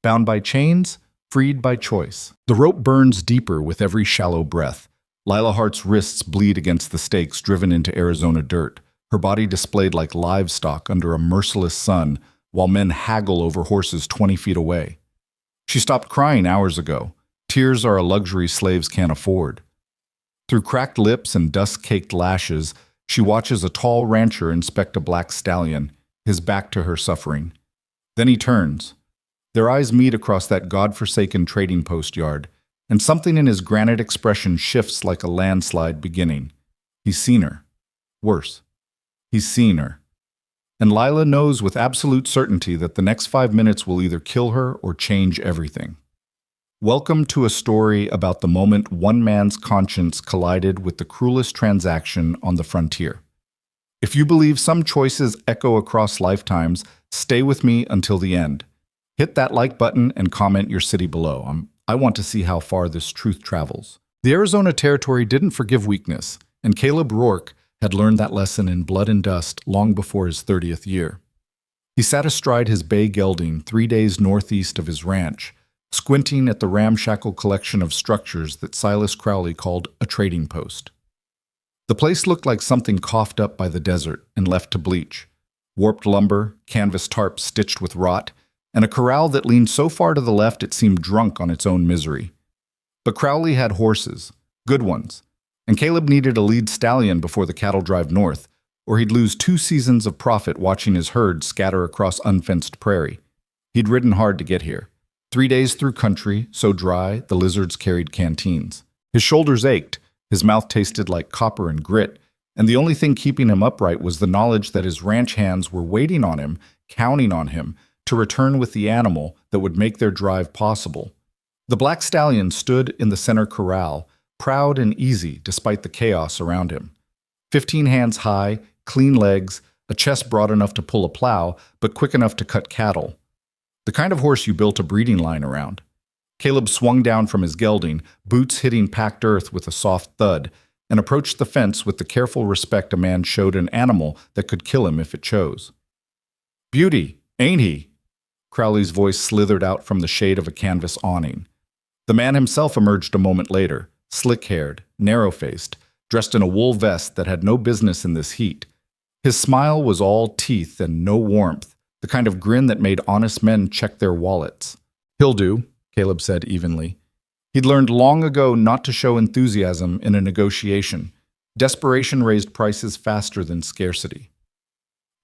Bound by chains, freed by choice. The rope burns deeper with every shallow breath. Lila Hart's wrists bleed against the stakes driven into Arizona dirt, her body displayed like livestock under a merciless sun, while men haggle over horses 20 feet away. She stopped crying hours ago. Tears are a luxury slaves can't afford. Through cracked lips and dust-caked lashes, she watches a tall rancher inspect a black stallion, his back to her suffering. Then he turns. Their eyes meet across that godforsaken trading post yard, and something in his granite expression shifts like a landslide beginning. He's seen her. Worse, he's seen her. And Lila knows with absolute certainty that the next 5 minutes will either kill her or change everything. Welcome to a story about the moment one man's conscience collided with the cruelest transaction on the frontier. If you believe some choices echo across lifetimes, stay with me until the end. Hit that like button and comment your city below. I want to see how far this truth travels. The Arizona Territory didn't forgive weakness, and Caleb Rourke had learned that lesson in blood and dust long before his 30th year. He sat astride his bay gelding 3 days northeast of his ranch, squinting at the ramshackle collection of structures that Silas Crowley called a trading post. The place looked like something coughed up by the desert and left to bleach. Warped lumber, canvas tarps stitched with rot, and a corral that leaned so far to the left it seemed drunk on its own misery. But Crowley had horses, good ones, and Caleb needed a lead stallion before the cattle drive north, or he'd lose 2 seasons of profit watching his herd scatter across unfenced prairie. He'd ridden hard to get here. 3 days through country, so dry the lizards carried canteens. His shoulders ached, his mouth tasted like copper and grit, and the only thing keeping him upright was the knowledge that his ranch hands were waiting on him, counting on him, to return with the animal that would make their drive possible. The black stallion stood in the center corral, proud and easy despite the chaos around him. 15 hands high, clean legs, a chest broad enough to pull a plow, but quick enough to cut cattle. The kind of horse you built a breeding line around. Caleb swung down from his gelding, boots hitting packed earth with a soft thud, and approached the fence with the careful respect a man showed an animal that could kill him if it chose. "Beauty, ain't he?" Crowley's voice slithered out from the shade of a canvas awning. The man himself emerged a moment later, slick-haired, narrow-faced, dressed in a wool vest that had no business in this heat. His smile was all teeth and no warmth, the kind of grin that made honest men check their wallets. "He'll do," Caleb said evenly. He'd learned long ago not to show enthusiasm in a negotiation. Desperation raised prices faster than scarcity.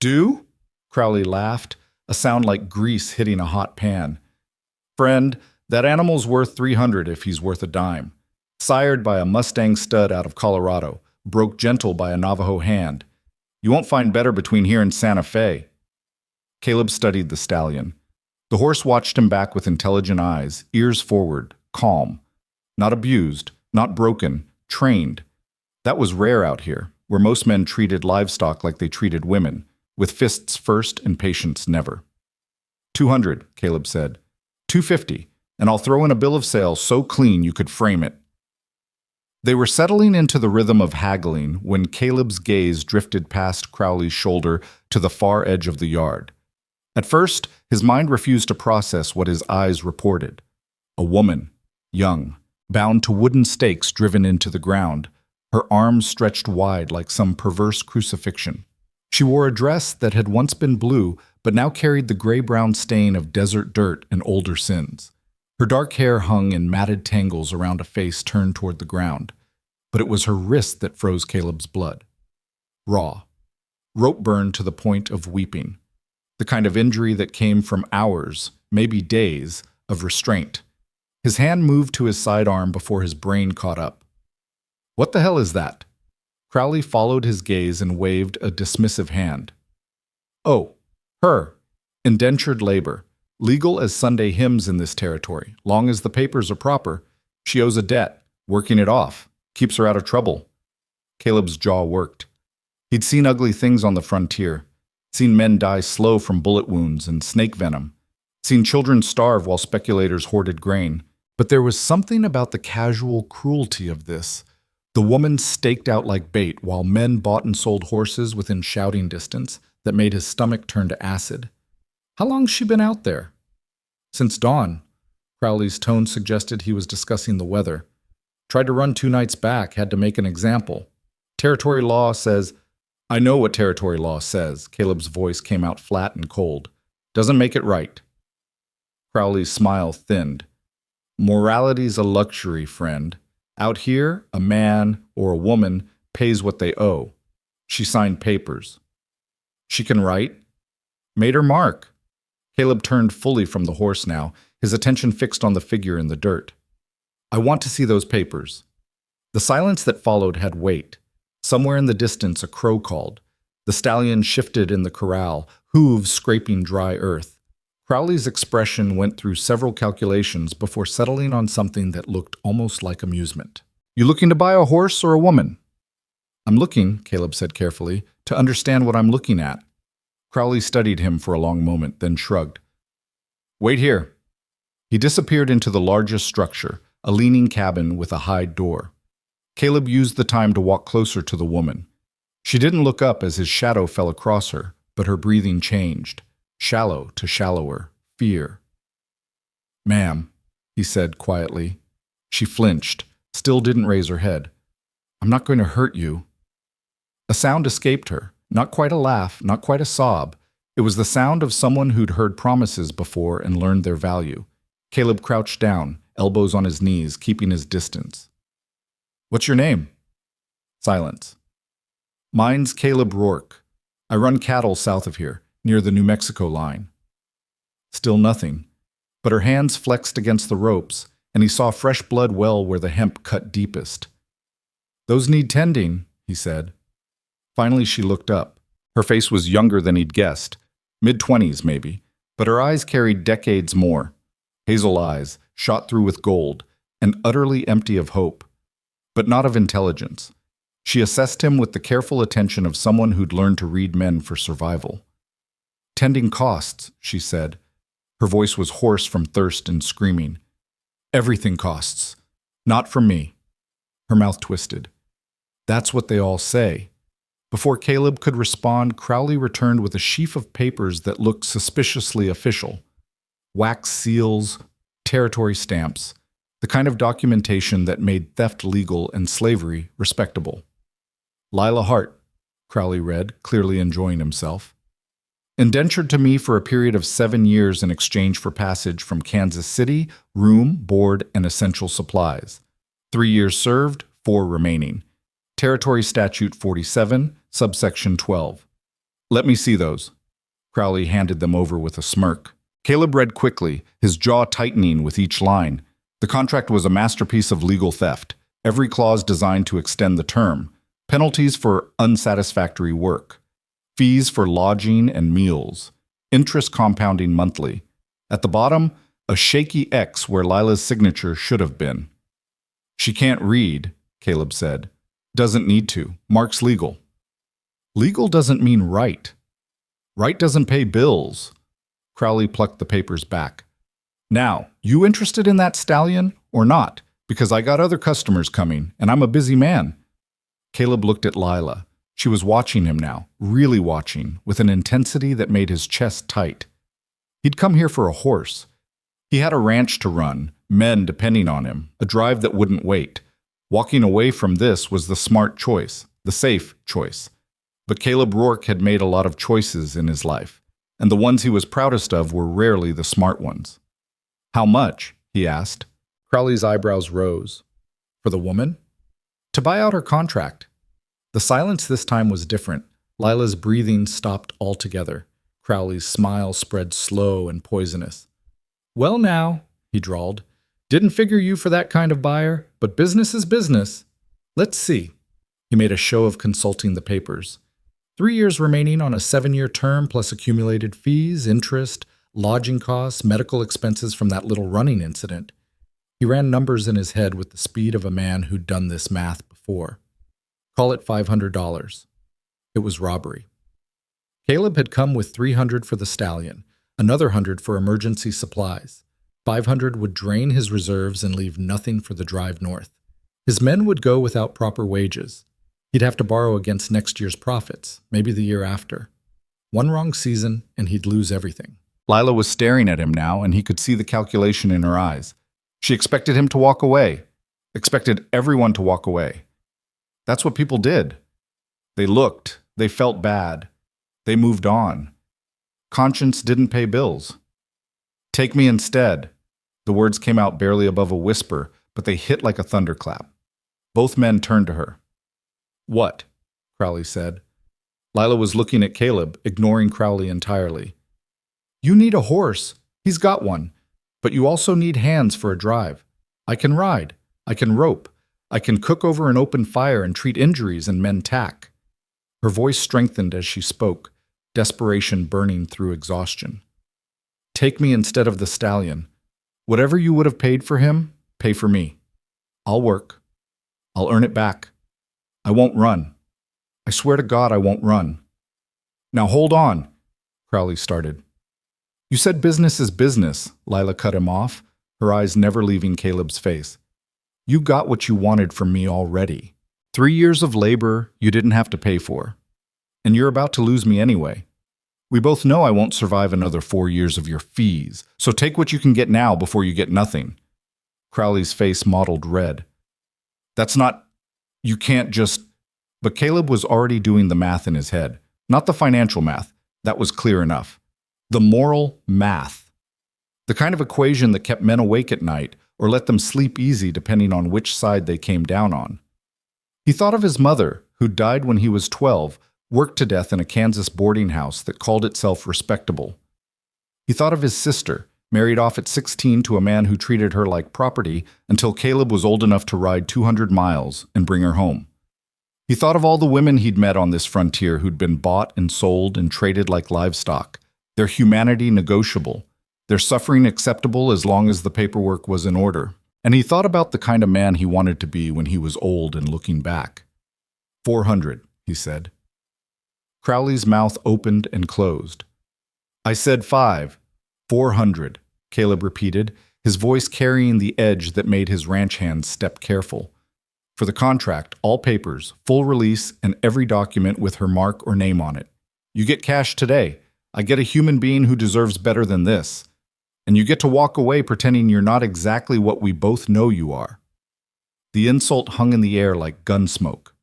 "Do?" Crowley laughed, a sound like grease hitting a hot pan. "Friend, that animal's worth $300 if he's worth a dime. Sired by a Mustang stud out of Colorado, broke gentle by a Navajo hand. You won't find better between here and Santa Fe." Caleb studied the stallion. The horse watched him back with intelligent eyes, ears forward, calm. Not abused, not broken, trained. That was rare out here, where most men treated livestock like they treated women, with fists first and patience never. "200, Caleb said. "250, and I'll throw in a bill of sale so clean you could frame it." They were settling into the rhythm of haggling when Caleb's gaze drifted past Crowley's shoulder to the far edge of the yard. At first, his mind refused to process what his eyes reported. A woman, young, bound to wooden stakes driven into the ground, her arms stretched wide like some perverse crucifixion. She wore a dress that had once been blue, but now carried the gray-brown stain of desert dirt and older sins. Her dark hair hung in matted tangles around a face turned toward the ground, but it was her wrist that froze Caleb's blood. Raw, rope burned to the point of weeping, the kind of injury that came from hours, maybe days, of restraint. His hand moved to his sidearm before his brain caught up. "What the hell is that?" Crowley followed his gaze and waved a dismissive hand. "Oh, her. Indentured labor. Legal as Sunday hymns in this territory. Long as the papers are proper. She owes a debt. Working it off. Keeps her out of trouble." Caleb's jaw worked. He'd seen ugly things on the frontier. Seen men die slow from bullet wounds and snake venom. Seen children starve while speculators hoarded grain. But there was something about the casual cruelty of this. The woman staked out like bait while men bought and sold horses within shouting distance that made his stomach turn to acid. How long's she been out there? Since dawn. Crowley's tone suggested he was discussing the weather. Tried to run 2 nights back, had to make an example. Territory law says, I know what territory law says. Caleb's voice came out flat and cold. Doesn't make it right. Crowley's smile thinned. Morality's a luxury, friend. Out here, a man or a woman pays what they owe. She signed papers. She can write. Made her mark. Caleb turned fully from the horse now, his attention fixed on the figure in the dirt. I want to see those papers. The silence that followed had weight. Somewhere in the distance, a crow called. The stallion shifted in the corral, hooves scraping dry earth. Crowley's expression went through several calculations before settling on something that looked almost like amusement. You looking to buy a horse or a woman? I'm looking, Caleb said carefully, to understand what I'm looking at. Crowley studied him for a long moment, then shrugged. Wait here. He disappeared into the largest structure, a leaning cabin with a hide door. Caleb used the time to walk closer to the woman. She didn't look up as his shadow fell across her, but her breathing changed, shallow to shallower, fear. Ma'am, he said quietly. She flinched, still didn't raise her head. I'm not going to hurt you. A sound escaped her, not quite a laugh, not quite a sob. It was the sound of someone who'd heard promises before and learned their value. Caleb crouched down, elbows on his knees, keeping his distance. What's your name? Silence. Mine's Caleb Rourke. I run cattle south of here, near the New Mexico line. Still nothing, but her hands flexed against the ropes, and he saw fresh blood well where the hemp cut deepest. Those need tending, he said. Finally she looked up. Her face was younger than he'd guessed, mid-20s maybe, but her eyes carried decades more. Hazel eyes, shot through with gold, and utterly empty of hope, but not of intelligence. She assessed him with the careful attention of someone who'd learned to read men for survival. Tending costs, she said. Her voice was hoarse from thirst and screaming. Everything costs. Not for me. Her mouth twisted. That's what they all say. Before Caleb could respond, Crowley returned with a sheaf of papers that looked suspiciously official. Wax seals, territory stamps, the kind of documentation that made theft legal and slavery respectable. Lila Hart, Crowley read, clearly enjoying himself. Indentured to me for a period of 7 years in exchange for passage from Kansas City, room, board, and essential supplies. 3 years served, 4 remaining. Territory Statute 47, subsection 12. Let me see those. Crowley handed them over with a smirk. Caleb read quickly, his jaw tightening with each line. The contract was a masterpiece of legal theft, every clause designed to extend the term. Penalties for unsatisfactory work. Fees for lodging and meals. Interest compounding monthly. At the bottom, a shaky X where Lila's signature should have been. She can't read, Caleb said. Doesn't need to. Mark's legal. Legal doesn't mean right. Right doesn't pay bills. Crowley plucked the papers back. Now, you interested in that stallion or not? Because I got other customers coming, and I'm a busy man. Caleb looked at Lila. She was watching him now, really watching, with an intensity that made his chest tight. He'd come here for a horse. He had a ranch to run, men depending on him, a drive that wouldn't wait. Walking away from this was the smart choice, the safe choice. But Caleb Rourke had made a lot of choices in his life, and the ones he was proudest of were rarely the smart ones. How much? He asked. Crowley's eyebrows rose. For the woman? To buy out her contract. The silence this time was different. Lila's breathing stopped altogether. Crowley's smile spread slow and poisonous. Well now, he drawled. Didn't figure you for that kind of buyer, but business is business. Let's see. He made a show of consulting the papers. 3 years remaining on a 7-year term plus accumulated fees, interest, lodging costs, medical expenses from that little running incident. He ran numbers in his head with the speed of a man who'd done this math before. Call it $500. It was robbery. Caleb had come with $300 for the stallion, another $100 for emergency supplies. $500 would drain his reserves and leave nothing for the drive north. His men would go without proper wages. He'd have to borrow against next year's profits, maybe the year after. One wrong season, and he'd lose everything. Lila was staring at him now, and he could see the calculation in her eyes. She expected him to walk away, expected everyone to walk away. That's what people did. They looked, they felt bad, they moved on. Conscience didn't pay bills. Take me instead. The words came out barely above a whisper, but they hit like a thunderclap. Both men turned to her. What? Crowley said. Lila was looking at Caleb, ignoring Crowley entirely. You need a horse. He's got one. But you also need hands for a drive. I can ride. I can rope. I can cook over an open fire and treat injuries and mend tack. Her voice strengthened as she spoke, desperation burning through exhaustion. Take me instead of the stallion. Whatever you would have paid for him, pay for me. I'll work. I'll earn it back. I won't run. I swear to God I won't run. Now hold on, Crowley started. You said business is business, Lila cut him off, her eyes never leaving Caleb's face. You got what you wanted from me already. 3 years of labor you didn't have to pay for. And you're about to lose me anyway. We both know I won't survive another 4 years of your fees, so take what you can get now before you get nothing. Crowley's face mottled red. That's not... You can't just... But Caleb was already doing the math in his head. Not the financial math. That was clear enough. The moral math. The kind of equation that kept men awake at night or let them sleep easy depending on which side they came down on. He thought of his mother, who died when he was 12, worked to death in a Kansas boarding house that called itself respectable. He thought of his sister, married off at 16 to a man who treated her like property until Caleb was old enough to ride 200 miles and bring her home. He thought of all the women he'd met on this frontier who'd been bought and sold and traded like livestock, their humanity negotiable, their suffering acceptable as long as the paperwork was in order. And he thought about the kind of man he wanted to be when he was old and looking back. 400, he said. Crowley's mouth opened and closed. I said 5. 400, Caleb repeated, his voice carrying the edge that made his ranch hands step careful. For the contract, all papers, full release, and every document with her mark or name on it. You get cash today. I get a human being who deserves better than this. And you get to walk away pretending you're not exactly what we both know you are. The insult hung in the air like gun smoke.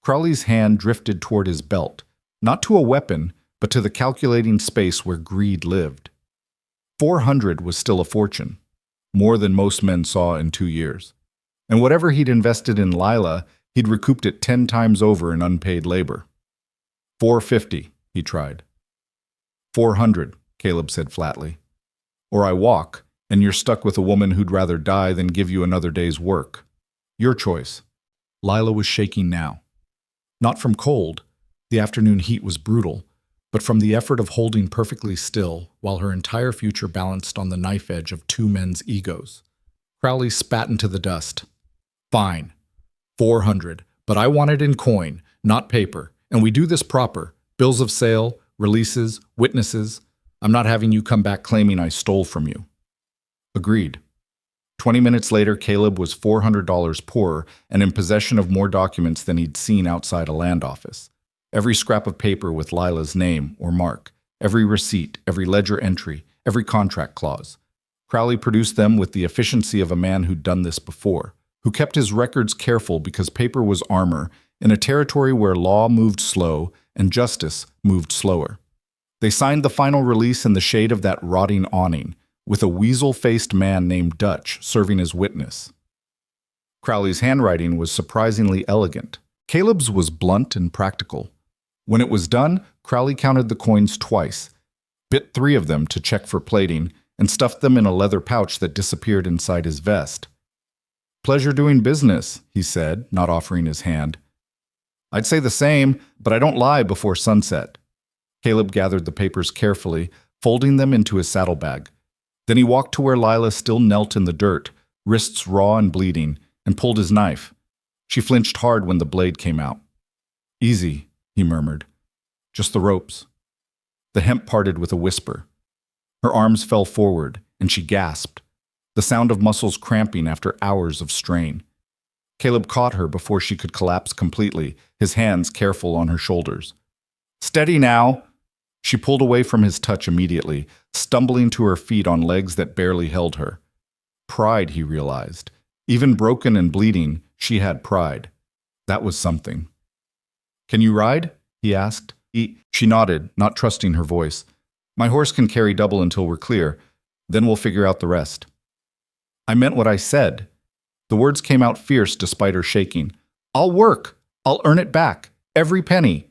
Crowley's hand drifted toward his belt, not to a weapon, but to the calculating space where greed lived. 400 was still a fortune, more than most men saw in 2 years. And whatever he'd invested in Lila, he'd recouped it 10 times over in unpaid labor. 450, he tried. 400, Caleb said flatly. Or I walk, and you're stuck with a woman who'd rather die than give you another day's work. Your choice. Lila was shaking now. Not from cold, the afternoon heat was brutal, but from the effort of holding perfectly still while her entire future balanced on the knife edge of 2 men's egos. Crowley spat into the dust. Fine. 400, but I want it in coin, not paper, and we do this proper. Bills of sale, releases, witnesses. I'm not having you come back claiming I stole from you. Agreed. 20 minutes later, Caleb was $400 poorer and in possession of more documents than he'd seen outside a land office. Every scrap of paper with Lila's name or mark, every receipt, every ledger entry, every contract clause. Crowley produced them with the efficiency of a man who'd done this before, who kept his records careful because paper was armor in a territory where law moved slow and justice moved slower. They signed the final release in the shade of that rotting awning, with a weasel-faced man named Dutch serving as witness. Crowley's handwriting was surprisingly elegant. Caleb's was blunt and practical. When it was done, Crowley counted the coins twice, bit 3 of them to check for plating, and stuffed them in a leather pouch that disappeared inside his vest. Pleasure doing business, he said, not offering his hand. I'd say the same, but I don't lie before sunset. Caleb gathered the papers carefully, folding them into his saddlebag. Then he walked to where Lila still knelt in the dirt, wrists raw and bleeding, and pulled his knife. She flinched hard when the blade came out. Easy, he murmured. Just the ropes. The hemp parted with a whisper. Her arms fell forward, and she gasped, the sound of muscles cramping after hours of strain. Caleb caught her before she could collapse completely, his hands careful on her shoulders. Steady now. She pulled away from his touch immediately, stumbling to her feet on legs that barely held her. Pride, he realized. Even broken and bleeding, she had pride. That was something. "Can you ride?" he asked. She nodded, not trusting her voice. "My horse can carry double until we're clear. Then we'll figure out the rest." "I meant what I said." The words came out fierce despite her shaking. "I'll work. I'll earn it back. Every penny."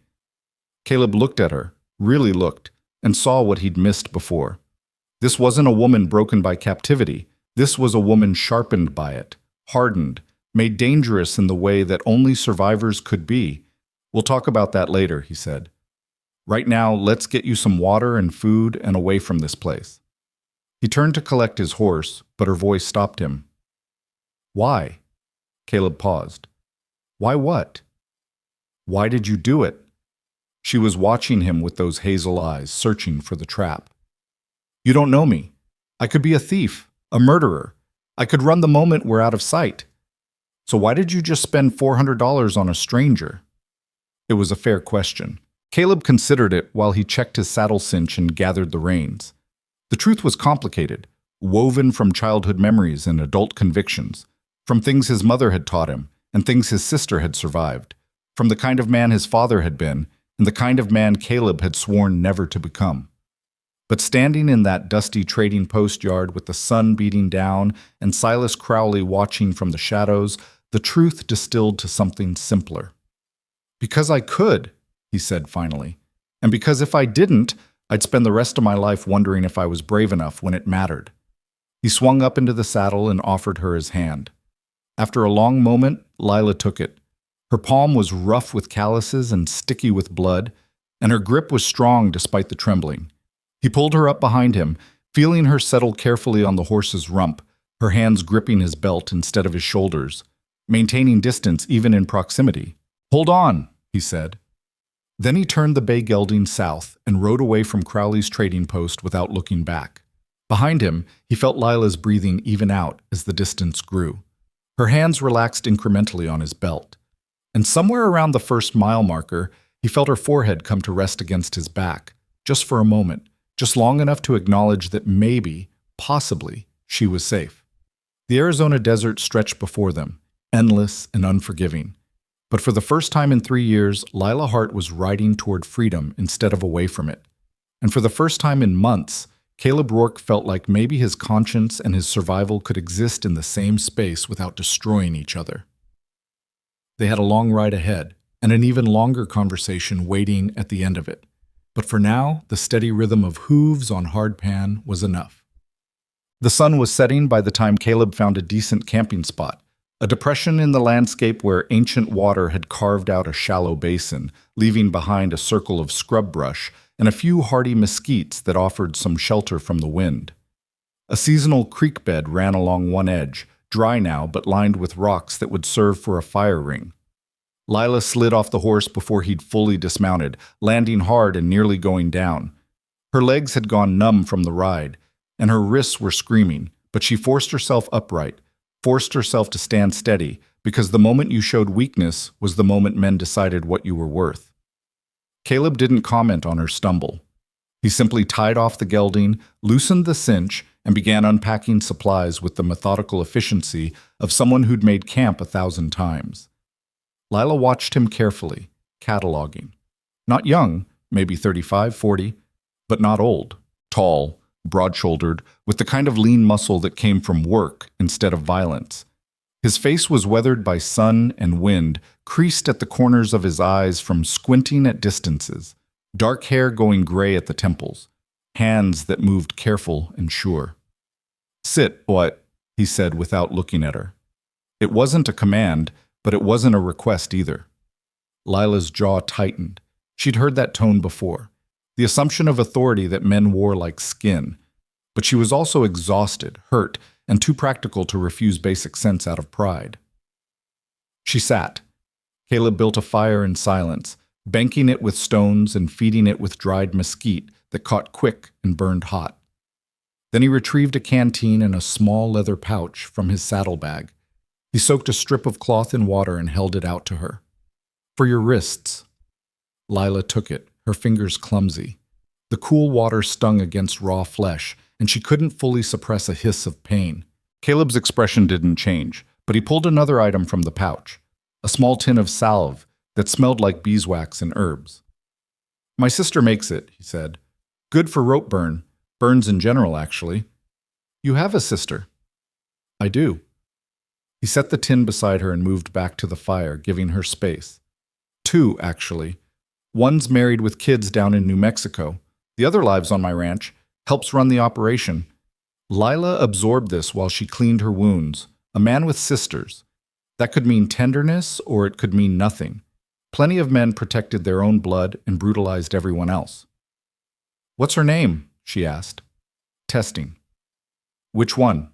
Caleb looked at her, really looked, and saw what he'd missed before. This wasn't a woman broken by captivity. This was a woman sharpened by it, hardened, made dangerous in the way that only survivors could be. "We'll talk about that later," he said. "Right now, let's get you some water and food and away from this place." He turned to collect his horse, but her voice stopped him. "Why?" Caleb paused. "Why what?" "Why did you do it?" She was watching him with those hazel eyes, searching for the trap. "You don't know me. I could be a thief, a murderer. I could run the moment we're out of sight. So why did you just spend $400 on a stranger?" It was a fair question. Caleb considered it while he checked his saddle cinch and gathered the reins. The truth was complicated, woven from childhood memories and adult convictions, from things his mother had taught him and things his sister had survived, from the kind of man his father had been and the kind of man Caleb had sworn never to become. But standing in that dusty trading post yard with the sun beating down and Silas Crowley watching from the shadows, the truth distilled to something simpler. "Because I could," he said finally, "and because if I didn't, I'd spend the rest of my life wondering if I was brave enough when it mattered." He swung up into the saddle and offered her his hand. After a long moment, Lila took it. Her palm was rough with calluses and sticky with blood, and her grip was strong despite the trembling. He pulled her up behind him, feeling her settle carefully on the horse's rump, her hands gripping his belt instead of his shoulders, maintaining distance even in proximity. "Hold on," he said. Then he turned the bay gelding south and rode away from Crowley's trading post without looking back. Behind him, he felt Lila's breathing even out as the distance grew. Her hands relaxed incrementally on his belt. And somewhere around the first mile marker, he felt her forehead come to rest against his back, just for a moment, just long enough to acknowledge that maybe, possibly, she was safe. The Arizona desert stretched before them, endless and unforgiving. But for the first time in 3 years, Lila Hart was riding toward freedom instead of away from it. And for the first time in months, Caleb Rourke felt like maybe his conscience and his survival could exist in the same space without destroying each other. They had a long ride ahead, and an even longer conversation waiting at the end of it. But for now, the steady rhythm of hooves on hard pan was enough. The sun was setting by the time Caleb found a decent camping spot, a depression in the landscape where ancient water had carved out a shallow basin, leaving behind a circle of scrub brush and a few hardy mesquites that offered some shelter from the wind. A seasonal creek bed ran along one edge, dry now but lined with rocks that would serve for a fire ring. Lila slid off the horse before he'd fully dismounted, landing hard and nearly going down. Her legs had gone numb from the ride, and her wrists were screaming, but she forced herself upright, forced herself to stand steady, because the moment you showed weakness was the moment men decided what you were worth. Caleb didn't comment on her stumble. He simply tied off the gelding, loosened the cinch, and began unpacking supplies with the methodical efficiency of someone who'd made camp 1,000 times. Lila watched him carefully, cataloging. Not young, maybe 35, 40, but not old. Tall, broad-shouldered, with the kind of lean muscle that came from work instead of violence. His face was weathered by sun and wind, creased at the corners of his eyes from squinting at distances, dark hair going gray at the temples, hands that moved careful and sure. "Sit, what?" he said without looking at her. It wasn't a command, but it wasn't a request either. Lila's jaw tightened. She'd heard that tone before, the assumption of authority that men wore like skin. But she was also exhausted, hurt, and too practical to refuse basic sense out of pride. She sat. Caleb built a fire in silence, banking it with stones and feeding it with dried mesquite that caught quick and burned hot. Then he retrieved a canteen and a small leather pouch from his saddlebag. He soaked a strip of cloth in water and held it out to her. "For your wrists." Lila took it, her fingers clumsy. The cool water stung against raw flesh, and she couldn't fully suppress a hiss of pain. Caleb's expression didn't change, but he pulled another item from the pouch, a small tin of salve that smelled like beeswax and herbs. "My sister makes it," he said. "Good for rope burns in general, actually." "You have a sister." "I do." He set the tin beside her and moved back to the fire, giving her space. "Two, actually. One's married with kids down in New Mexico. The other lives on my ranch, helps run the operation." Lila absorbed this while she cleaned her wounds. A man with sisters. That could mean tenderness, or it could mean nothing. Plenty of men protected their own blood and brutalized everyone else. "What's her name?" she asked. Testing. "Which one?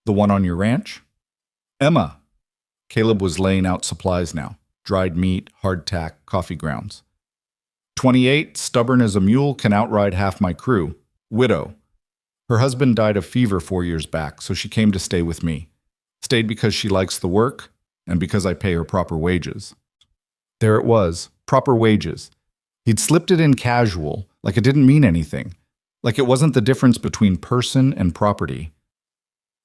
The one on your ranch?" "Emma." Caleb was laying out supplies now. Dried meat, hardtack, coffee grounds. 28, stubborn as a mule, can outride half my crew. Widow. Her husband died of fever 4 years back, so she came to stay with me. Stayed because she likes the work, and because I pay her proper wages. There it was, proper wages. He'd slipped it in casual, like it didn't mean anything. Like it wasn't the difference between person and property.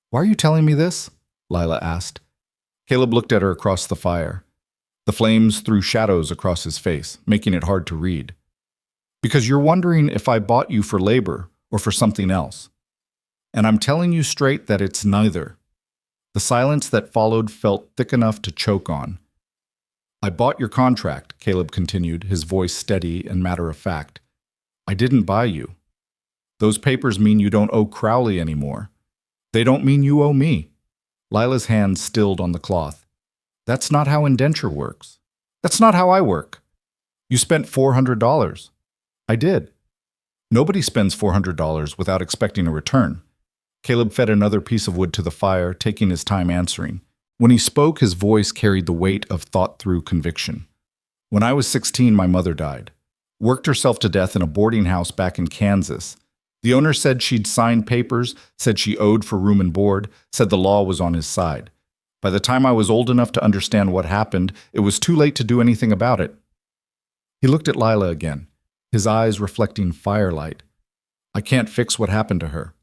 "Why are you telling me this?" Lila asked. Caleb looked at her across the fire. The flames threw shadows across his face, making it hard to read. "Because you're wondering if I bought you for labor or for something else. And I'm telling you straight that it's neither." The silence that followed felt thick enough to choke on. "I bought your contract," Caleb continued, his voice steady and matter-of-fact. "I didn't buy you. Those papers mean you don't owe Crowley anymore. They don't mean you owe me." Lila's hand stilled on the cloth. "That's not how indenture works. That's not how I work. You spent $400. I did. Nobody spends $400 without expecting a return." Caleb fed another piece of wood to the fire, taking his time answering. When he spoke, his voice carried the weight of thought-through conviction. "When I was 16, my mother died. Worked herself to death in a boarding house back in Kansas. The owner said she'd signed papers, said she owed for room and board, said the law was on his side. By the time I was old enough to understand what happened, it was too late to do anything about it." He looked at Lila again, his eyes reflecting firelight. "I can't fix what happened to her,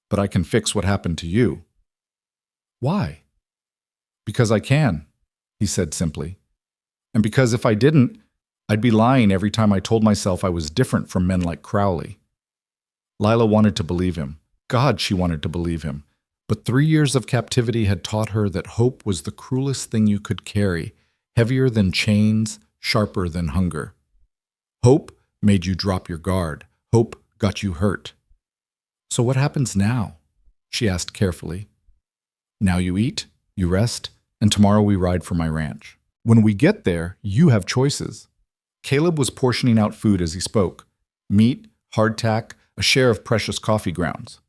but I can fix what happened to you." "Why?" "Because I can," he said simply. "And because if I didn't, I'd be lying every time I told myself I was different from men like Crowley." Lila wanted to believe him. God, she wanted to believe him. But 3 years of captivity had taught her that hope was the cruelest thing you could carry, heavier than chains, sharper than hunger. Hope made you drop your guard. Hope got you hurt. "So what happens now?" she asked carefully. "Now you eat, you rest, and tomorrow we ride for my ranch. When we get there, you have choices." Caleb was portioning out food as he spoke. Meat, hardtack, a share of precious coffee grounds.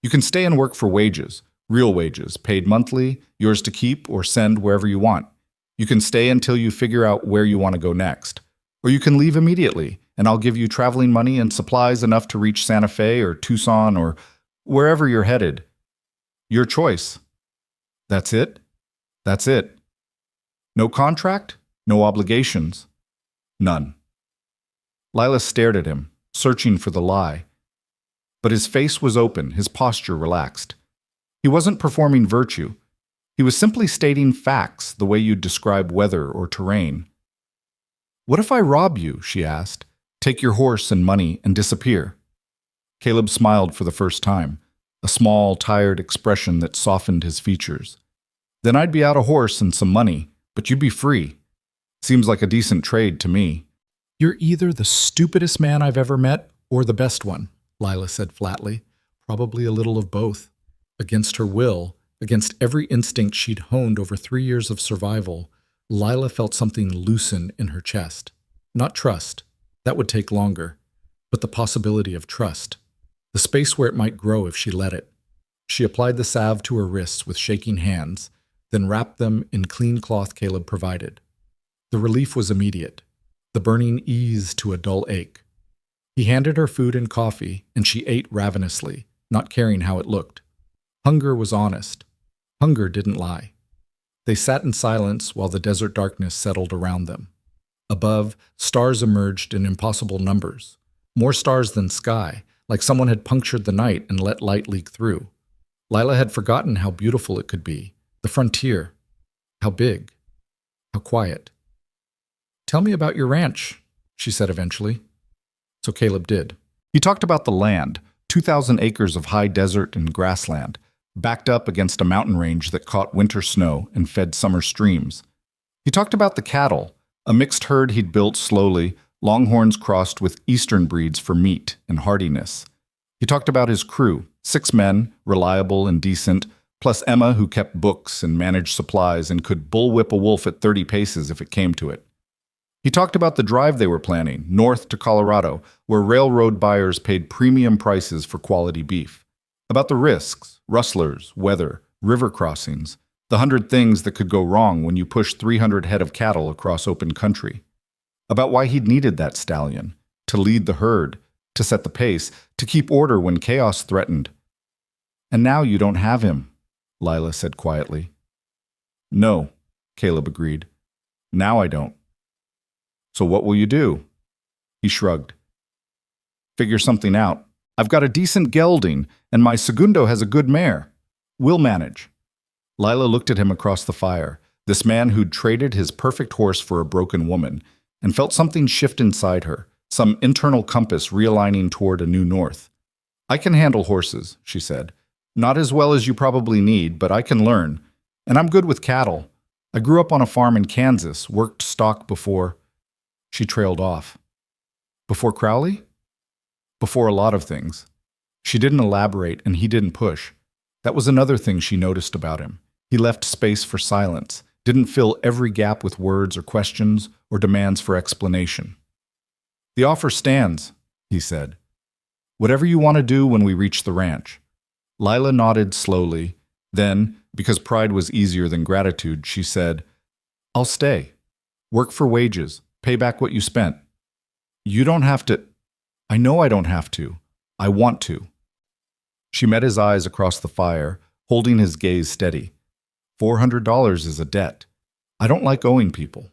"You can stay and work for wages, real wages, paid monthly, yours to keep or send wherever you want. You can stay until you figure out where you want to go next. Or you can leave immediately, and I'll give you traveling money and supplies enough to reach Santa Fe or Tucson or wherever you're headed. Your choice." "That's it?" "That's it. No contract? No obligations?" "None." Lila stared at him, searching for the lie. But his face was open, his posture relaxed. He wasn't performing virtue. He was simply stating facts the way you'd describe weather or terrain. "What if I rob you?" she asked. "Take your horse and money and disappear?" Caleb smiled for the first time, a small, tired expression that softened his features. "Then I'd be out a horse and some money, but you'd be free. Seems like a decent trade to me." "You're either the stupidest man I've ever met or the best one," Lila said flatly, probably a little of both. Against her will, against every instinct she'd honed over 3 years of survival, Lila felt something loosen in her chest. Not trust, that would take longer, but the possibility of trust. The space where it might grow if she let it. She applied the salve to her wrists with shaking hands, then wrapped them in clean cloth Caleb provided. The relief was immediate. The burning eased to a dull ache. He handed her food and coffee, and she ate ravenously, not caring how it looked. Hunger was honest. Hunger didn't lie. They sat in silence while the desert darkness settled around them. Above, stars emerged in impossible numbers. More stars than sky, like someone had punctured the night and let light leak through. Lila had forgotten how beautiful it could be, the frontier, how big, how quiet. "Tell me about your ranch," she said eventually. So Caleb did. He talked about the land, 2,000 acres of high desert and grassland, backed up against a mountain range that caught winter snow and fed summer streams. He talked about the cattle, a mixed herd he'd built slowly, longhorns crossed with eastern breeds for meat and hardiness. He talked about his crew, 6 men, reliable and decent, plus Emma, who kept books and managed supplies and could bullwhip a wolf at 30 paces if it came to it. He talked about the drive they were planning, north to Colorado, where railroad buyers paid premium prices for quality beef. About the risks, rustlers, weather, river crossings, the 100 things that could go wrong when you push 300 head of cattle across open country. About why he'd needed that stallion, to lead the herd, to set the pace, to keep order when chaos threatened. "And now you don't have him," Lila said quietly. "No," Caleb agreed. "Now I don't." "So what will you do?" He shrugged. "Figure something out. I've got a decent gelding, and my segundo has a good mare. We'll manage." Lila looked at him across the fire, this man who'd traded his perfect horse for a broken woman, and felt something shift inside her, some internal compass realigning toward a new north. "I can handle horses," she said. "Not as well as you probably need, but I can learn. And I'm good with cattle. I grew up on a farm in Kansas, worked stock before—" She trailed off. "Before Crowley?" "Before a lot of things." She didn't elaborate, and he didn't push. That was another thing she noticed about him. He left space for silence, didn't fill every gap with words or questions or demands for explanation. "The offer stands," he said. "Whatever you want to do when we reach the ranch." Lila nodded slowly. Then, because pride was easier than gratitude, she said, "I'll stay. Work for wages. Pay back what you spent." "You don't have to." "I know I don't have to. I want to." She met his eyes across the fire, holding his gaze steady. $400 is a debt. I don't like owing people.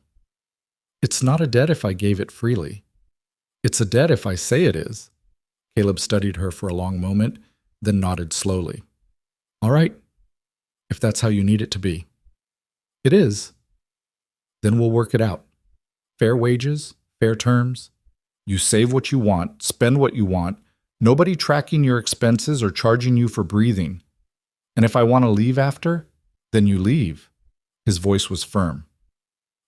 "It's not a debt if I gave it freely. It's a debt if I say it is." Caleb studied her for a long moment, then nodded slowly. "All right, if that's how you need it to be." "It is." "Then we'll work it out. Fair wages, fair terms. You save what you want, spend what you want, nobody tracking your expenses or charging you for breathing. And if I want to leave after, then you leave." His voice was firm.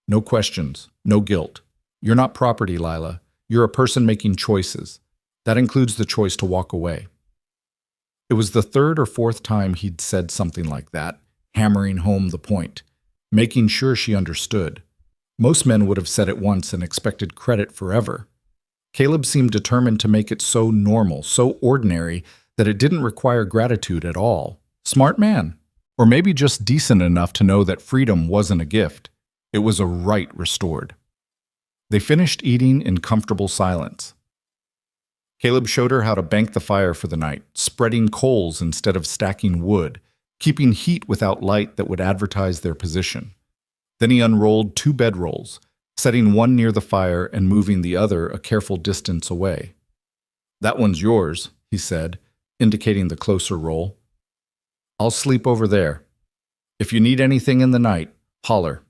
"No questions, no guilt. You're not property, Lila. You're a person making choices. That includes the choice to walk away." It was the 3rd or 4th time he'd said something like that, hammering home the point, making sure she understood. Most men would have said it once and expected credit forever. Caleb seemed determined to make it so normal, so ordinary, that it didn't require gratitude at all. Smart man. Or maybe just decent enough to know that freedom wasn't a gift. It was a right restored. They finished eating in comfortable silence. Caleb showed her how to bank the fire for the night, spreading coals instead of stacking wood, keeping heat without light that would advertise their position. Then he unrolled 2 bedrolls, setting one near the fire and moving the other a careful distance away. "That one's yours," he said, indicating the closer roll. "I'll sleep over there. If you need anything in the night, holler."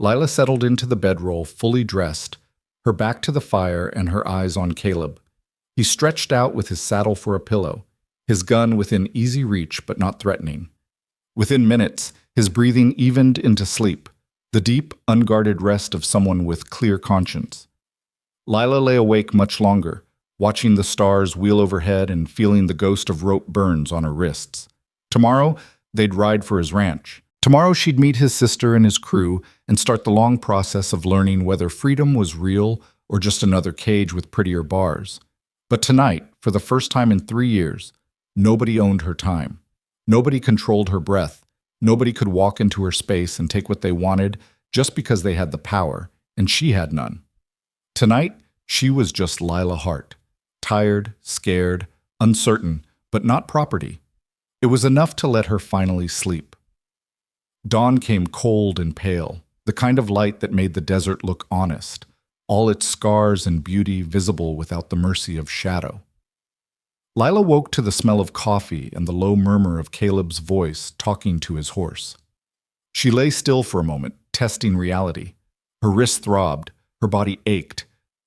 Lila settled into the bedroll fully dressed, her back to the fire and her eyes on Caleb. He stretched out with his saddle for a pillow, his gun within easy reach but not threatening. Within minutes, his breathing evened into sleep, the deep, unguarded rest of someone with clear conscience. Lila lay awake much longer, watching the stars wheel overhead and feeling the ghost of rope burns on her wrists. Tomorrow, they'd ride for his ranch. Tomorrow she'd meet his sister and his crew and start the long process of learning whether freedom was real or just another cage with prettier bars. But tonight, for the first time in 3 years, nobody owned her time. Nobody controlled her breath. Nobody could walk into her space and take what they wanted just because they had the power, and she had none. Tonight, she was just Lila Hart, tired, scared, uncertain, but not property. It was enough to let her finally sleep. Dawn came cold and pale, the kind of light that made the desert look honest, all its scars and beauty visible without the mercy of shadow. Lila woke to the smell of coffee and the low murmur of Caleb's voice talking to his horse. She lay still for a moment, testing reality. Her wrists throbbed, her body ached,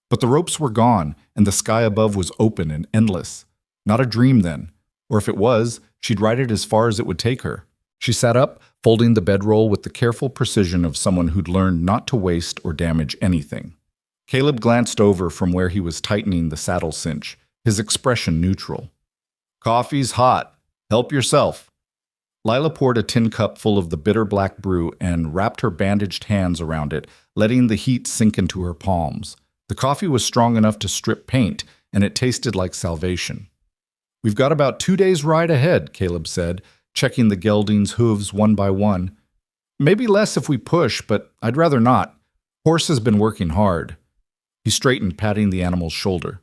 but the ropes were gone and the sky above was open and endless. Not a dream then, or if it was, she'd ride it as far as it would take her. She sat up, folding the bedroll with the careful precision of someone who'd learned not to waste or damage anything. Caleb glanced over from where he was tightening the saddle cinch, his expression neutral. "Coffee's hot. Help yourself." Lila poured a tin cup full of the bitter black brew and wrapped her bandaged hands around it, letting the heat sink into her palms. The coffee was strong enough to strip paint, and it tasted like salvation. "We've got about 2 days' ride ahead," Caleb said, checking the gelding's hooves one by one. "Maybe less if we push, but I'd rather not. Horse has been working hard." He straightened, patting the animal's shoulder.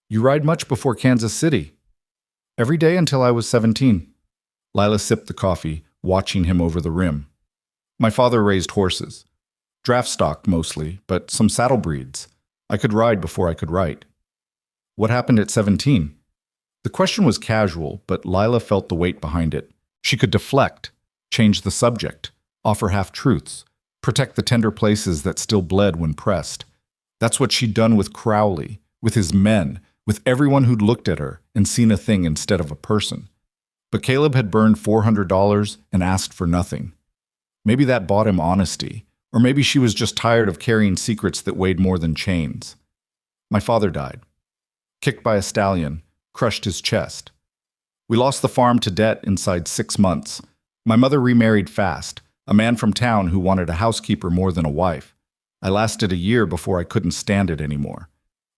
"You ride much before Kansas City?" "Every day until I was 17. Lila sipped the coffee, watching him over the rim. "My father raised horses. Draft stock mostly, but some saddle breeds. I could ride before I could write." "What happened at 17? The question was casual, but Lila felt the weight behind it. She could deflect, change the subject, offer half-truths, protect the tender places that still bled when pressed. That's what she'd done with Crowley, with his men, with everyone who'd looked at her and seen a thing instead of a person. But Caleb had burned $400 and asked for nothing. Maybe that bought him honesty, or maybe she was just tired of carrying secrets that weighed more than chains. "My father died. Kicked by a stallion, crushed his chest. We lost the farm to debt inside 6 months. My mother remarried fast, a man from town who wanted a housekeeper more than a wife. I lasted a year before I couldn't stand it anymore.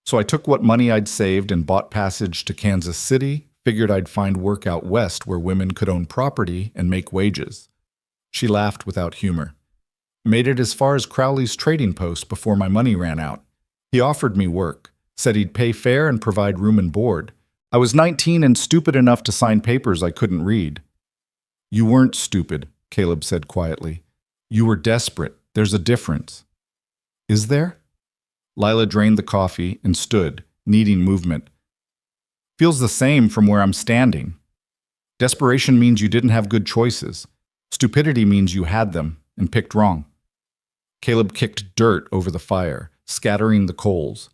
So I took what money I'd saved and bought passage to Kansas City, figured I'd find work out west where women could own property and make wages." She laughed without humor. "Made it as far as Crowley's trading post before my money ran out. He offered me work, said he'd pay fair and provide room and board. I was 19 and stupid enough to sign papers I couldn't read." "You weren't stupid," Caleb said quietly. "You were desperate. There's a difference." "Is there?" Lila drained the coffee and stood, needing movement. "Feels the same from where I'm standing. Desperation means you didn't have good choices. Stupidity means you had them and picked wrong." Caleb kicked dirt over the fire, scattering the coals.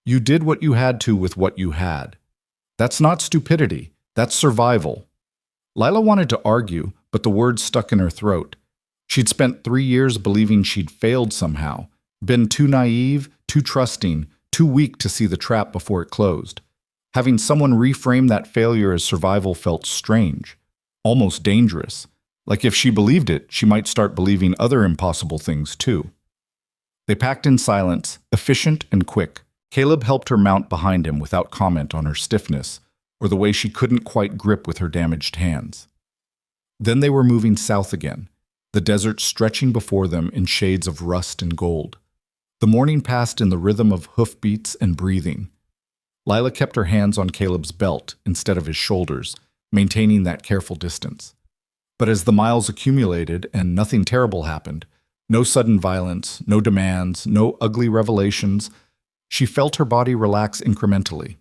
"You did what you had to with what you had. That's not stupidity. That's survival." Lila wanted to argue, but the words stuck in her throat. She'd spent 3 years believing she'd failed somehow, been too naive, too trusting, too weak to see the trap before it closed. Having someone reframe that failure as survival felt strange, almost dangerous. Like if she believed it, she might start believing other impossible things too. They packed in silence, efficient and quick. Caleb helped her mount behind him without comment on her stiffness, or the way she couldn't quite grip with her damaged hands. Then they were moving south again, the desert stretching before them in shades of rust and gold. The morning passed in the rhythm of hoofbeats and breathing. Lila kept her hands on Caleb's belt instead of his shoulders, maintaining that careful distance. But as the miles accumulated and nothing terrible happened, no sudden violence, no demands, no ugly revelations, she felt her body relax incrementally.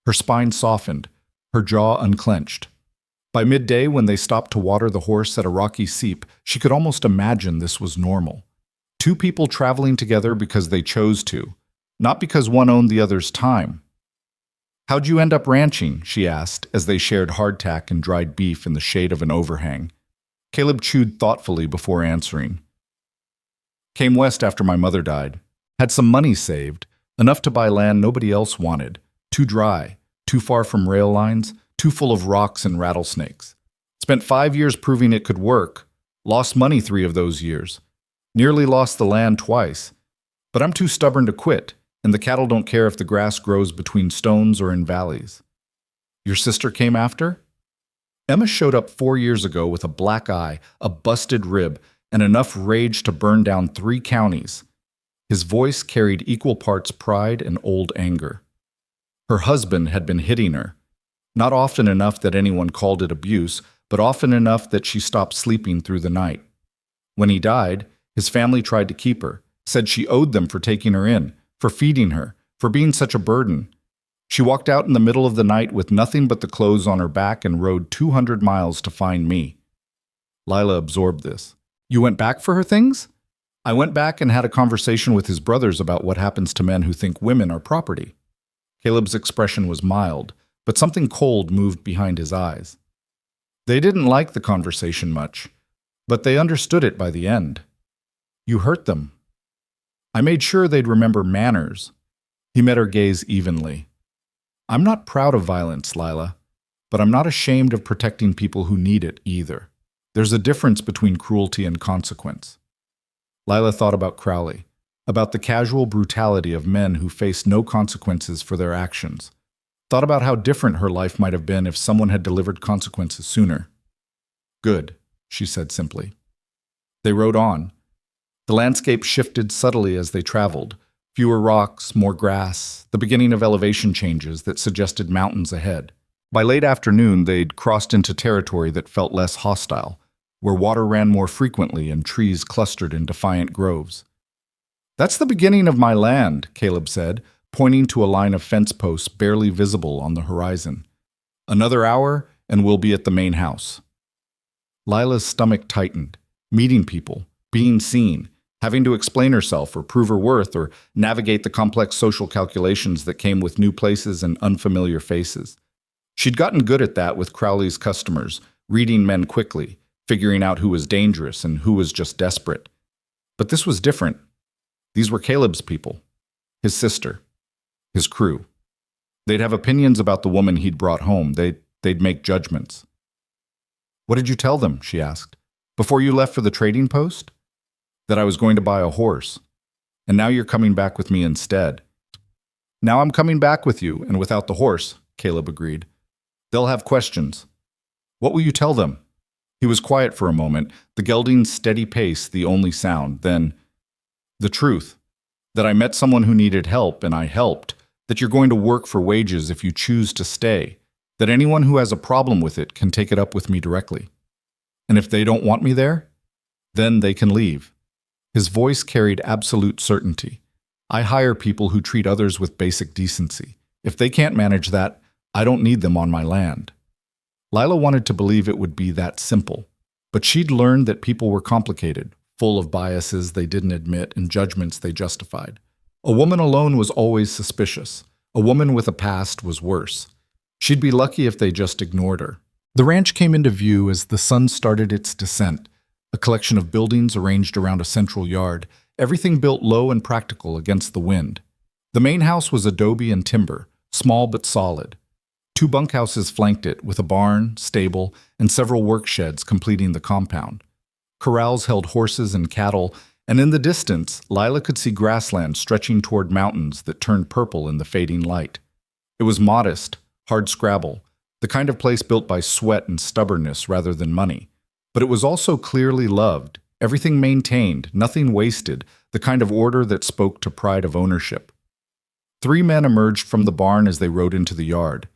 Her spine softened, her jaw unclenched. By midday, when they stopped to water the horse at a rocky seep, she could almost imagine this was normal. 2 people traveling together because they chose to, not because one owned the other's time. "How'd you end up ranching?" she asked as they shared hardtack and dried beef in the shade of an overhang. Caleb chewed thoughtfully before answering. "Came west after my mother died. Had some money saved, enough to buy land nobody else wanted. Too dry, too far from rail lines, too full of rocks and rattlesnakes. Spent 5 years proving it could work. Lost money 3 of those years. Nearly lost the land twice. But I'm too stubborn to quit, and the cattle don't care if the grass grows between stones or in valleys." "Your sister came after?" Emma showed up 4 years ago with a black eye, a busted rib, and enough rage to burn down 3 counties. His voice carried equal parts pride and old anger. Her husband had been hitting her. Not often enough that anyone called it abuse, but often enough that she stopped sleeping through the night. When he died, his family tried to keep her, said she owed them for taking her in, for feeding her, for being such a burden. She walked out in the middle of the night with nothing but the clothes on her back and rode 200 miles to find me. Lila absorbed this. You went back for her things? I went back and had a conversation with his brothers about what happens to men who think women are property. Caleb's expression was mild, but something cold moved behind his eyes. They didn't like the conversation much, but they understood it by the end. You hurt them. I made sure they'd remember manners. He met her gaze evenly. I'm not proud of violence, Lila, but I'm not ashamed of protecting people who need it either. There's a difference between cruelty and consequence. Lila thought about Crowley, about the casual brutality of men who face no consequences for their actions. Thought about how different her life might have been if someone had delivered consequences sooner. Good, she said simply. They rode on. The landscape shifted subtly as they traveled. Fewer rocks, more grass, the beginning of elevation changes that suggested mountains ahead. By late afternoon, they'd crossed into territory that felt less hostile, where water ran more frequently and trees clustered in defiant groves. That's the beginning of my land, Caleb said, pointing to a line of fence posts barely visible on the horizon. Another hour, and we'll be at the main house. Lila's stomach tightened, meeting people, being seen, having to explain herself or prove her worth or navigate the complex social calculations that came with new places and unfamiliar faces. She'd gotten good at that with Crowley's customers, reading men quickly, figuring out who was dangerous and who was just desperate. But this was different. These were Caleb's people, his sister, his crew. They'd have opinions about the woman he'd brought home. They'd make judgments. What did you tell them, she asked, before you left for the trading post? That I was going to buy a horse. And now you're coming back with me instead. Now I'm coming back with you, and without the horse, Caleb agreed. They'll have questions. What will you tell them? He was quiet for a moment, the gelding's steady pace the only sound. Then, the truth. That I met someone who needed help, and I helped. That you're going to work for wages if you choose to stay. That anyone who has a problem with it can take it up with me directly. And if they don't want me there, then they can leave. His voice carried absolute certainty. I hire people who treat others with basic decency. If they can't manage that, I don't need them on my land. Lila wanted to believe it would be that simple, but she'd learned that people were complicated, full of biases they didn't admit and judgments they justified. A woman alone was always suspicious. A woman with a past was worse. She'd be lucky if they just ignored her. The ranch came into view as the sun started its descent, a collection of buildings arranged around a central yard, everything built low and practical against the wind. The main house was adobe and timber, small but solid. 2 bunkhouses flanked it, with a barn, stable, and several work sheds completing the compound. Corrals held horses and cattle, and in the distance, Lila could see grassland stretching toward mountains that turned purple in the fading light. It was modest, hardscrabble, the kind of place built by sweat and stubbornness rather than money. But it was also clearly loved, everything maintained, nothing wasted, the kind of order that spoke to pride of ownership. 3 men emerged from the barn as they rode into the yard.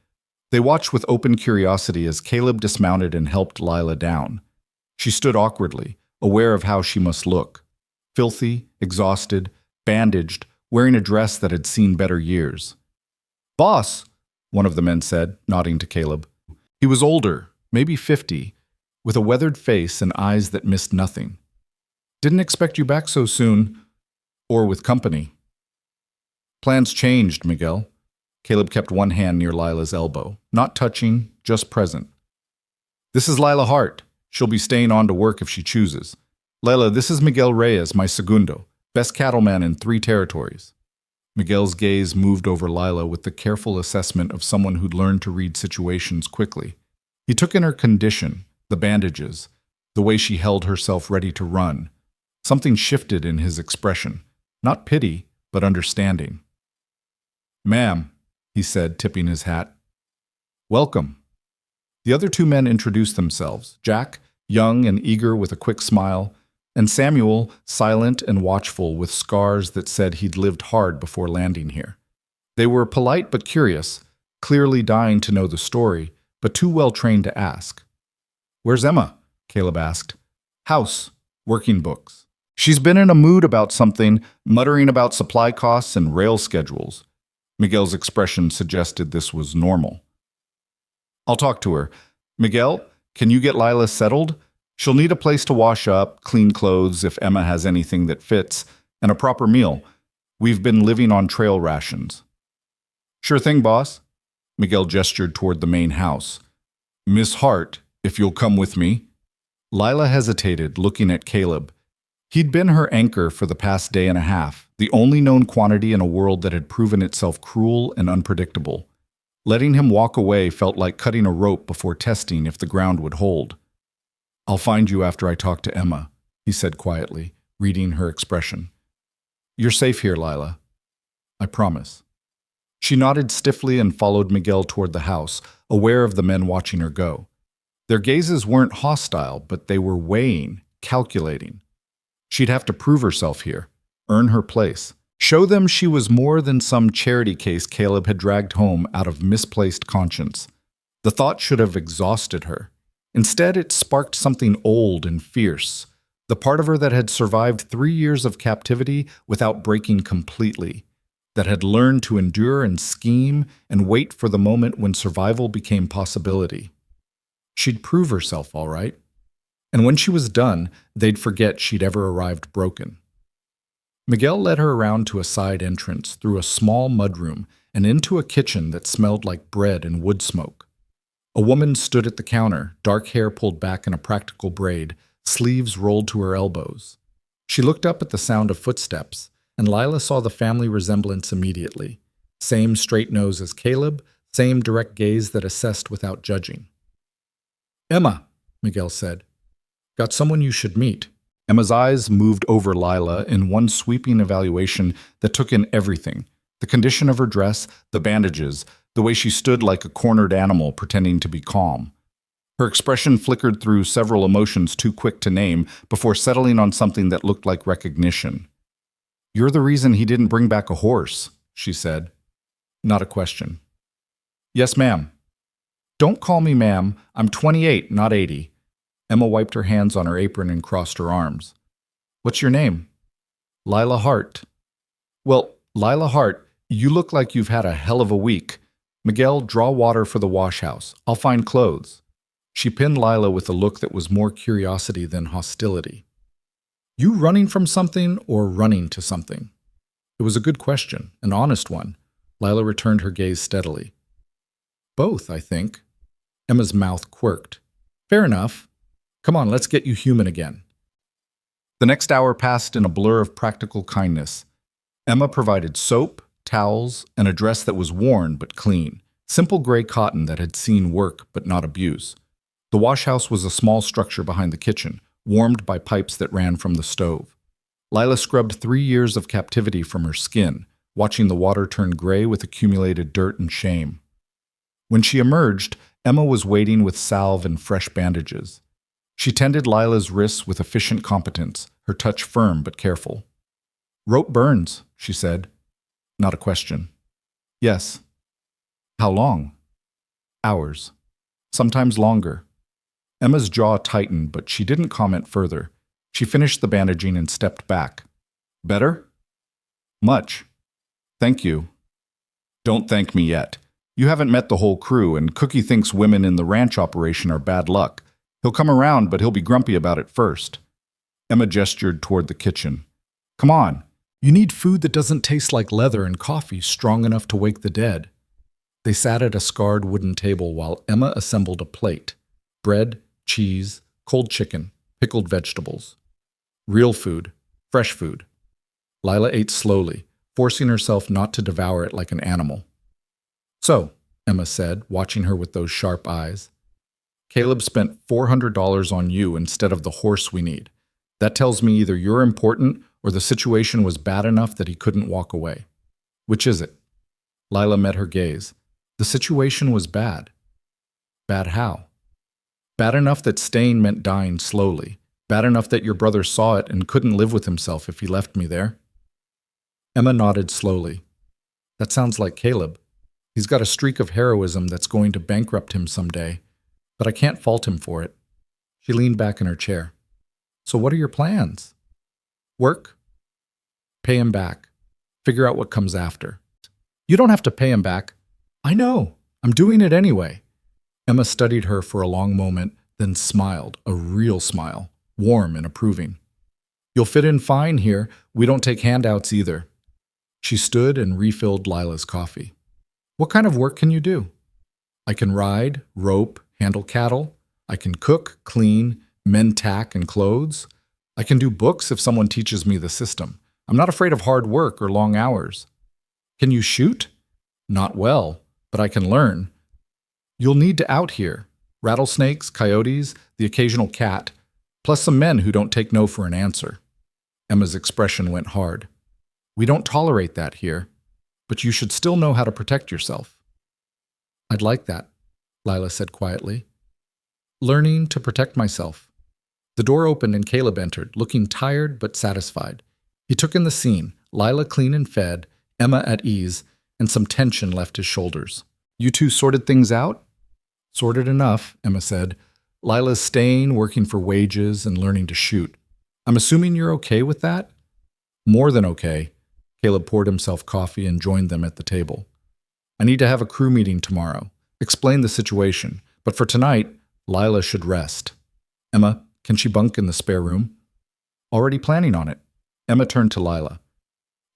They watched with open curiosity as Caleb dismounted and helped Lila down. She stood awkwardly, aware of how she must look. Filthy, exhausted, bandaged, wearing a dress that had seen better years. "Boss," one of the men said, nodding to Caleb. He was older, maybe 50, with a weathered face and eyes that missed nothing. "Didn't expect you back so soon, or with company." "Plans changed, Miguel." Caleb kept one hand near Lila's elbow, not touching, just present. "This is Lila Hart. She'll be staying on to work if she chooses. Lila, this is Miguel Reyes, my segundo, best cattleman in 3 territories." Miguel's gaze moved over Lila with the careful assessment of someone who'd learned to read situations quickly. He took in her condition, the bandages, the way she held herself ready to run. Something shifted in his expression, not pity, but understanding. "Ma'am," he said, tipping his hat. "Welcome." The other 2 men introduced themselves, Jack, young and eager with a quick smile, and Samuel, silent and watchful with scars that said he'd lived hard before landing here. They were polite but curious, clearly dying to know the story, but too well trained to ask. "Where's Emma?" Caleb asked. "House, working books." She's been in a mood about something, muttering about supply costs and rail schedules. Miguel's expression suggested this was normal. I'll talk to her. Miguel, can you get Lila settled? She'll need a place to wash up, clean clothes if Emma has anything that fits, and a proper meal. We've been living on trail rations. Sure thing, boss. Miguel gestured toward the main house. Miss Hart, if you'll come with me. Lila hesitated, looking at Caleb. He'd been her anchor for the past day and a half, the only known quantity in a world that had proven itself cruel and unpredictable. Letting him walk away felt like cutting a rope before testing if the ground would hold. I'll find you after I talk to Emma, he said quietly, reading her expression. You're safe here, Lila. I promise. She nodded stiffly and followed Miguel toward the house, aware of the men watching her go. Their gazes weren't hostile, but they were weighing, calculating. She'd have to prove herself here, earn her place, show them she was more than some charity case Caleb had dragged home out of misplaced conscience. The thought should have exhausted her. Instead, it sparked something old and fierce, the part of her that had survived 3 years of captivity without breaking completely, that had learned to endure and scheme and wait for the moment when survival became possibility. She'd prove herself, all right. And when she was done, they'd forget she'd ever arrived broken. Miguel led her around to a side entrance, through a small mudroom, and into a kitchen that smelled like bread and wood smoke. A woman stood at the counter, dark hair pulled back in a practical braid, sleeves rolled to her elbows. She looked up at the sound of footsteps, and Lila saw the family resemblance immediately. Same straight nose as Caleb, same direct gaze that assessed without judging. Emma, Miguel said. Got someone you should meet. Emma's eyes moved over Lila in one sweeping evaluation that took in everything. The condition of her dress, the bandages, the way she stood like a cornered animal pretending to be calm. Her expression flickered through several emotions too quick to name before settling on something that looked like recognition. You're the reason he didn't bring back a horse, she said. Not a question. Yes, ma'am. Don't call me ma'am. I'm 28, not 80. Emma wiped her hands on her apron and crossed her arms. What's your name? Lila Hart. Well, Lila Hart, you look like you've had a hell of a week. Miguel, draw water for the wash house. I'll find clothes. She pinned Lila with a look that was more curiosity than hostility. You running from something or running to something? It was a good question, an honest one. Lila returned her gaze steadily. Both, I think. Emma's mouth quirked. Fair enough. Come on, let's get you human again. The next hour passed in a blur of practical kindness. Emma provided soap, towels, and a dress that was worn but clean, simple gray cotton that had seen work but not abuse. The wash house was a small structure behind the kitchen, warmed by pipes that ran from the stove. Lila scrubbed 3 years of captivity from her skin, watching the water turn gray with accumulated dirt and shame. When she emerged, Emma was waiting with salve and fresh bandages. She tended Lila's wrists with efficient competence, her touch firm but careful. Rope burns, she said. Not a question. Yes. How long? Hours. Sometimes longer. Emma's jaw tightened, but she didn't comment further. She finished the bandaging and stepped back. Better? Much. Thank you. Don't thank me yet. You haven't met the whole crew, and Cookie thinks women in the ranch operation are bad luck. He'll come around, but he'll be grumpy about it first. Emma gestured toward the kitchen. Come on. You need food that doesn't taste like leather and coffee strong enough to wake the dead. They sat at a scarred wooden table while Emma assembled a plate. Bread, cheese, cold chicken, pickled vegetables. Real food, fresh food. Lila ate slowly, forcing herself not to devour it like an animal. So, Emma said, watching her with those sharp eyes, Caleb spent $400 on you instead of the horse we need. That tells me either you're important or the situation was bad enough that he couldn't walk away. Which is it? Lila met her gaze. The situation was bad. Bad how? Bad enough that staying meant dying slowly. Bad enough that your brother saw it and couldn't live with himself if he left me there. Emma nodded slowly. That sounds like Caleb. He's got a streak of heroism that's going to bankrupt him someday, but I can't fault him for it. She leaned back in her chair. So what are your plans? Work, pay him back, figure out what comes after. You don't have to pay him back. I know. I'm doing it anyway. Emma studied her for a long moment, then smiled, a real smile, warm and approving. You'll fit in fine here. We don't take handouts either. She stood and refilled Lila's coffee. What kind of work can you do? I can ride, rope, handle cattle. I can cook, clean, mend tack and clothes. I can do books if someone teaches me the system. I'm not afraid of hard work or long hours. Can you shoot? Not well, but I can learn. You'll need to out here. Rattlesnakes, coyotes, the occasional cat, plus some men who don't take no for an answer. Emma's expression went hard. We don't tolerate that here, but you should still know how to protect yourself. I'd like that, Lila said quietly. Learning to protect myself. The door opened and Caleb entered, looking tired but satisfied. He took in the scene, Lila clean and fed, Emma at ease, and some tension left his shoulders. You two sorted things out? Sorted enough, Emma said. Lila's staying, working for wages, and learning to shoot. I'm assuming you're okay with that? More than okay. Caleb poured himself coffee and joined them at the table. I need to have a crew meeting tomorrow. Explain the situation. But for tonight, Lila should rest. Emma, can she bunk in the spare room? Already planning on it. Emma turned to Lila.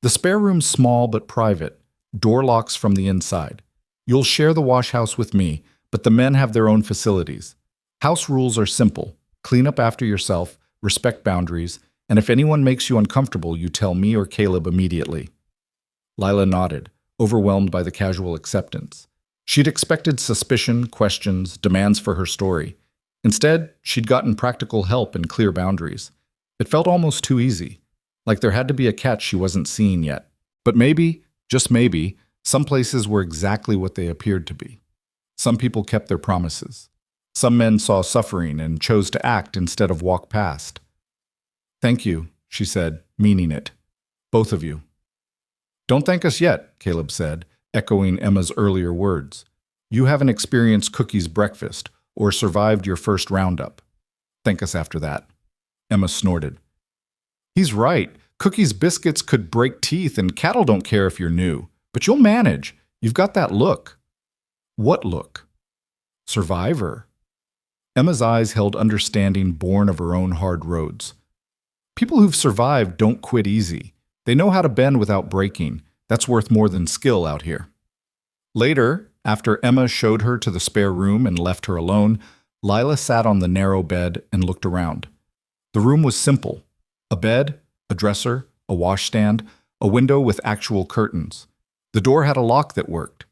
The spare room's small but private. Door locks from the inside. You'll share the wash house with me, but the men have their own facilities. House rules are simple. Clean up after yourself, respect boundaries, and if anyone makes you uncomfortable, you tell me or Caleb immediately. Lila nodded, overwhelmed by the casual acceptance. She'd expected suspicion, questions, demands for her story. Instead, she'd gotten practical help and clear boundaries. It felt almost too easy, like there had to be a catch she wasn't seeing yet. But maybe, just maybe, some places were exactly what they appeared to be. Some people kept their promises. Some men saw suffering and chose to act instead of walk past. Thank you, she said, meaning it. Both of you. Don't thank us yet, Caleb said, echoing Emma's earlier words. You haven't experienced Cookie's breakfast or survived your first roundup. Thank us after that. Emma snorted. He's right. Cookie's biscuits could break teeth and cattle don't care if you're new. But you'll manage. You've got that look. What look? Survivor. Emma's eyes held understanding born of her own hard roads. People who've survived don't quit easy. They know how to bend without breaking. That's worth more than skill out here. Later, after Emma showed her to the spare room and left her alone, Lila sat on the narrow bed and looked around. The room was simple. A bed, a dresser, a washstand, a window with actual curtains. The door had a lock that worked.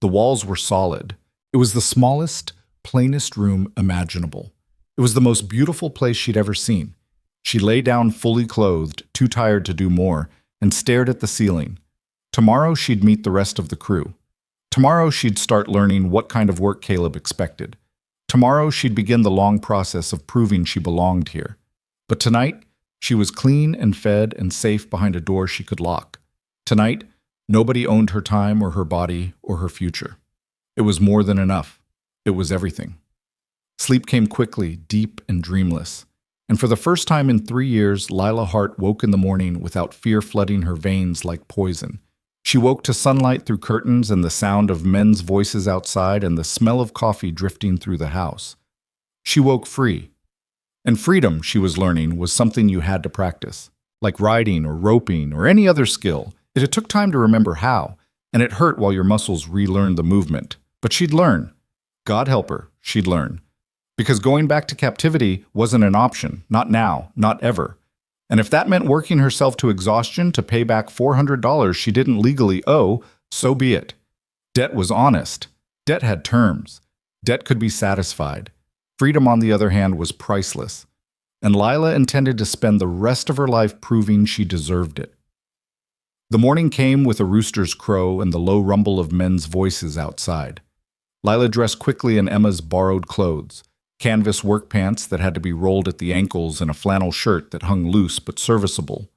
The walls were solid. It was the smallest, plainest room imaginable. It was the most beautiful place she'd ever seen. She lay down fully clothed, too tired to do more, and stared at the ceiling. Tomorrow she'd meet the rest of the crew. Tomorrow she'd start learning what kind of work Caleb expected. Tomorrow she'd begin the long process of proving she belonged here. But tonight, she was clean and fed and safe behind a door she could lock. Tonight, nobody owned her time or her body or her future. It was more than enough. It was everything. Sleep came quickly, deep and dreamless. And for the first time in 3 years, Lila Hart woke in the morning without fear flooding her veins like poison. She woke to sunlight through curtains and the sound of men's voices outside and the smell of coffee drifting through the house. She woke free. And freedom, she was learning, was something you had to practice. Like riding or roping or any other skill. It took time to remember how, and it hurt while your muscles relearned the movement. But she'd learn. God help her, she'd learn. Because going back to captivity wasn't an option, not now, not ever. And if that meant working herself to exhaustion to pay back $400 she didn't legally owe, so be it. Debt was honest. Debt had terms. Debt could be satisfied. Freedom, on the other hand, was priceless. And Lila intended to spend the rest of her life proving she deserved it. The morning came with a rooster's crow and the low rumble of men's voices outside. Lila dressed quickly in Emma's borrowed clothes. Canvas work pants that had to be rolled at the ankles and a flannel shirt that hung loose but serviceable.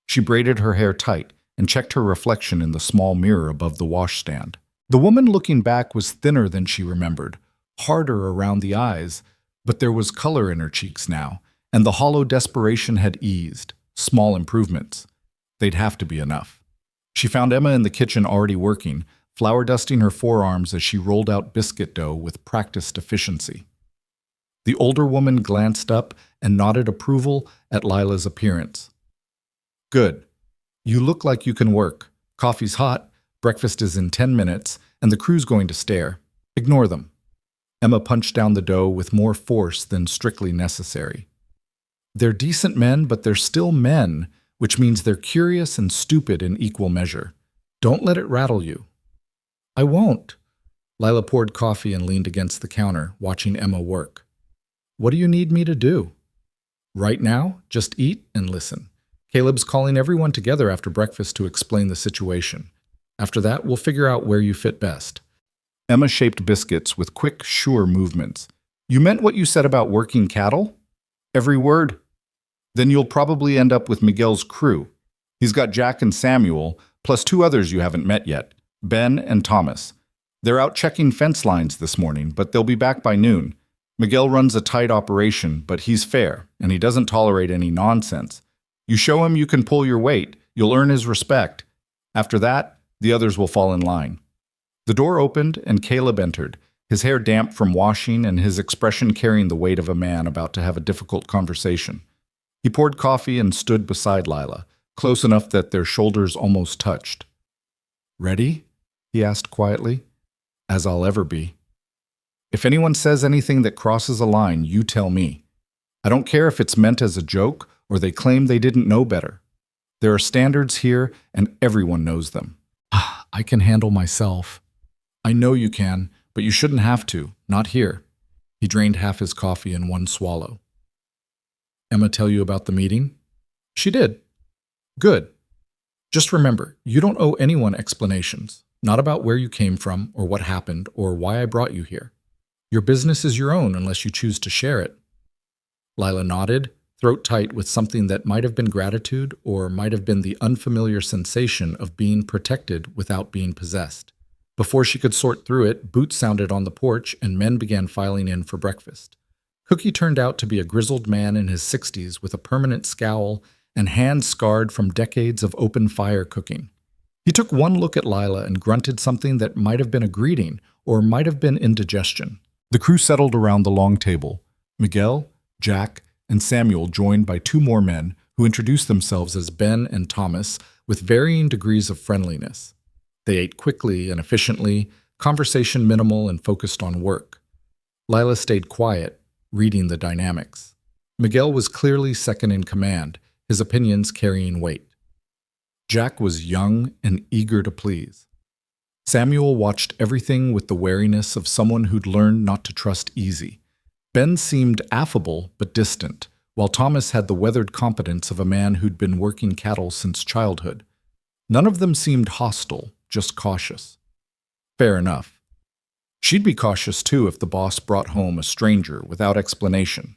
She braided her hair tight and checked her reflection in the small mirror above the washstand. The woman looking back was thinner than she remembered, harder around the eyes, but there was color in her cheeks now, and the hollow desperation had eased. small improvements. They'd have to be enough. She found Emma in the kitchen already working, flour dusting her forearms as she rolled out biscuit dough with practiced efficiency. The older woman glanced up and nodded approval at Lila's appearance. Good. You look like you can work. Coffee's hot, breakfast is in 10 minutes, and the crew's going to stare. Ignore them. Emma punched down the dough with more force than strictly necessary. They're decent men, but they're still men, which means they're curious and stupid in equal measure. Don't let it rattle you. I won't. Lila poured coffee and leaned against the counter, watching Emma work. What do you need me to do? Right now, just eat and listen. Caleb's calling everyone together after breakfast to explain the situation. After that, we'll figure out where you fit best. Emma shaped biscuits with quick, sure movements. You meant what you said about working cattle? Every word. Then you'll probably end up with Miguel's crew. He's got Jack and Samuel, plus 2 others you haven't met yet, Ben and Thomas. They're out checking fence lines this morning, but they'll be back by noon. Miguel runs a tight operation, but he's fair, and he doesn't tolerate any nonsense. You show him you can pull your weight, you'll earn his respect. After that, the others will fall in line. The door opened, and Caleb entered, his hair damp from washing and his expression carrying the weight of a man about to have a difficult conversation. He poured coffee and stood beside Lila, close enough that their shoulders almost touched. Ready? He asked quietly. As I'll ever be. If anyone says anything that crosses a line, you tell me. I don't care if it's meant as a joke or they claim they didn't know better. There are standards here, and everyone knows them. I can handle myself. I know you can, but you shouldn't have to, not here. He drained half his coffee in one swallow. Emma tell you about the meeting? She did. Good. Just remember, you don't owe anyone explanations, not about where you came from or what happened or why I brought you here. Your business is your own unless you choose to share it. Lila nodded, throat tight with something that might have been gratitude or might have been the unfamiliar sensation of being protected without being possessed. Before she could sort through it, boots sounded on the porch and men began filing in for breakfast. Cookie turned out to be a grizzled man in his 60s with a permanent scowl and hands scarred from decades of open fire cooking. He took one look at Lila and grunted something that might have been a greeting or might have been indigestion. The crew settled around the long table. Miguel, Jack, and Samuel joined by 2 more men who introduced themselves as Ben and Thomas with varying degrees of friendliness. They ate quickly and efficiently, conversation minimal and focused on work. Lila stayed quiet, reading the dynamics. Miguel was clearly second in command, his opinions carrying weight. Jack was young and eager to please. Samuel watched everything with the wariness of someone who'd learned not to trust easy. Ben seemed affable but distant, while Thomas had the weathered competence of a man who'd been working cattle since childhood. None of them seemed hostile, just cautious. Fair enough. She'd be cautious too if the boss brought home a stranger without explanation.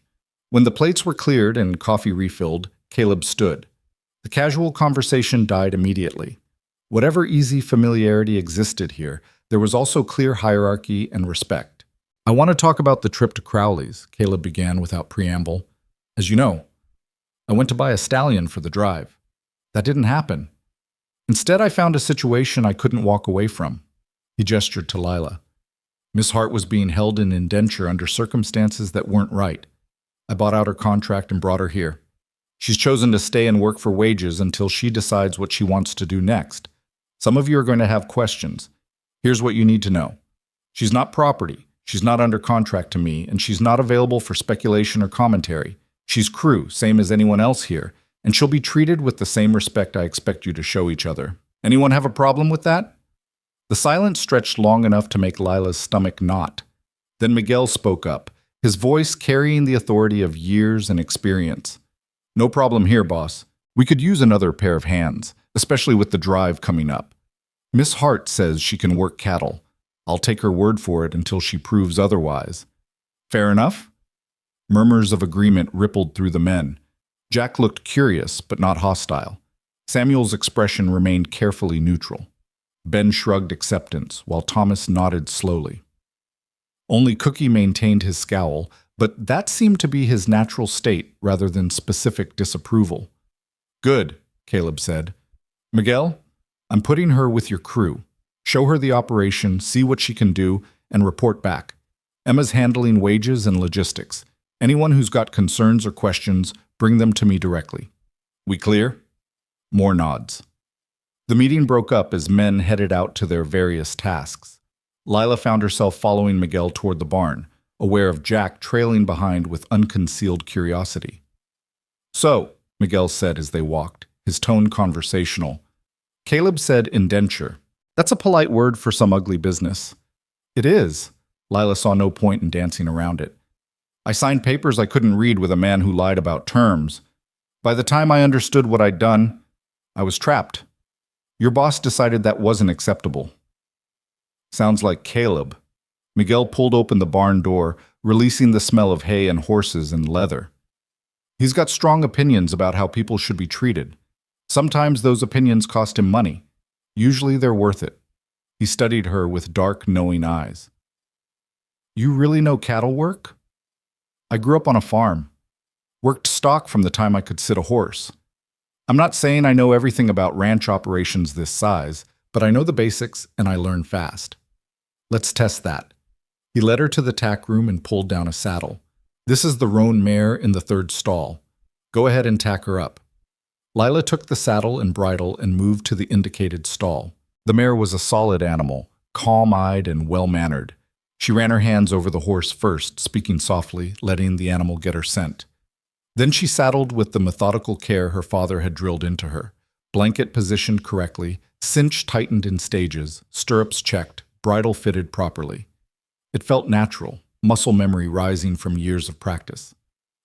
When the plates were cleared and coffee refilled, Caleb stood. The casual conversation died immediately. Whatever easy familiarity existed here, there was also clear hierarchy and respect. I want to talk about the trip to Crowley's, Caleb began without preamble. As you know, I went to buy a stallion for the drive. That didn't happen. Instead, I found a situation I couldn't walk away from. He gestured to Lila. Miss Hart was being held in indenture under circumstances that weren't right. I bought out her contract and brought her here. She's chosen to stay and work for wages until she decides what she wants to do next. Some of you are going to have questions. Here's what you need to know. She's not property, she's not under contract to me, and she's not available for speculation or commentary. She's crew, same as anyone else here, and she'll be treated with the same respect I expect you to show each other. Anyone have a problem with that? The silence stretched long enough to make Lila's stomach knot. Then Miguel spoke up, his voice carrying the authority of years and experience. No problem here, boss. We could use another pair of hands, especially with the drive coming up. Miss Hart says she can work cattle. I'll take her word for it until she proves otherwise. Fair enough? Murmurs of agreement rippled through the men. Jack looked curious, but not hostile. Samuel's expression remained carefully neutral. Ben shrugged acceptance, while Thomas nodded slowly. Only Cookie maintained his scowl, but that seemed to be his natural state rather than specific disapproval. Good, Caleb said. Miguel, I'm putting her with your crew. Show her the operation, see what she can do, and report back. Emma's handling wages and logistics. Anyone who's got concerns or questions, bring them to me directly. We clear? More nods. The meeting broke up as men headed out to their various tasks. Lila found herself following Miguel toward the barn, aware of Jack trailing behind with unconcealed curiosity. So, Miguel said as they walked, his tone conversational. Caleb said indenture. That's a polite word for some ugly business. It is. Lila saw no point in dancing around it. I signed papers I couldn't read with a man who lied about terms. By the time I understood what I'd done, I was trapped. Your boss decided that wasn't acceptable. Sounds like Caleb. Miguel pulled open the barn door, releasing the smell of hay and horses and leather. He's got strong opinions about how people should be treated. Sometimes those opinions cost him money. Usually they're worth it. He studied her with dark, knowing eyes. You really know cattle work? I grew up on a farm. Worked stock from the time I could sit a horse. I'm not saying I know everything about ranch operations this size, but I know the basics and I learn fast. Let's test that. He led her to the tack room and pulled down a saddle. This is the roan mare in the third stall. Go ahead and tack her up. Lila took the saddle and bridle and moved to the indicated stall. The mare was a solid animal, calm-eyed and well-mannered. She ran her hands over the horse first, speaking softly, letting the animal get her scent. Then she saddled with the methodical care her father had drilled into her. Blanket positioned correctly, cinch tightened in stages, stirrups checked, bridle fitted properly. It felt natural, muscle memory rising from years of practice.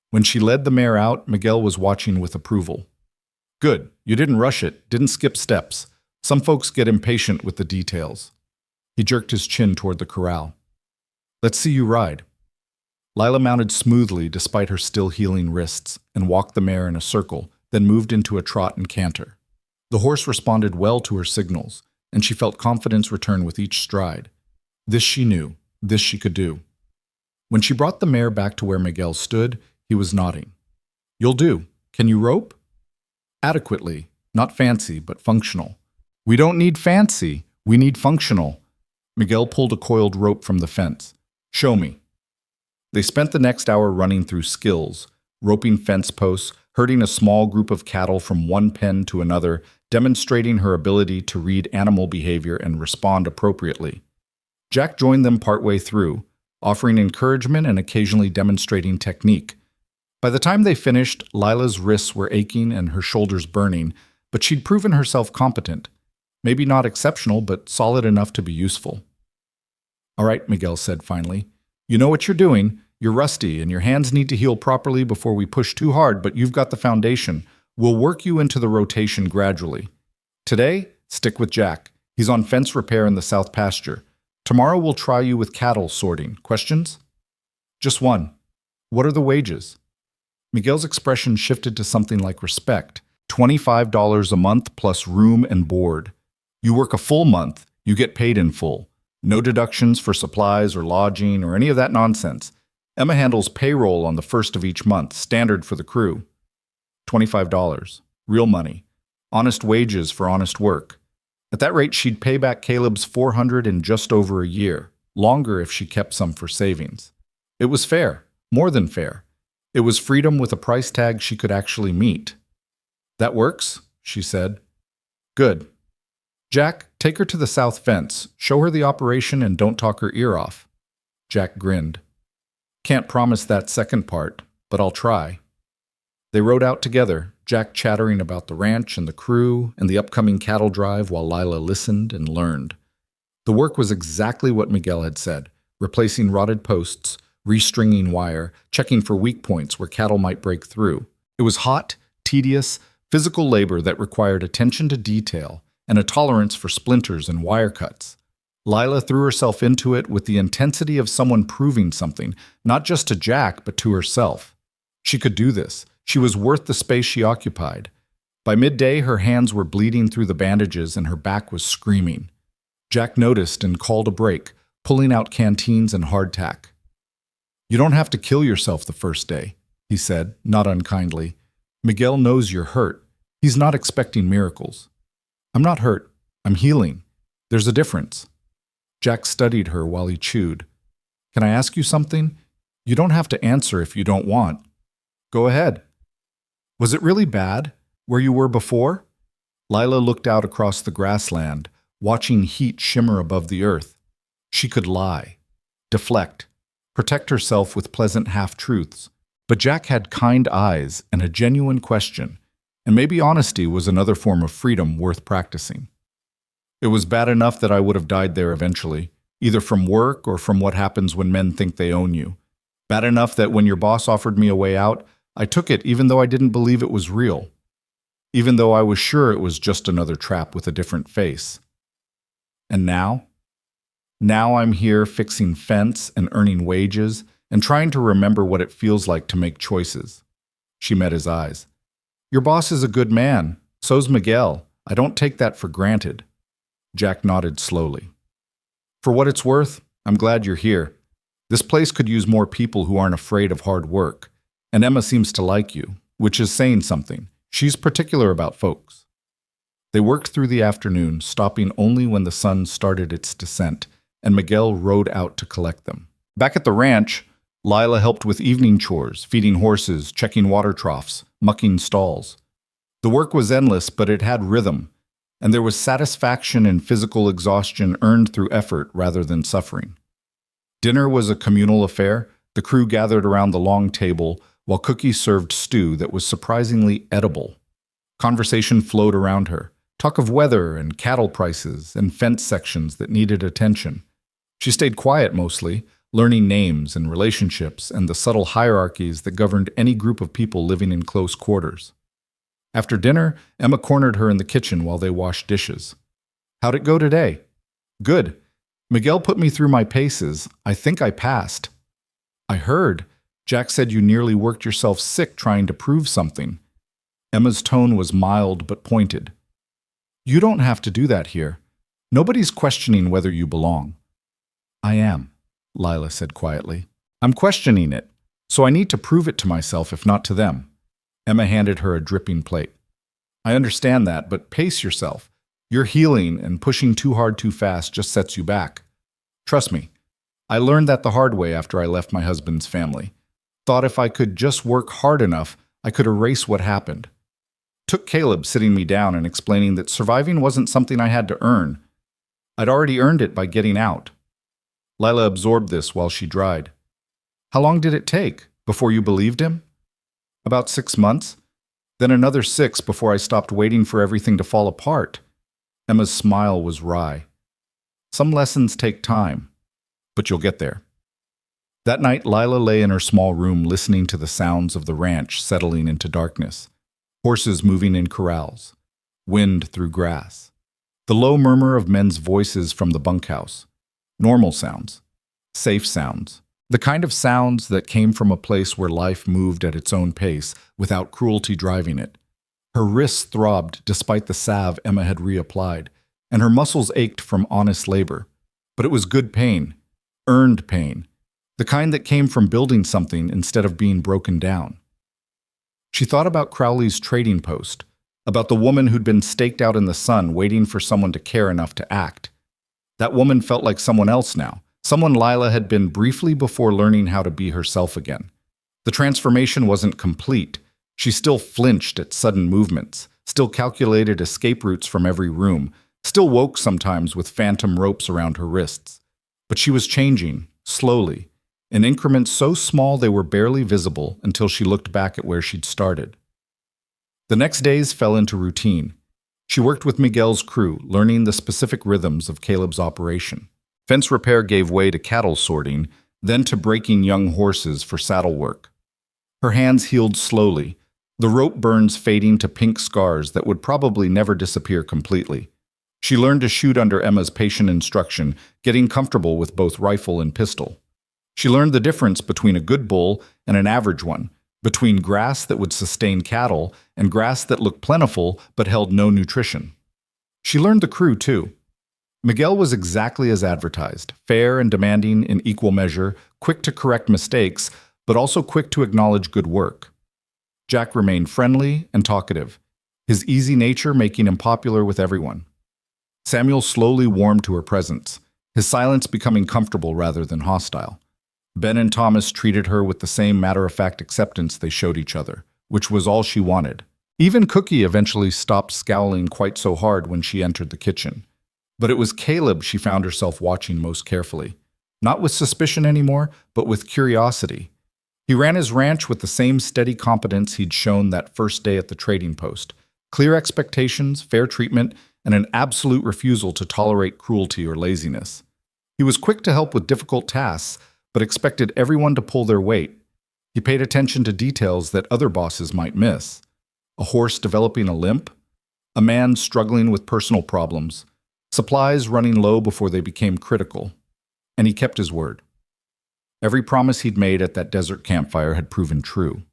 When she led the mare out, Miguel was watching with approval. Good, you didn't rush it, didn't skip steps. Some folks get impatient with the details. He jerked his chin toward the corral. Let's see you ride. Lila mounted smoothly despite her still healing wrists and walked the mare in a circle, then moved into a trot and canter. The horse responded well to her signals, and she felt confidence return with each stride. This she knew, this she could do. When she brought the mare back to where Miguel stood, he was nodding. You'll do. Can you rope? Adequately, not fancy, but functional. We don't need fancy, we need functional. Miguel pulled a coiled rope from the fence. Show me. They spent the next hour running through skills, roping fence posts, herding a small group of cattle from one pen to another, demonstrating her ability to read animal behavior and respond appropriately. Jack joined them partway through, offering encouragement and occasionally demonstrating technique. By the time they finished, Lila's wrists were aching and her shoulders burning, but she'd proven herself competent. Maybe not exceptional, but solid enough to be useful. All right, Miguel said finally. You know what you're doing. You're rusty, and your hands need to heal properly before we push too hard, but you've got the foundation. We'll work you into the rotation gradually. Today, stick with Jack. He's on fence repair in the south pasture. Tomorrow we'll try you with cattle sorting. Questions? Just one. What are the wages? Miguel's expression shifted to something like respect. $25 a month plus room and board. You work a full month, you get paid in full. No deductions for supplies or lodging or any of that nonsense. Emma handles payroll on the first of each month, standard for the crew. $25. Real money. Honest wages for honest work. At that rate, she'd pay back Caleb's $400 in just over a year, longer if she kept some for savings. It was fair, more than fair. It was freedom with a price tag she could actually meet. That works, she said. Good. Jack, take her to the south fence, show her the operation and don't talk her ear off. Jack grinned. Can't promise that second part, but I'll try. They rode out together, Jack chattering about the ranch and the crew and the upcoming cattle drive while Lila listened and learned. The work was exactly what Miguel had said, replacing rotted posts, restringing wire, checking for weak points where cattle might break through. It was hot, tedious, physical labor that required attention to detail and a tolerance for splinters and wire cuts. Lila threw herself into it with the intensity of someone proving something, not just to Jack, but to herself. She could do this. She was worth the space she occupied. By midday, her hands were bleeding through the bandages and her back was screaming. Jack noticed and called a break, pulling out canteens and hardtack. You don't have to kill yourself the first day, he said, not unkindly. Miguel knows you're hurt. He's not expecting miracles. I'm not hurt. I'm healing. There's a difference. Jack studied her while he chewed. Can I ask you something? You don't have to answer if you don't want. Go ahead. Was it really bad, where you were before? Lila looked out across the grassland, watching heat shimmer above the earth. She could lie, deflect, protect herself with pleasant half-truths. But Jack had kind eyes and a genuine question, and maybe honesty was another form of freedom worth practicing. It was bad enough that I would have died there eventually, either from work or from what happens when men think they own you. Bad enough that when your boss offered me a way out, I took it even though I didn't believe it was real. Even though I was sure it was just another trap with a different face. And now? Now I'm here fixing fence and earning wages and trying to remember what it feels like to make choices. She met his eyes. Your boss is a good man. So's Miguel. I don't take that for granted. Jack nodded slowly. For what it's worth, I'm glad you're here. This place could use more people who aren't afraid of hard work. And Emma seems to like you, which is saying something. She's particular about folks. They worked through the afternoon, stopping only when the sun started its descent, and Miguel rode out to collect them. Back at the ranch, Lila helped with evening chores, feeding horses, checking water troughs, mucking stalls. The work was endless, but it had rhythm, and there was satisfaction in physical exhaustion earned through effort rather than suffering. Dinner was a communal affair. The crew gathered around the long table, while Cookie served stew that was surprisingly edible. Conversation flowed around her, talk of weather and cattle prices and fence sections that needed attention. She stayed quiet mostly, learning names and relationships and the subtle hierarchies that governed any group of people living in close quarters. After dinner, Emma cornered her in the kitchen while they washed dishes. How'd it go today? Good. Miguel put me through my paces. I think I passed. I heard. Jack said you nearly worked yourself sick trying to prove something. Emma's tone was mild but pointed. You don't have to do that here. Nobody's questioning whether you belong. I am, Lila said quietly. I'm questioning it, so I need to prove it to myself if not to them. Emma handed her a dripping plate. I understand that, but pace yourself. You're healing, and pushing too hard too fast just sets you back. Trust me, I learned that the hard way after I left my husband's family. Thought if I could just work hard enough, I could erase what happened. Took Caleb sitting me down and explaining that surviving wasn't something I had to earn. I'd already earned it by getting out. Lila absorbed this while she dried. How long did it take before you believed him? About 6 months. Then another 6 before I stopped waiting for everything to fall apart. Emma's smile was wry. Some lessons take time, but you'll get there. That night, Lila lay in her small room listening to the sounds of the ranch settling into darkness. Horses moving in corrals. Wind through grass. The low murmur of men's voices from the bunkhouse. Normal sounds. Safe sounds. The kind of sounds that came from a place where life moved at its own pace without cruelty driving it. Her wrists throbbed despite the salve Emma had reapplied, and her muscles ached from honest labor. But it was good pain. Earned pain. The kind that came from building something instead of being broken down. She thought about Crowley's trading post, about the woman who'd been staked out in the sun waiting for someone to care enough to act. That woman felt like someone else now, someone Lila had been briefly before learning how to be herself again. The transformation wasn't complete. She still flinched at sudden movements, still calculated escape routes from every room, still woke sometimes with phantom ropes around her wrists. But she was changing, slowly, in increments so small they were barely visible until she looked back at where she'd started. The next days fell into routine. She worked with Miguel's crew, learning the specific rhythms of Caleb's operation. Fence repair gave way to cattle sorting, then to breaking young horses for saddle work. Her hands healed slowly, the rope burns fading to pink scars that would probably never disappear completely. She learned to shoot under Emma's patient instruction, getting comfortable with both rifle and pistol. She learned the difference between a good bull and an average one, between grass that would sustain cattle and grass that looked plentiful but held no nutrition. She learned the crew, too. Miguel was exactly as advertised, fair and demanding in equal measure, quick to correct mistakes, but also quick to acknowledge good work. Jack remained friendly and talkative. his easy nature making him popular with everyone. Samuel slowly warmed to her presence, his silence becoming comfortable rather than hostile. Ben and Thomas treated her with the same matter-of-fact acceptance they showed each other, which was all she wanted. Even Cookie eventually stopped scowling quite so hard when she entered the kitchen. But it was Caleb she found herself watching most carefully. Not with suspicion anymore, but with curiosity. He ran his ranch with the same steady competence he'd shown that first day at the trading post. Clear expectations, fair treatment, and an absolute refusal to tolerate cruelty or laziness. He was quick to help with difficult tasks, but expected everyone to pull their weight. He paid attention to details that other bosses might miss. A horse developing a limp, a man struggling with personal problems, supplies running low before they became critical. And he kept his word. Every promise he'd made at that desert campfire had proven true.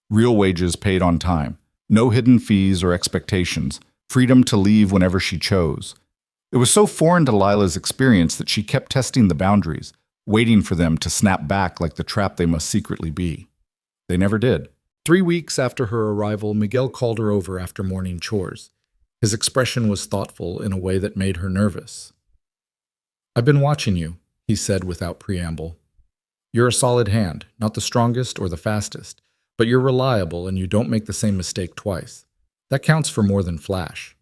Real wages paid on time, no hidden fees or expectations, freedom to leave whenever she chose. It was so foreign to Lila's experience that she kept testing the boundaries, waiting for them to snap back like the trap they must secretly be. They never did. 3 weeks after her arrival, Miguel called her over after morning chores. His expression was thoughtful in a way that made her nervous. "I've been watching you," he said without preamble. "You're a solid hand, not the strongest or the fastest, but you're reliable and you don't make the same mistake twice. That counts for more than flash."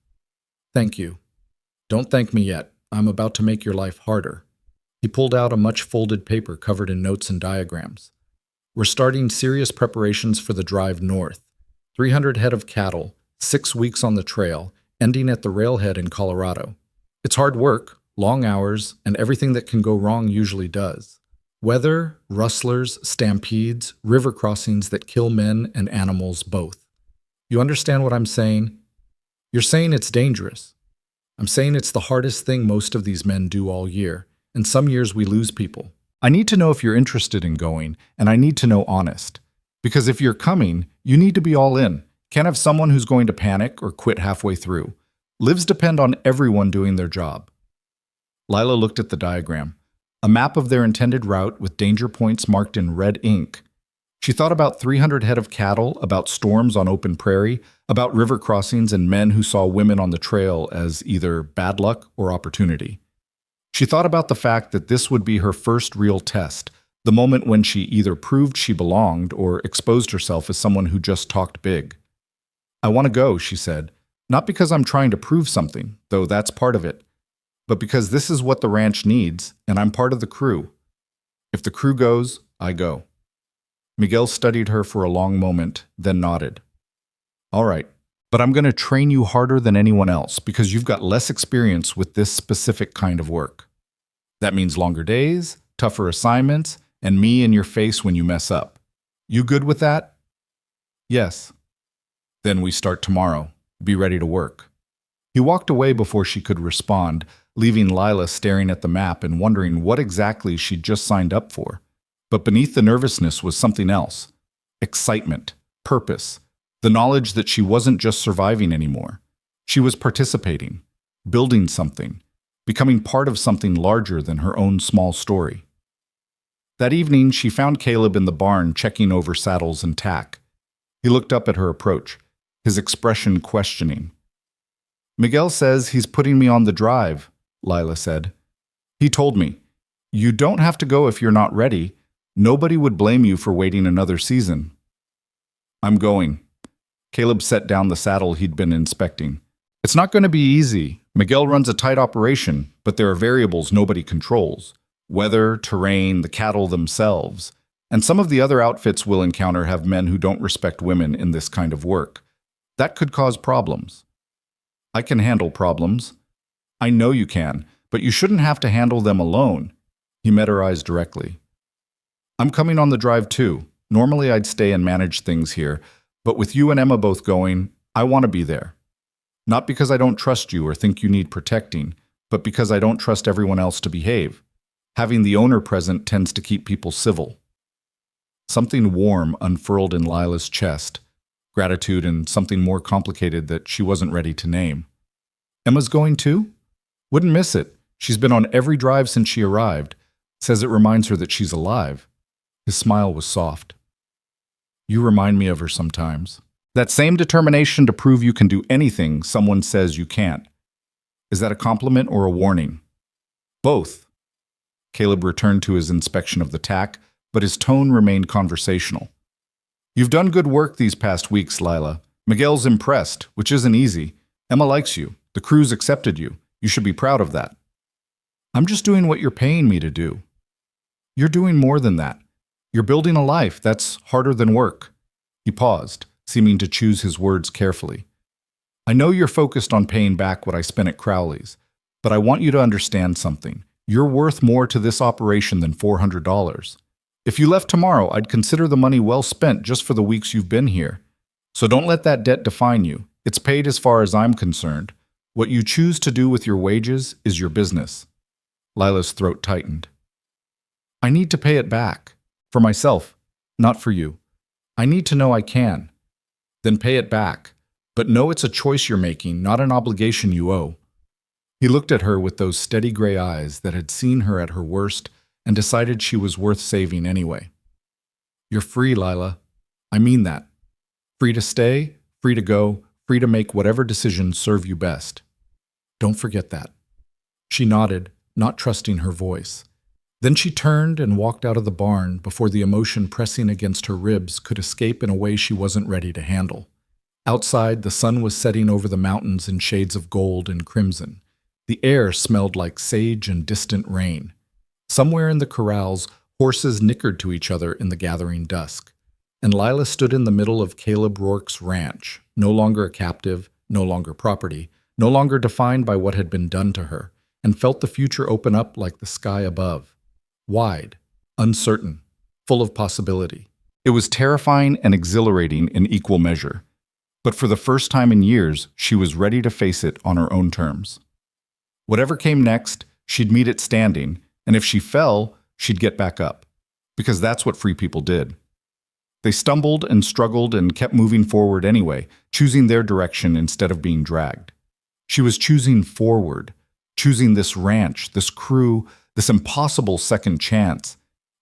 "Thank you." "Don't thank me yet. I'm about to make your life harder." He pulled out a much folded paper covered in notes and diagrams. "We're starting serious preparations for the drive north. 300 head of cattle, 6 weeks on the trail, ending at the railhead in Colorado. It's hard work, long hours, and everything that can go wrong usually does. Weather, rustlers, stampedes, river crossings that kill men and animals both. You understand what I'm saying? You're saying it's dangerous. I'm saying it's the hardest thing most of these men do all year, and some years we lose people. I need to know if you're interested in going, and I need to know honest. Because if you're coming, you need to be all in. Can't have someone who's going to panic or quit halfway through. Lives depend on everyone doing their job." Lila looked at the diagram, a map of their intended route with danger points marked in red ink. She thought about 300 head of cattle, about storms on open prairie, about river crossings and men who saw women on the trail as either bad luck or opportunity. She thought about the fact that this would be her first real test, the moment when she either proved she belonged or exposed herself as someone who just talked big. "I want to go," she said, "not because I'm trying to prove something, though that's part of it, but because this is what the ranch needs, and I'm part of the crew. If the crew goes, I go." Miguel studied her for a long moment, then nodded. "All right, but I'm going to train you harder than anyone else because you've got less experience with this specific kind of work. That means longer days, tougher assignments, and me in your face when you mess up. You good with that?" "Yes." "Then we start tomorrow. Be ready to work." He walked away before she could respond, leaving Lila staring at the map and wondering what exactly she'd just signed up for. But beneath the nervousness was something else. Excitement, purpose, the knowledge that she wasn't just surviving anymore. She was participating, building something, becoming part of something larger than her own small story. That evening, she found Caleb in the barn checking over saddles and tack. He looked up at her approach, his expression questioning. "Miguel says he's putting me on the drive," Lila said. "He told me, you don't have to go if you're not ready. Nobody would blame you for waiting another season." "I'm going." Caleb set down the saddle he'd been inspecting. "It's not going to be easy. Miguel runs a tight operation, but there are variables nobody controls. Weather, terrain, the cattle themselves. And some of the other outfits we'll encounter have men who don't respect women in this kind of work. That could cause problems." "I can handle problems." "I know you can, but you shouldn't have to handle them alone." He met her eyes directly. "I'm coming on the drive too. Normally I'd stay and manage things here, but with you and Emma both going, I want to be there. Not because I don't trust you or think you need protecting, but because I don't trust everyone else to behave. Having the owner present tends to keep people civil." Something warm unfurled in Lila's chest, gratitude and something more complicated that she wasn't ready to name. "Emma's going too?" "Wouldn't miss it. She's been on every drive since she arrived. Says it reminds her that she's alive." His smile was soft. "You remind me of her sometimes." That same determination to prove you can do anything someone says you can't. Is that a compliment or a warning? Both. Caleb returned to his inspection of the tack, but his tone remained conversational. You've done good work these past weeks, Lila. Miguel's impressed, which isn't easy. Emma likes you. The crew's accepted you. You should be proud of that. I'm just doing what you're paying me to do. You're doing more than that. You're building a life that's harder than work. He paused, seeming to choose his words carefully. I know you're focused on paying back what I spent at Crowley's, but I want you to understand something. You're worth more to this operation than $400. If you left tomorrow, I'd consider the money well spent just for the weeks you've been here. So don't let that debt define you. It's paid as far as I'm concerned. What you choose to do with your wages is your business. Lila's throat tightened. I need to pay it back. For myself, not for you. I need to know I can. Then pay it back. But know it's a choice you're making, not an obligation you owe. He looked at her with those steady gray eyes that had seen her at her worst and decided she was worth saving anyway. You're free, Lila. I mean that. Free to stay, free to go, free to make whatever decisions serve you best. Don't forget that. She nodded, not trusting her voice. Then she turned and walked out of the barn before the emotion pressing against her ribs could escape in a way she wasn't ready to handle. Outside, the sun was setting over the mountains in shades of gold and crimson. The air smelled like sage and distant rain. Somewhere in the corrals, horses nickered to each other in the gathering dusk. And Lila stood in the middle of Caleb Rourke's ranch, no longer a captive, no longer property, no longer defined by what had been done to her, and felt the future open up like the sky above. Wide, uncertain, full of possibility. It was terrifying and exhilarating in equal measure. But for the first time in years, she was ready to face it on her own terms. Whatever came next, she'd meet it standing, and if she fell, she'd get back up. Because that's what free people did. They stumbled and struggled and kept moving forward anyway, choosing their direction instead of being dragged. She was choosing forward, choosing this ranch, this crew, this impossible second chance.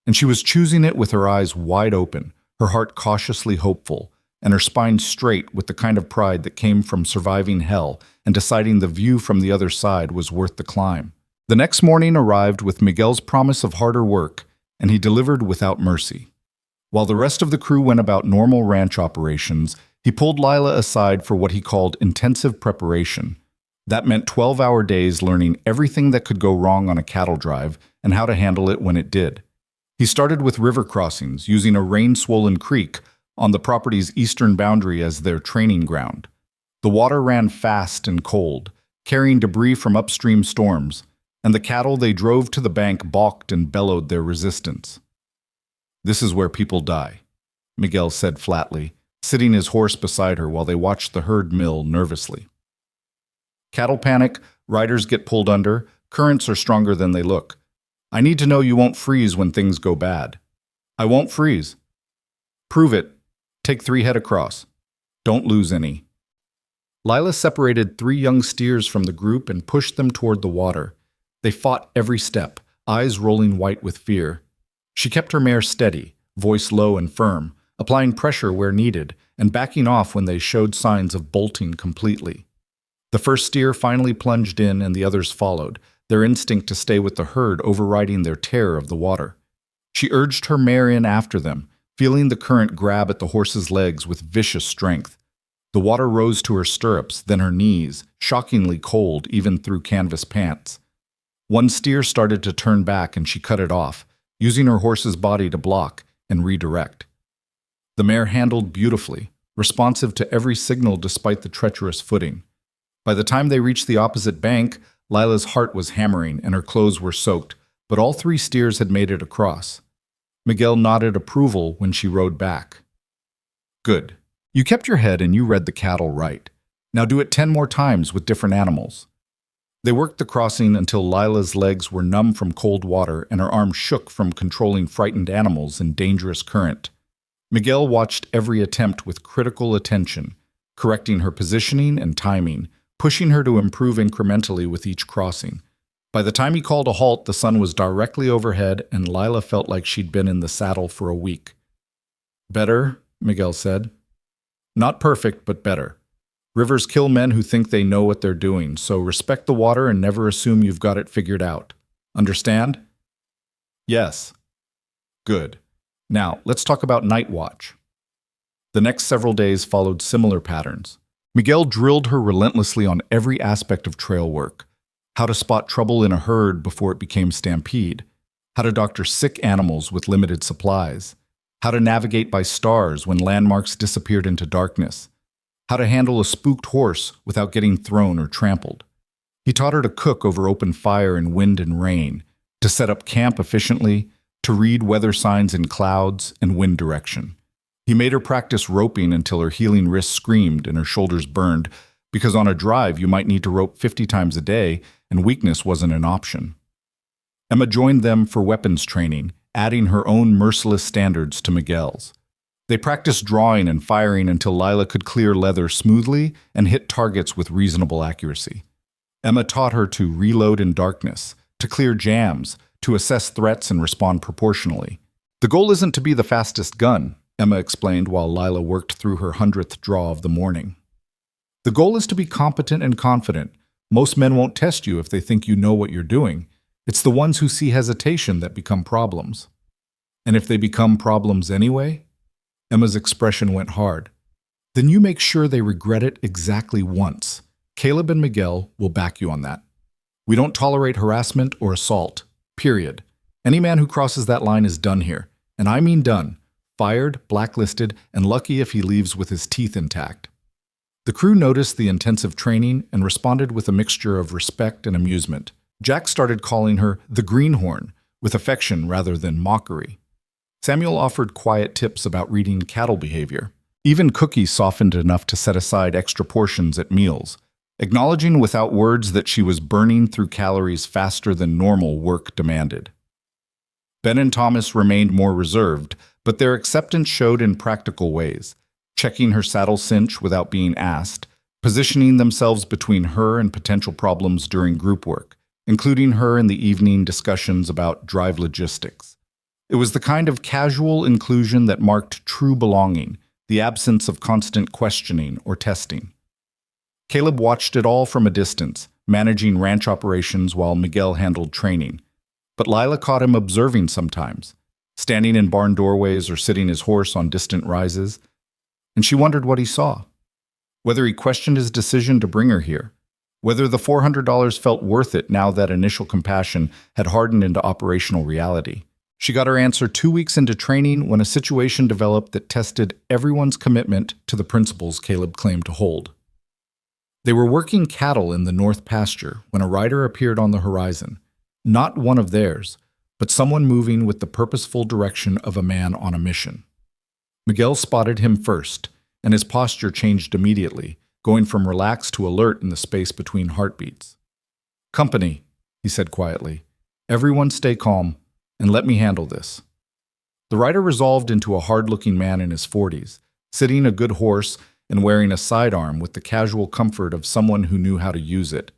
And she was choosing it with her eyes wide open, her heart cautiously hopeful, and her spine straight with the kind of pride that came from surviving hell and deciding the view from the other side was worth the climb. The next morning arrived with Miguel's promise of harder work, and he delivered without mercy. While the rest of the crew went about normal ranch operations, he pulled Lila aside for what he called intensive preparation. That meant 12-hour days learning everything that could go wrong on a cattle drive and how to handle it when it did. He started with river crossings, using a rain-swollen creek on the property's eastern boundary as their training ground. The water ran fast and cold, carrying debris from upstream storms, and the cattle they drove to the bank balked and bellowed their resistance. This is where people die, Miguel said flatly, sitting his horse beside her while they watched the herd mill nervously. Cattle panic, riders get pulled under, currents are stronger than they look. I need to know you won't freeze when things go bad. I won't freeze. Prove it. Take 3 head across. Don't lose any. Lila separated 3 young steers from the group and pushed them toward the water. They fought every step, eyes rolling white with fear. She kept her mare steady, voice low and firm, applying pressure where needed and backing off when they showed signs of bolting completely. The first steer finally plunged in and the others followed, their instinct to stay with the herd overriding their terror of the water. She urged her mare in after them, feeling the current grab at the horse's legs with vicious strength. The water rose to her stirrups, then her knees, shockingly cold even through canvas pants. One steer started to turn back and she cut it off, using her horse's body to block and redirect. The mare handled beautifully, responsive to every signal despite the treacherous footing. By the time they reached the opposite bank, Lila's heart was hammering and her clothes were soaked, but all 3 steers had made it across. Miguel nodded approval when she rode back. Good. You kept your head and you read the cattle right. Now do it 10 more times with different animals. They worked the crossing until Lila's legs were numb from cold water and her arms shook from controlling frightened animals in dangerous current. Miguel watched every attempt with critical attention, correcting her positioning and timing, pushing her to improve incrementally with each crossing. By the time he called a halt, the sun was directly overhead and Lila felt like she'd been in the saddle for a week. Better, Miguel said. Not perfect, but better. Rivers kill men who think they know what they're doing, so respect the water and never assume you've got it figured out. Understand? Yes. Good. Now, let's talk about night watch. The next several days followed similar patterns. Miguel drilled her relentlessly on every aspect of trail work: how to spot trouble in a herd before it became stampede, how to doctor sick animals with limited supplies, how to navigate by stars when landmarks disappeared into darkness, how to handle a spooked horse without getting thrown or trampled. He taught her to cook over open fire in wind and rain, to set up camp efficiently, to read weather signs in clouds and wind direction. He made her practice roping until her healing wrists screamed and her shoulders burned, because on a drive you might need to rope 50 times a day, and weakness wasn't an option. Emma joined them for weapons training, adding her own merciless standards to Miguel's. They practiced drawing and firing until Lila could clear leather smoothly and hit targets with reasonable accuracy. Emma taught her to reload in darkness, to clear jams, to assess threats and respond proportionally. The goal isn't to be the fastest gun, Emma explained while Lila worked through her 100th draw of the morning. The goal is to be competent and confident. Most men won't test you if they think you know what you're doing. It's the ones who see hesitation that become problems. And if they become problems anyway? Emma's expression went hard. Then you make sure they regret it exactly once. Caleb and Miguel will back you on that. We don't tolerate harassment or assault. Period. Any man who crosses that line is done here. And I mean done. Fired, blacklisted, and lucky if he leaves with his teeth intact. The crew noticed the intensive training and responded with a mixture of respect and amusement. Jack started calling her the Greenhorn, with affection rather than mockery. Samuel offered quiet tips about reading cattle behavior. Even Cookie softened enough to set aside extra portions at meals, acknowledging without words that she was burning through calories faster than normal work demanded. Ben and Thomas remained more reserved, but their acceptance showed in practical ways, checking her saddle cinch without being asked, positioning themselves between her and potential problems during group work, including her in the evening discussions about drive logistics. It was the kind of casual inclusion that marked true belonging, the absence of constant questioning or testing. Caleb watched it all from a distance, managing ranch operations while Miguel handled training. But Lila caught him observing sometimes, standing in barn doorways or sitting his horse on distant rises, and she wondered what he saw. Whether he questioned his decision to bring her here, whether the $400 felt worth it now that initial compassion had hardened into operational reality. She got her answer 2 weeks into training when a situation developed that tested everyone's commitment to the principles Caleb claimed to hold. They were working cattle in the north pasture when a rider appeared on the horizon, not one of theirs, but someone moving with the purposeful direction of a man on a mission. Miguel spotted him first, and his posture changed immediately, going from relaxed to alert in the space between heartbeats. "Company," he said quietly. "Everyone stay calm, and let me handle this." The rider resolved into a hard-looking man in his 40s, sitting a good horse and wearing a sidearm with the casual comfort of someone who knew how to use it.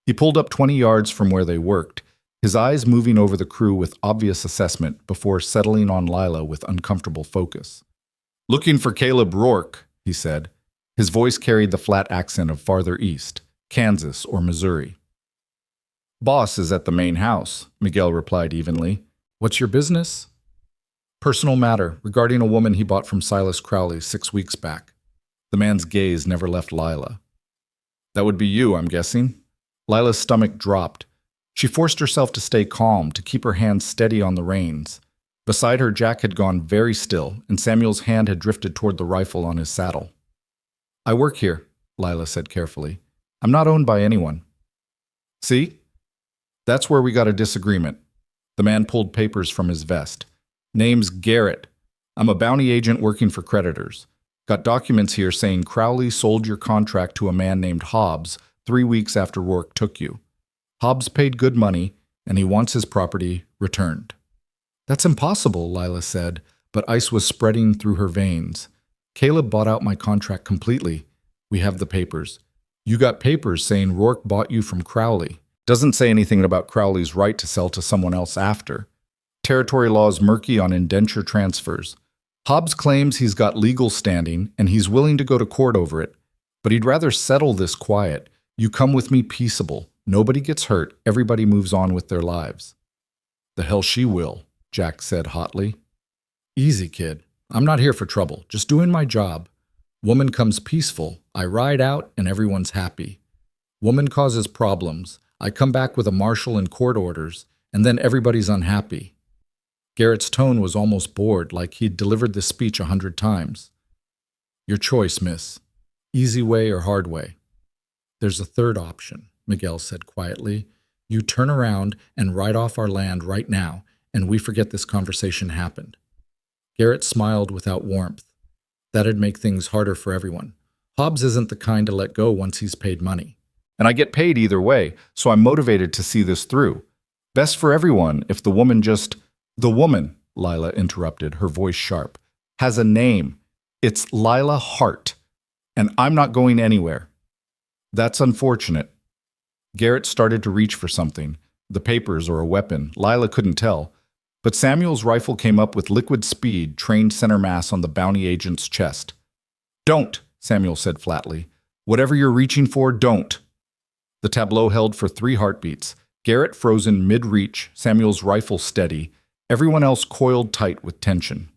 He pulled up 20 yards from where they worked, his eyes moving over the crew with obvious assessment before settling on Lila with uncomfortable focus. "Looking for Caleb Rourke," he said. His voice carried the flat accent of farther east, Kansas or Missouri. "Boss is at the main house," Miguel replied evenly. "What's your business?" "Personal matter, regarding a woman he bought from Silas Crowley 6 weeks back." The man's gaze never left Lila. "That would be you, I'm guessing?" Lila's stomach dropped. She forced herself to stay calm, to keep her hands steady on the reins. Beside her, Jack had gone very still, and Samuel's hand had drifted toward the rifle on his saddle. "I work here," Lila said carefully. "I'm not owned by anyone." "See? That's where we got a disagreement." The man pulled papers from his vest. "Name's Garrett. I'm a bounty agent working for creditors. Got documents here saying Crowley sold your contract to a man named Hobbs 3 weeks after Rourke took you. Hobbs paid good money, and he wants his property returned." "That's impossible," Lila said, but ice was spreading through her veins. "Caleb bought out my contract completely. We have the papers." "You got papers saying Rourke bought you from Crowley. Doesn't say anything about Crowley's right to sell to someone else after. Territory law is murky on indenture transfers. Hobbs claims he's got legal standing and he's willing to go to court over it, but he'd rather settle this quiet. You come with me peaceable. Nobody gets hurt. Everybody moves on with their lives. The hell she will, Jack said hotly. Easy, kid. I'm not here for trouble. Just doing my job. Woman comes peaceful. I ride out and everyone's happy. Woman causes problems. I come back with a marshal and court orders, and then everybody's unhappy. Garrett's tone was almost bored, like he'd delivered this speech 100 times. Your choice, miss. Easy way or hard way? There's a third option, Miguel said quietly. You turn around and ride off our land right now, and we forget this conversation happened. Garrett smiled without warmth. That'd make things harder for everyone. Hobbs isn't the kind to let go once he's paid money. And I get paid either way, so I'm motivated to see this through. Best for everyone if the woman just... The woman, Lila interrupted, her voice sharp, has a name. It's Lila Hart, and I'm not going anywhere. That's unfortunate. Garrett started to reach for something, the papers or a weapon. Lila couldn't tell, but Samuel's rifle came up with liquid speed, trained center mass on the bounty agent's chest. Don't, Samuel said flatly. Whatever you're reaching for, don't. The tableau held for 3 heartbeats. Garrett frozen mid-reach, Samuel's rifle steady, everyone else coiled tight with tension.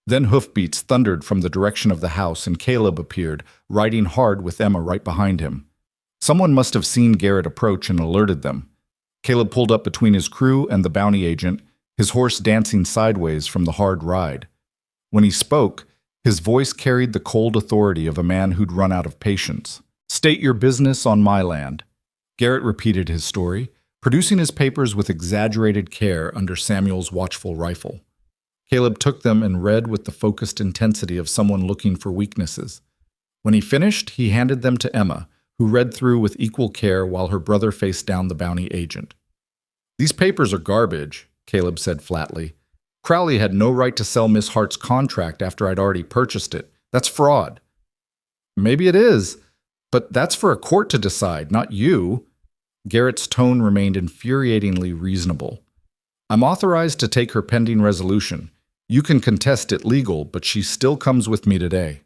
Then hoofbeats thundered from the direction of the house and Caleb appeared, riding hard with Emma right behind him. Someone must have seen Garrett approach and alerted them. Caleb pulled up between his crew and the bounty agent, his horse dancing sideways from the hard ride. When he spoke, his voice carried the cold authority of a man who'd run out of patience. State your business on my land. Garrett repeated his story, producing his papers with exaggerated care under Samuel's watchful rifle. Caleb took them and read with the focused intensity of someone looking for weaknesses. When he finished, he handed them to Emma, who read through with equal care while her brother faced down the bounty agent. These papers are garbage, Caleb said flatly. Crowley had no right to sell Miss Hart's contract after I'd already purchased it. That's fraud. Maybe it is, but that's for a court to decide, not you. Garrett's tone remained infuriatingly reasonable. I'm authorized to take her pending resolution. You can contest it legal, but she still comes with me today.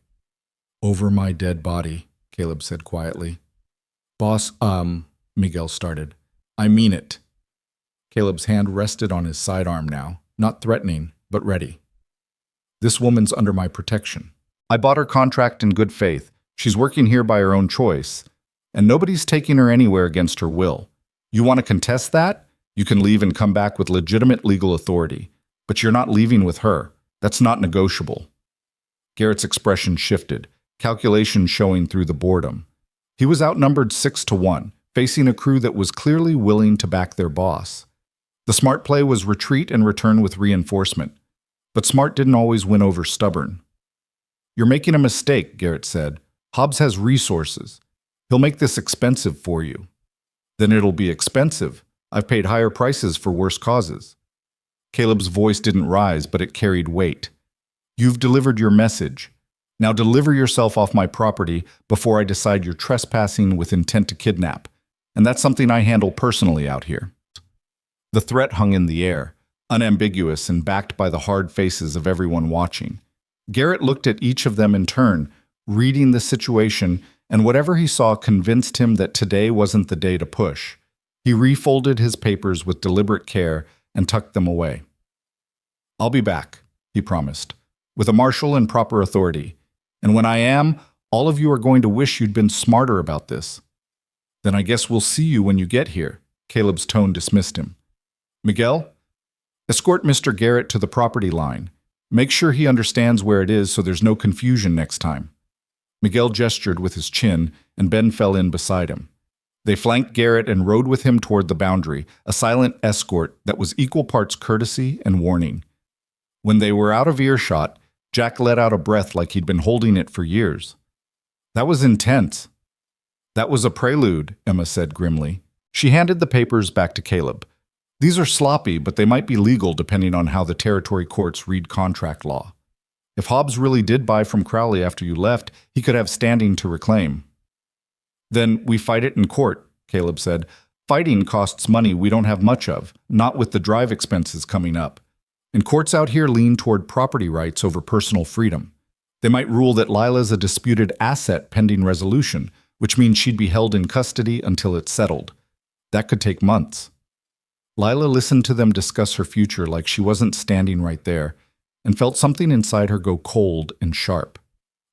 Over my dead body, Caleb said quietly. Boss, Miguel started. I mean it. Caleb's hand rested on his sidearm now, not threatening, but ready. This woman's under my protection. I bought her contract in good faith. She's working here by her own choice, and nobody's taking her anywhere against her will. You want to contest that? You can leave and come back with legitimate legal authority, but you're not leaving with her. That's not negotiable. Garrett's expression shifted, calculation showing through the boredom. He was outnumbered 6-1, facing a crew that was clearly willing to back their boss. The smart play was retreat and return with reinforcement, but smart didn't always win over stubborn. You're making a mistake, Garrett said. Hobbs has resources. He'll make this expensive for you. Then it'll be expensive. I've paid higher prices for worse causes. Caleb's voice didn't rise, but it carried weight. You've delivered your message. Now deliver yourself off my property before I decide you're trespassing with intent to kidnap. And that's something I handle personally out here. The threat hung in the air, unambiguous and backed by the hard faces of everyone watching. Garrett looked at each of them in turn, reading the situation, and whatever he saw convinced him that today wasn't the day to push. He refolded his papers with deliberate care and tucked them away. I'll be back, he promised, with a marshal and proper authority. And when I am, all of you are going to wish you'd been smarter about this. Then I guess we'll see you when you get here, Caleb's tone dismissed him. Miguel, escort Mr. Garrett to the property line. Make sure he understands where it is so there's no confusion next time. Miguel gestured with his chin, and Ben fell in beside him. They flanked Garrett and rode with him toward the boundary, a silent escort that was equal parts courtesy and warning. When they were out of earshot, Jack let out a breath like he'd been holding it for years. That was intense. That was a prelude, Emma said grimly. She handed the papers back to Caleb. These are sloppy, but they might be legal depending on how the territory courts read contract law. If Hobbs really did buy from Crowley after you left, he could have standing to reclaim. Then we fight it in court, Caleb said. Fighting costs money we don't have much of, not with the drive expenses coming up. And courts out here lean toward property rights over personal freedom. They might rule that Lila's a disputed asset pending resolution, which means she'd be held in custody until it's settled. That could take months. Lila listened to them discuss her future like she wasn't standing right there, and felt something inside her go cold and sharp.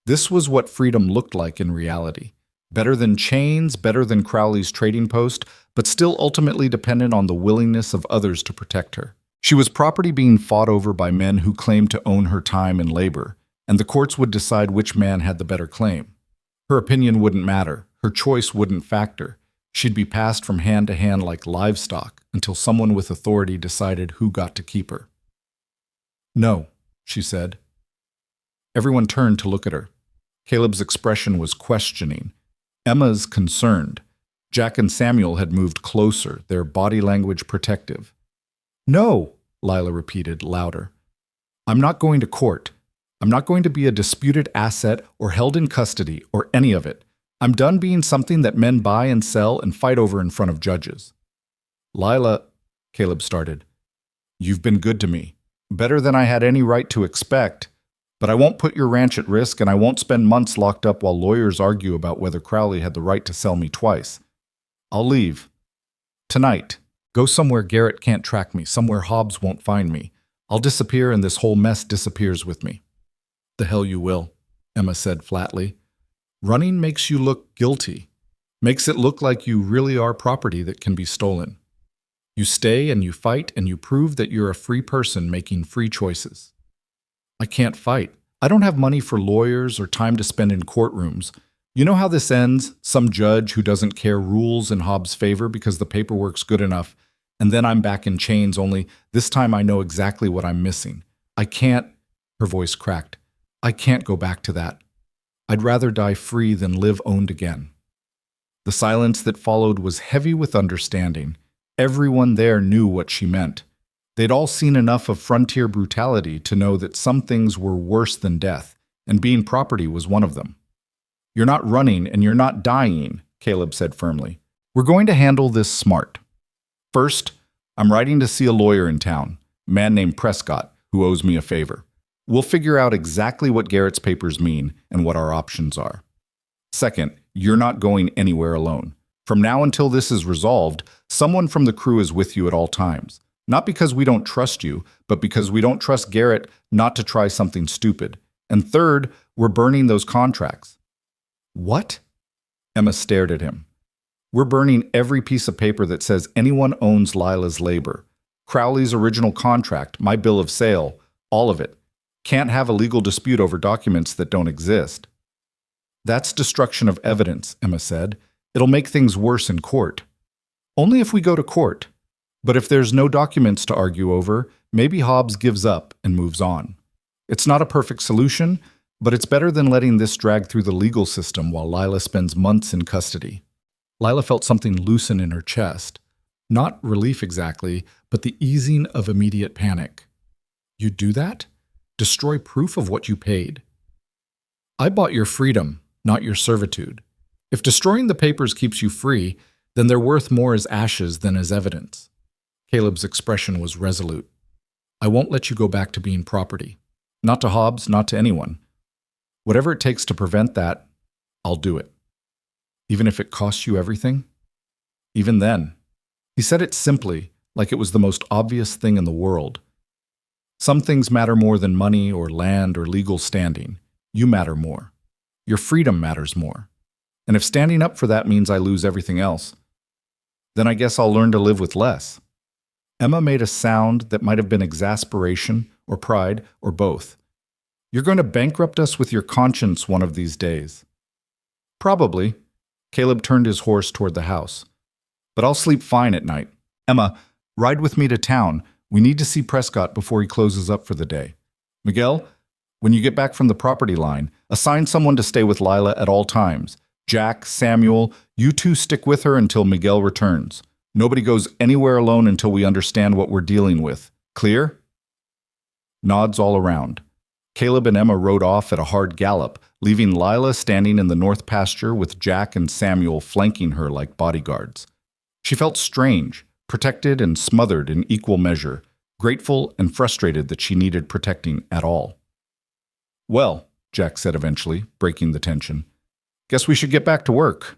This was what freedom looked like in reality. Better than chains, better than Crowley's trading post, but still ultimately dependent on the willingness of others to protect her. She was property being fought over by men who claimed to own her time and labor, and the courts would decide which man had the better claim. Her opinion wouldn't matter. Her choice wouldn't factor. She'd be passed from hand to hand like livestock until someone with authority decided who got to keep her. "No," she said. Everyone turned to look at her. Caleb's expression was questioning. Emma's concerned. Jack and Samuel had moved closer, their body language protective. "No," Lila repeated, louder. "I'm not going to court. I'm not going to be a disputed asset or held in custody or any of it. I'm done being something that men buy and sell and fight over in front of judges." "Lila," Caleb started, "you've been good to me. Better than I had any right to expect. But I won't put your ranch at risk, and I won't spend months locked up while lawyers argue about whether Crowley had the right to sell me twice. I'll leave. Tonight. Go somewhere Garrett can't track me, somewhere Hobbs won't find me. I'll disappear and this whole mess disappears with me." "The hell you will," Emma said flatly. "Running makes you look guilty. Makes it look like you really are property that can be stolen. You stay and you fight and you prove that you're a free person making free choices." "I can't fight. I don't have money for lawyers or time to spend in courtrooms. You know how this ends? Some judge who doesn't care rules in Hobbs' favor because the paperwork's good enough, and then I'm back in chains, only this time I know exactly what I'm missing. I can't," her voice cracked, "I can't go back to that. I'd rather die free than live owned again." The silence that followed was heavy with understanding. Everyone there knew what she meant. They'd all seen enough of frontier brutality to know that some things were worse than death, and being property was one of them. "You're not running and you're not dying," Caleb said firmly. "We're going to handle this smart. First, I'm writing to see a lawyer in town, a man named Prescott, who owes me a favor. We'll figure out exactly what Garrett's papers mean and what our options are. Second, you're not going anywhere alone. From now until this is resolved, someone from the crew is with you at all times. Not because we don't trust you, but because we don't trust Garrett not to try something stupid. And third, we're burning those contracts." "What?" Emma stared at him. "We're burning every piece of paper that says anyone owns Lila's labor. Crowley's original contract, my bill of sale, all of it. Can't have a legal dispute over documents that don't exist." "That's destruction of evidence," Emma said. "It'll make things worse in court." "Only if we go to court. But if there's no documents to argue over, maybe Hobbs gives up and moves on. It's not a perfect solution, but it's better than letting this drag through the legal system while Lila spends months in custody." Lila felt something loosen in her chest. Not relief exactly, but the easing of immediate panic. "You'd do that? Destroy proof of what you paid?" "I bought your freedom, not your servitude. If destroying the papers keeps you free, then they're worth more as ashes than as evidence." Caleb's expression was resolute. "I won't let you go back to being property. Not to Hobbs, not to anyone. Whatever it takes to prevent that, I'll do it. Even if it costs you everything?" Even then. He said it simply, like it was the most obvious thing in the world. Some things matter more than money or land or legal standing. You matter more. Your freedom matters more. And if standing up for that means I lose everything else, then I guess I'll learn to live with less." Emma made a sound that might have been exasperation or pride or both. "You're going to bankrupt us with your conscience one of these days." "Probably." Caleb turned his horse toward the house. "But I'll sleep fine at night. Emma, ride with me to town. We need to see Prescott before he closes up for the day. Miguel, when you get back from the property line, assign someone to stay with Lila at all times. Jack, Samuel, you two stick with her until Miguel returns. Nobody goes anywhere alone until we understand what we're dealing with. Clear?" Nods all around. Caleb and Emma rode off at a hard gallop, leaving Lila standing in the north pasture with Jack and Samuel flanking her like bodyguards. She felt strange, protected and smothered in equal measure. grateful and frustrated that she needed protecting at all. "Well," Jack said eventually, breaking the tension, "guess we should get back to work.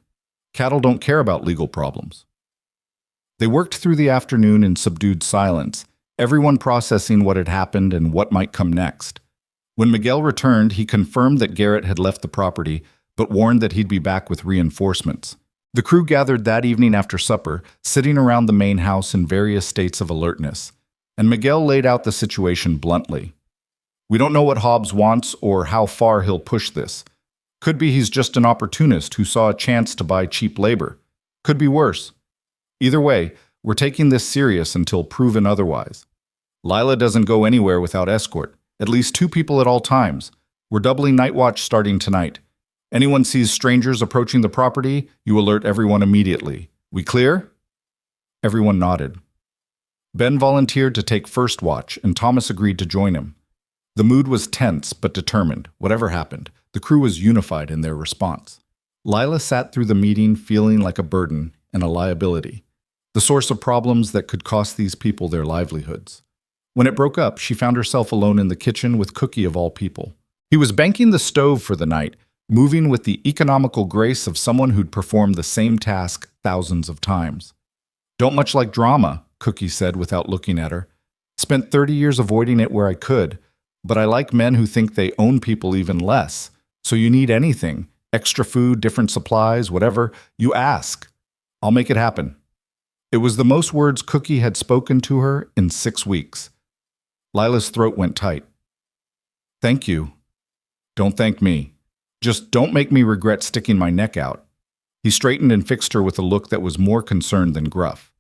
Cattle don't care about legal problems." They worked through the afternoon in subdued silence, everyone processing what had happened and what might come next. When Miguel returned, he confirmed that Garrett had left the property, but warned that he'd be back with reinforcements. The crew gathered that evening after supper, sitting around the main house in various states of alertness, and Miguel laid out the situation bluntly. "We don't know what Hobbs wants or how far he'll push this. Could be he's just an opportunist who saw a chance to buy cheap labor. Could be worse. Either way, we're taking this serious until proven otherwise. Lila doesn't go anywhere without escort, at least 2 people at all times. We're doubling night watch starting tonight. Anyone sees strangers approaching the property, you alert everyone immediately. We clear?" Everyone nodded. Ben volunteered to take first watch, and Thomas agreed to join him. The mood was tense but determined. Whatever happened, the crew was unified in their response. Lila sat through the meeting feeling like a burden and a liability, the source of problems that could cost these people their livelihoods. When it broke up, she found herself alone in the kitchen with Cookie of all people. He was banking the stove for the night, moving with the economical grace of someone who'd performed the same task thousands of times. "Don't much like drama," Cookie said without looking at her. "Spent 30 years avoiding it where I could, but I like men who think they own people even less. So you need anything, extra food, different supplies, whatever, you ask. I'll make it happen." It was the most words Cookie had spoken to her in 6 weeks. Lila's throat went tight. "Thank you." "Don't thank me. Just don't make me regret sticking my neck out." He straightened and fixed her with a look that was more concerned than gruff.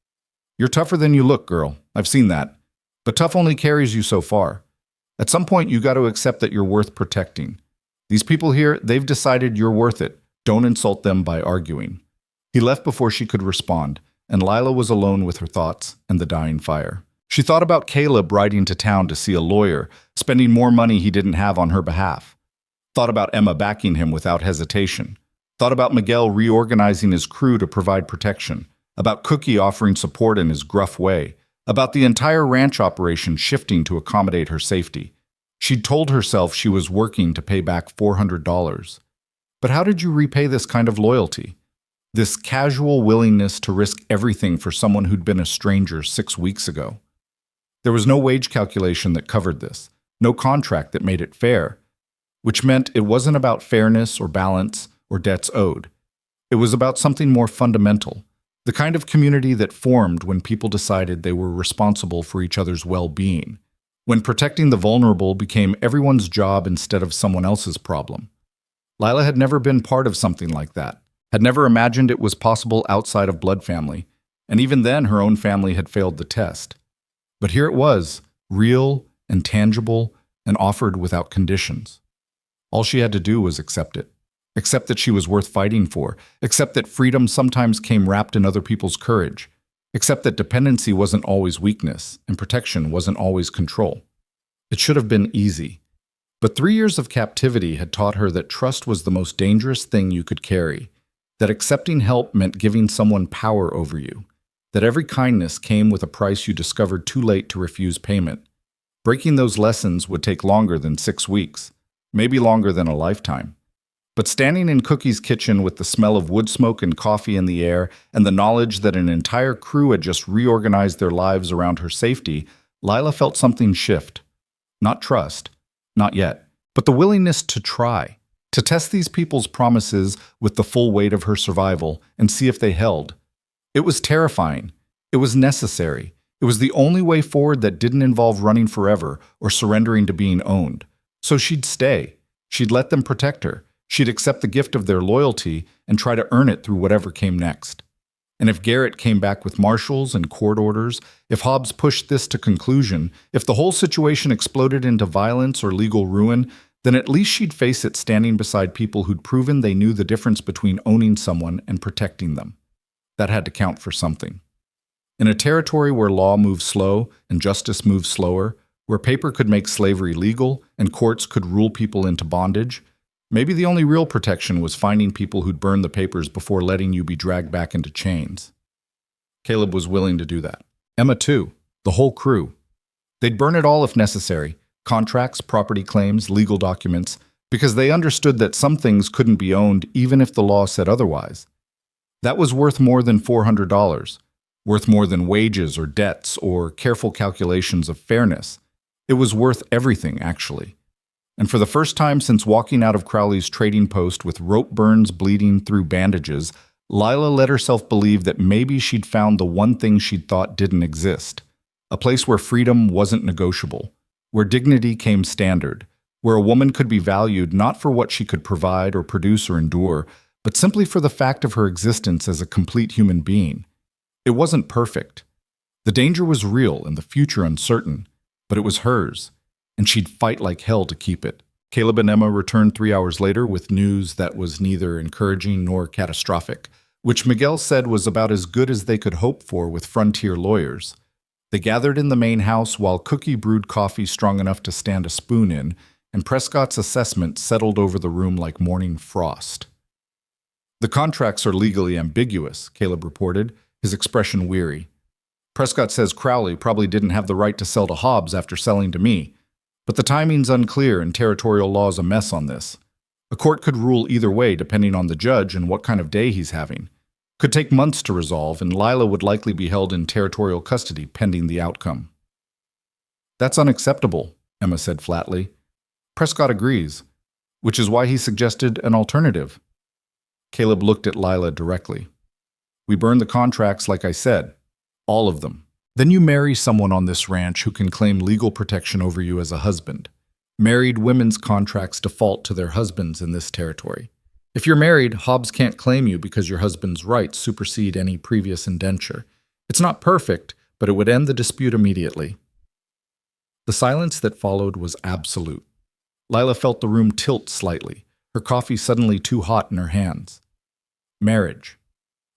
"You're tougher than you look, girl. I've seen that. But tough only carries you so far. At some point, you got to accept that you're worth protecting. These people here, they've decided you're worth it. Don't insult them by arguing." He left before she could respond, and Lila was alone with her thoughts and the dying fire. She thought about Caleb riding to town to see a lawyer, spending more money he didn't have on her behalf. Thought about Emma backing him without hesitation. Thought about Miguel reorganizing his crew to provide protection. About Cookie offering support in his gruff way. About the entire ranch operation shifting to accommodate her safety. She'd told herself she was working to pay back $400. But how did you repay this kind of loyalty? This casual willingness to risk everything for someone who'd been a stranger 6 weeks ago? There was no wage calculation that covered this, no contract that made it fair, which meant it wasn't about fairness or balance or debts owed. It was about something more fundamental, the kind of community that formed when people decided they were responsible for each other's well-being, when protecting the vulnerable became everyone's job instead of someone else's problem. Lila had never been part of something like that, had never imagined it was possible outside of blood family, and even then her own family had failed the test. But here it was, real and tangible and offered without conditions. All she had to do was accept it. Accept that she was worth fighting for. Accept that freedom sometimes came wrapped in other people's courage. Accept that dependency wasn't always weakness and protection wasn't always control. It should have been easy. But 3 years of captivity had taught her that trust was the most dangerous thing you could carry, that accepting help meant giving someone power over you, that every kindness came with a price you discovered too late to refuse payment. Breaking those lessons would take longer than 6 weeks, maybe longer than a lifetime. But standing in Cookie's kitchen with the smell of wood smoke and coffee in the air and the knowledge that an entire crew had just reorganized their lives around her safety, Lila felt something shift. Not trust, not yet, but the willingness to try, to test these people's promises with the full weight of her survival and see if they held. It was terrifying. It was necessary. It was the only way forward that didn't involve running forever or surrendering to being owned. So she'd stay. She'd let them protect her. She'd accept the gift of their loyalty and try to earn it through whatever came next. And if Garrett came back with marshals and court orders, if Hobbs pushed this to conclusion, if the whole situation exploded into violence or legal ruin, then at least she'd face it standing beside people who'd proven they knew the difference between owning someone and protecting them. That had to count for something. In a territory where law moves slow and justice moves slower, where paper could make slavery legal and courts could rule people into bondage, maybe the only real protection was finding people who'd burn the papers before letting you be dragged back into chains. Caleb was willing to do that. Emma too, the whole crew. They'd burn it all if necessary: contracts, property claims, legal documents, because they understood that some things couldn't be owned even if the law said otherwise. That was worth more than $400, worth more than wages or debts or careful calculations of fairness. It was worth everything, actually. And for the first time since walking out of Crowley's trading post with rope burns bleeding through bandages, Lila let herself believe that maybe she'd found the one thing she'd thought didn't exist. A place where freedom wasn't negotiable, where dignity came standard, where a woman could be valued not for what she could provide or produce or endure, but simply for the fact of her existence as a complete human being. It wasn't perfect. The danger was real and the future uncertain, but it was hers, and she'd fight like hell to keep it. Caleb and Emma returned 3 hours later with news that was neither encouraging nor catastrophic, which Miguel said was about as good as they could hope for with frontier lawyers. They gathered in the main house while Cookie brewed coffee strong enough to stand a spoon in, and Prescott's assessment settled over the room like morning frost. "The contracts are legally ambiguous," Caleb reported, his expression weary. "Prescott says Crowley probably didn't have the right to sell to Hobbs after selling to me. But the timing's unclear and territorial law's a mess on this. A court could rule either way depending on the judge and what kind of day he's having. Could take months to resolve, and Lila would likely be held in territorial custody pending the outcome." "That's unacceptable," Emma said flatly. "Prescott agrees, which is why he suggested an alternative." Caleb looked at Lila directly. "We burn the contracts like I said. All of them. Then you marry someone on this ranch who can claim legal protection over you as a husband. Married women's contracts default to their husbands in this territory. If you're married, Hobbs can't claim you because your husband's rights supersede any previous indenture. It's not perfect, but it would end the dispute immediately." The silence that followed was absolute. Lila felt the room tilt slightly, her coffee suddenly too hot in her hands. Marriage.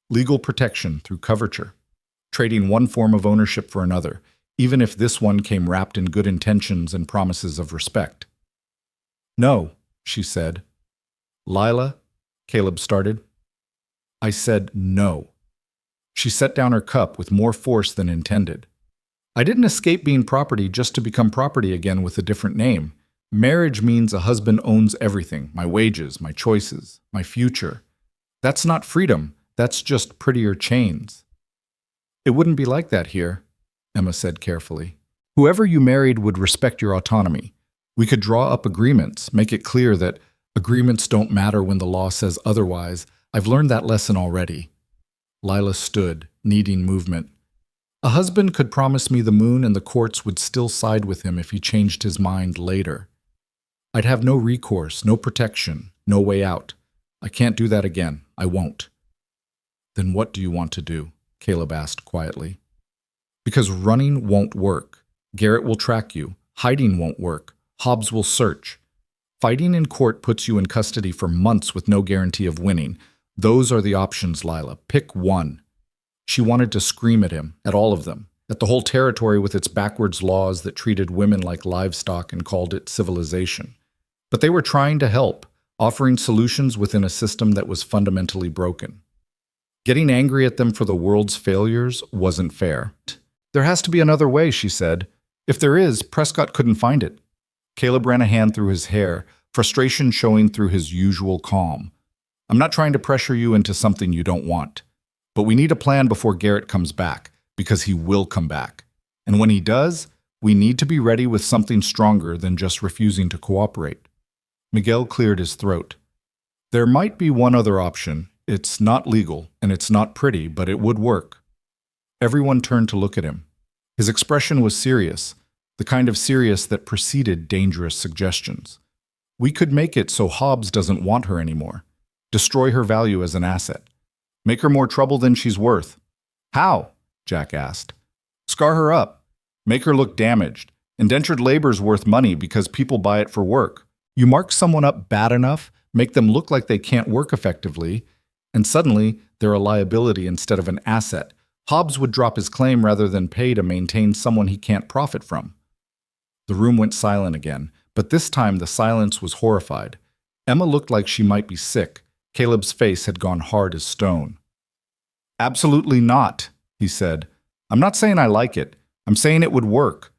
Legal protection through coverture. Trading one form of ownership for another, even if this one came wrapped in good intentions and promises of respect. "No," she said. "Lila," Caleb started. "I said no." She set down her cup with more force than intended. "I didn't escape being property just to become property again with a different name. Marriage means a husband owns everything, my wages, my choices, my future. That's not freedom, that's just prettier chains." "It wouldn't be like that here," Emma said carefully. "Whoever you married would respect your autonomy. We could draw up agreements, make it clear that agreements don't matter when the law says otherwise. I've learned that lesson already." Lila stood, needing movement. "A husband could promise me the moon and the courts would still side with him if he changed his mind later. I'd have no recourse, no protection, no way out. I can't do that again. I won't." "Then what do you want to do?" Caleb asked quietly. "Because running won't work. Garrett will track you. Hiding won't work. Hobbs will search. Fighting in court puts you in custody for months with no guarantee of winning. Those are the options, Lila. Pick one." She wanted to scream at him, at all of them, at the whole territory with its backwards laws that treated women like livestock and called it civilization. But they were trying to help, offering solutions within a system that was fundamentally broken. Getting angry at them for the world's failures wasn't fair. "There has to be another way," she said. "If there is, Prescott couldn't find it." Caleb ran a hand through his hair, frustration showing through his usual calm. "I'm not trying to pressure you into something you don't want. But we need a plan before Garrett comes back, because he will come back. And when he does, we need to be ready with something stronger than just refusing to cooperate." Miguel cleared his throat. "There might be one other option. It's not legal, and it's not pretty, but it would work." Everyone turned to look at him. His expression was serious, the kind of serious that preceded dangerous suggestions. "We could make it so Hobbs doesn't want her anymore. Destroy her value as an asset. Make her more trouble than she's worth." "How?" Jack asked. "Scar her up. Make her look damaged. Indentured labor's worth money because people buy it for work. You mark someone up bad enough, make them look like they can't work effectively, and suddenly they're a liability instead of an asset. Hobbs would drop his claim rather than pay to maintain someone he can't profit from." The room went silent again, but this time the silence was horrified. Emma looked like she might be sick. Caleb's face had gone hard as stone. "Absolutely not," he said. "I'm not saying I like it. I'm saying it would work.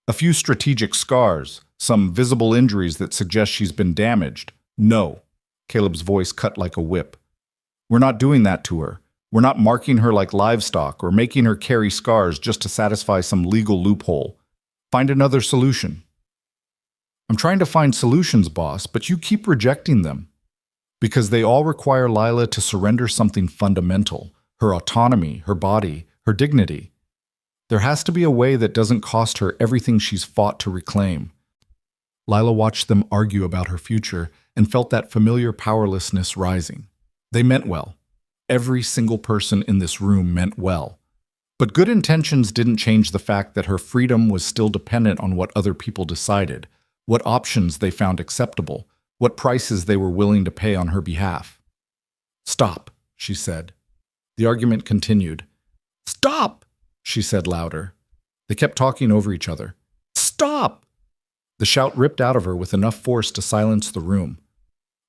A few strategic scars, some visible injuries that suggest she's been damaged. No. Caleb's voice cut like a whip. We're not doing that to her. We're not marking her like livestock or making her carry scars just to satisfy some legal loophole. Find another solution. I'm trying to find solutions, boss, but you keep rejecting them. Because they all require Lila to surrender something fundamental, her autonomy, her body, her dignity. There has to be a way that doesn't cost her everything she's fought to reclaim. Lila watched them argue about her future and felt that familiar powerlessness rising. They meant well. Every single person in this room meant well. But good intentions didn't change the fact that her freedom was still dependent on what other people decided, what options they found acceptable, what prices they were willing to pay on her behalf. Stop, she said. The argument continued. Stop, she said louder. They kept talking over each other. Stop! The shout ripped out of her with enough force to silence the room.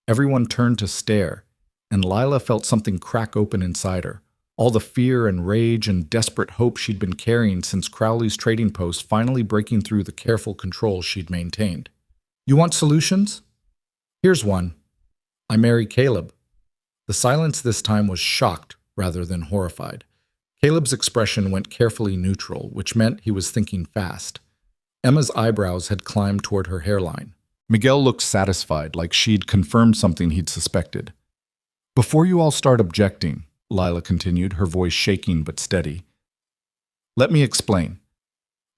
Everyone turned to stare, and Lila felt something crack open inside her. All the fear and rage and desperate hope she'd been carrying since Crowley's trading post finally breaking through the careful control she'd maintained. You want solutions? Here's one. I marry Caleb. The silence this time was shocked rather than horrified. Caleb's expression went carefully neutral, which meant he was thinking fast. Emma's eyebrows had climbed toward her hairline. Miguel looked satisfied, like she'd confirmed something he'd suspected. Before you all start objecting, Lila continued, her voice shaking but steady, let me explain.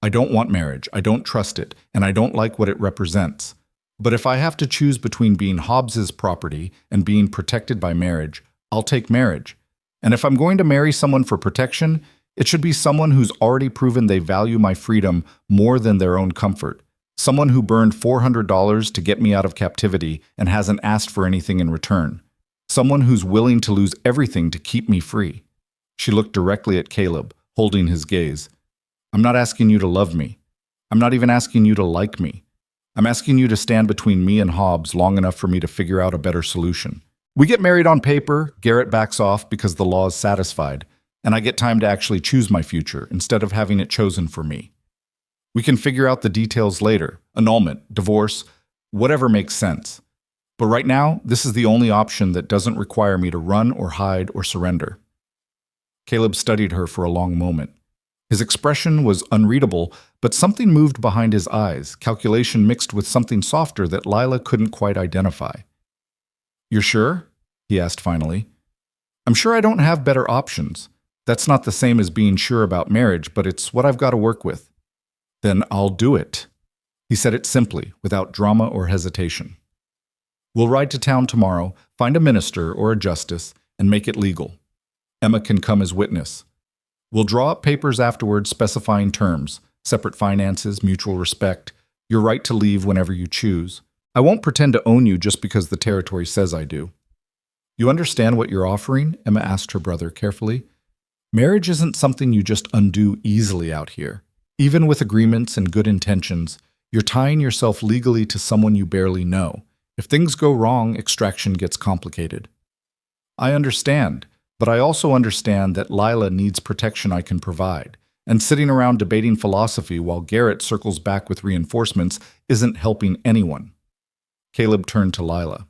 I don't want marriage, I don't trust it, and I don't like what it represents. But if I have to choose between being Hobbs's property and being protected by marriage, I'll take marriage. And if I'm going to marry someone for protection, it should be someone who's already proven they value my freedom more than their own comfort. Someone who burned $400 to get me out of captivity and hasn't asked for anything in return. Someone who's willing to lose everything to keep me free. She looked directly at Caleb, holding his gaze. I'm not asking you to love me. I'm not even asking you to like me. I'm asking you to stand between me and Hobbs long enough for me to figure out a better solution. We get married on paper, Garrett backs off because the law is satisfied, and I get time to actually choose my future instead of having it chosen for me. We can figure out the details later, annulment, divorce, whatever makes sense. But right now, this is the only option that doesn't require me to run or hide or surrender. Caleb studied her for a long moment. His expression was unreadable, but something moved behind his eyes, calculation mixed with something softer that Lila couldn't quite identify. You're sure? He asked finally. I'm sure I don't have better options. That's not the same as being sure about marriage, but it's what I've got to work with. Then I'll do it. He said it simply, without drama or hesitation. We'll ride to town tomorrow, find a minister or a justice, and make it legal. Emma can come as witness. We'll draw up papers afterwards specifying terms, separate finances, mutual respect, your right to leave whenever you choose. I won't pretend to own you just because the territory says I do. You understand what you're offering? Emma asked her brother carefully. Marriage isn't something you just undo easily out here. Even with agreements and good intentions, you're tying yourself legally to someone you barely know. If things go wrong, extraction gets complicated. I understand, but I also understand that Lila needs protection I can provide, and sitting around debating philosophy while Garrett circles back with reinforcements isn't helping anyone. Caleb turned to Lila.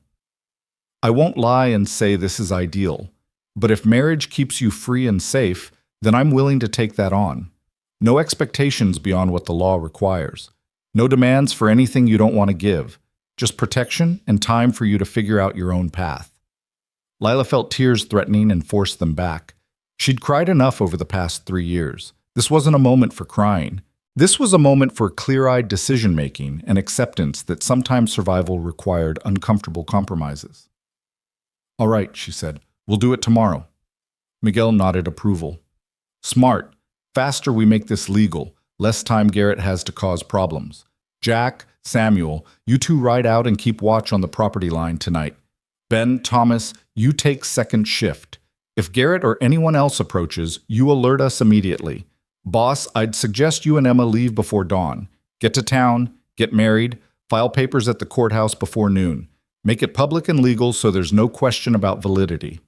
I won't lie and say this is ideal, but if marriage keeps you free and safe, then I'm willing to take that on. No expectations beyond what the law requires. No demands for anything you don't want to give. Just protection and time for you to figure out your own path. Lila felt tears threatening and forced them back. She'd cried enough over the past 3 years. This wasn't a moment for crying. This was a moment for clear-eyed decision-making and acceptance that sometimes survival required uncomfortable compromises. All right, she said. We'll do it tomorrow. Miguel nodded approval. Smart. Faster we make this legal, less time Garrett has to cause problems. Jack, Samuel, you two ride out and keep watch on the property line tonight. Ben, Thomas, you take second shift. If Garrett or anyone else approaches, you alert us immediately. Boss, I'd suggest you and Emma leave before dawn. Get to town, get married, file papers at the courthouse before noon. Make it public and legal so there's no question about validity.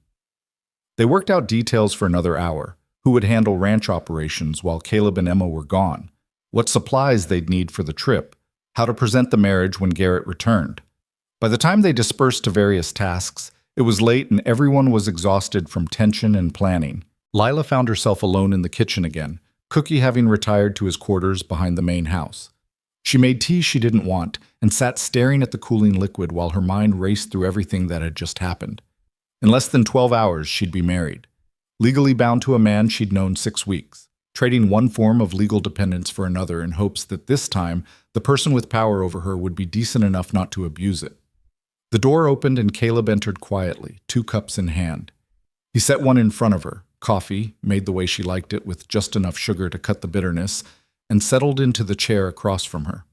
They worked out details for another hour. Who would handle ranch operations while Caleb and Emma were gone? what supplies they'd need for the trip, how to present the marriage when Garrett returned. By the time they dispersed to various tasks, it was late and everyone was exhausted from tension and planning. Lila found herself alone in the kitchen again, Cookie having retired to his quarters behind the main house. She made tea she didn't want and sat staring at the cooling liquid while her mind raced through everything that had just happened. In less than 12 hours, she'd be married. Legally bound to a man she'd known 6 weeks, trading one form of legal dependence for another in hopes that this time the person with power over her would be decent enough not to abuse it. The door opened and Caleb entered quietly, 2 cups in hand. He set one in front of her, coffee, made the way she liked it with just enough sugar to cut the bitterness, and settled into the chair across from her.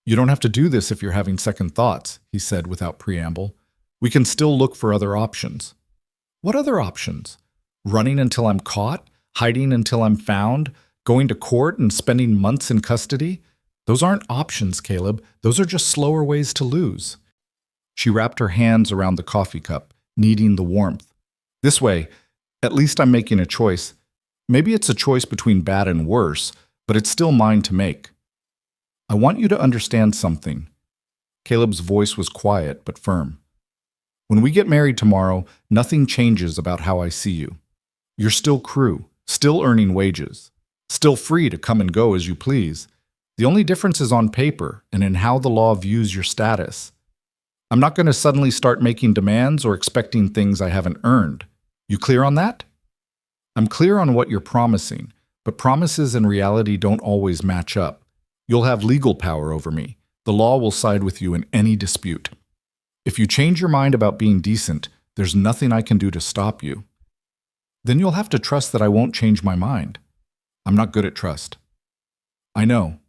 "You don't have to do this if you're having second thoughts," he said without preamble. "We can still look for other options." "What other options? Running until I'm caught? Hiding until I'm found? Going to court and spending months in custody? Those aren't options, Caleb. Those are just slower ways to lose." She wrapped her hands around the coffee cup, needing the warmth. "This way, at least I'm making a choice. Maybe it's a choice between bad and worse, but it's still mine to make. I want you to understand something." Caleb's voice was quiet but firm. "When we get married tomorrow, nothing changes about how I see you. You're still crew, still earning wages, still free to come and go as you please. The only difference is on paper and in how the law views your status. I'm not going to suddenly start making demands or expecting things I haven't earned. You clear on that?" "I'm clear on what you're promising, but promises and reality don't always match up. You'll have legal power over me. The law will side with you in any dispute. If you change your mind about being decent, there's nothing I can do to stop you. Then you'll have to trust that I won't change my mind. I'm not good at trust." "I know,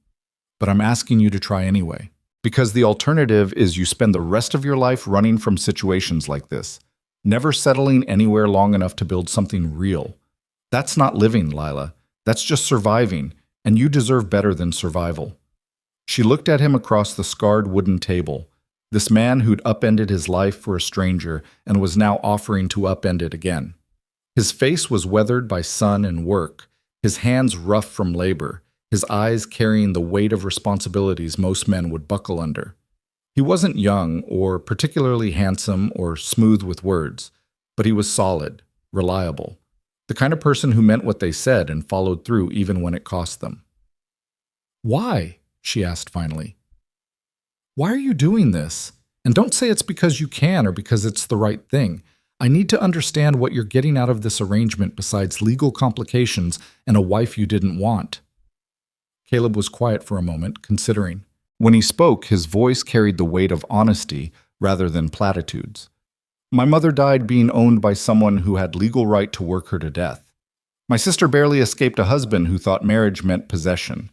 but I'm asking you to try anyway. Because the alternative is you spend the rest of your life running from situations like this, never settling anywhere long enough to build something real. That's not living, Lila. That's just surviving, and you deserve better than survival." She looked at him across the scarred wooden table, this man who'd upended his life for a stranger and was now offering to upend it again. His face was weathered by sun and work, his hands rough from labor, his eyes carrying the weight of responsibilities most men would buckle under. He wasn't young or particularly handsome or smooth with words, but he was solid, reliable, the kind of person who meant what they said and followed through even when it cost them. "Why?" she asked finally. "Why are you doing this? And don't say it's because you can or because it's the right thing. I need to understand what you're getting out of this arrangement besides legal complications and a wife you didn't want." Caleb was quiet for a moment, considering. When he spoke, his voice carried the weight of honesty rather than platitudes. "My mother died being owned by someone who had legal right to work her to death. My sister barely escaped a husband who thought marriage meant possession.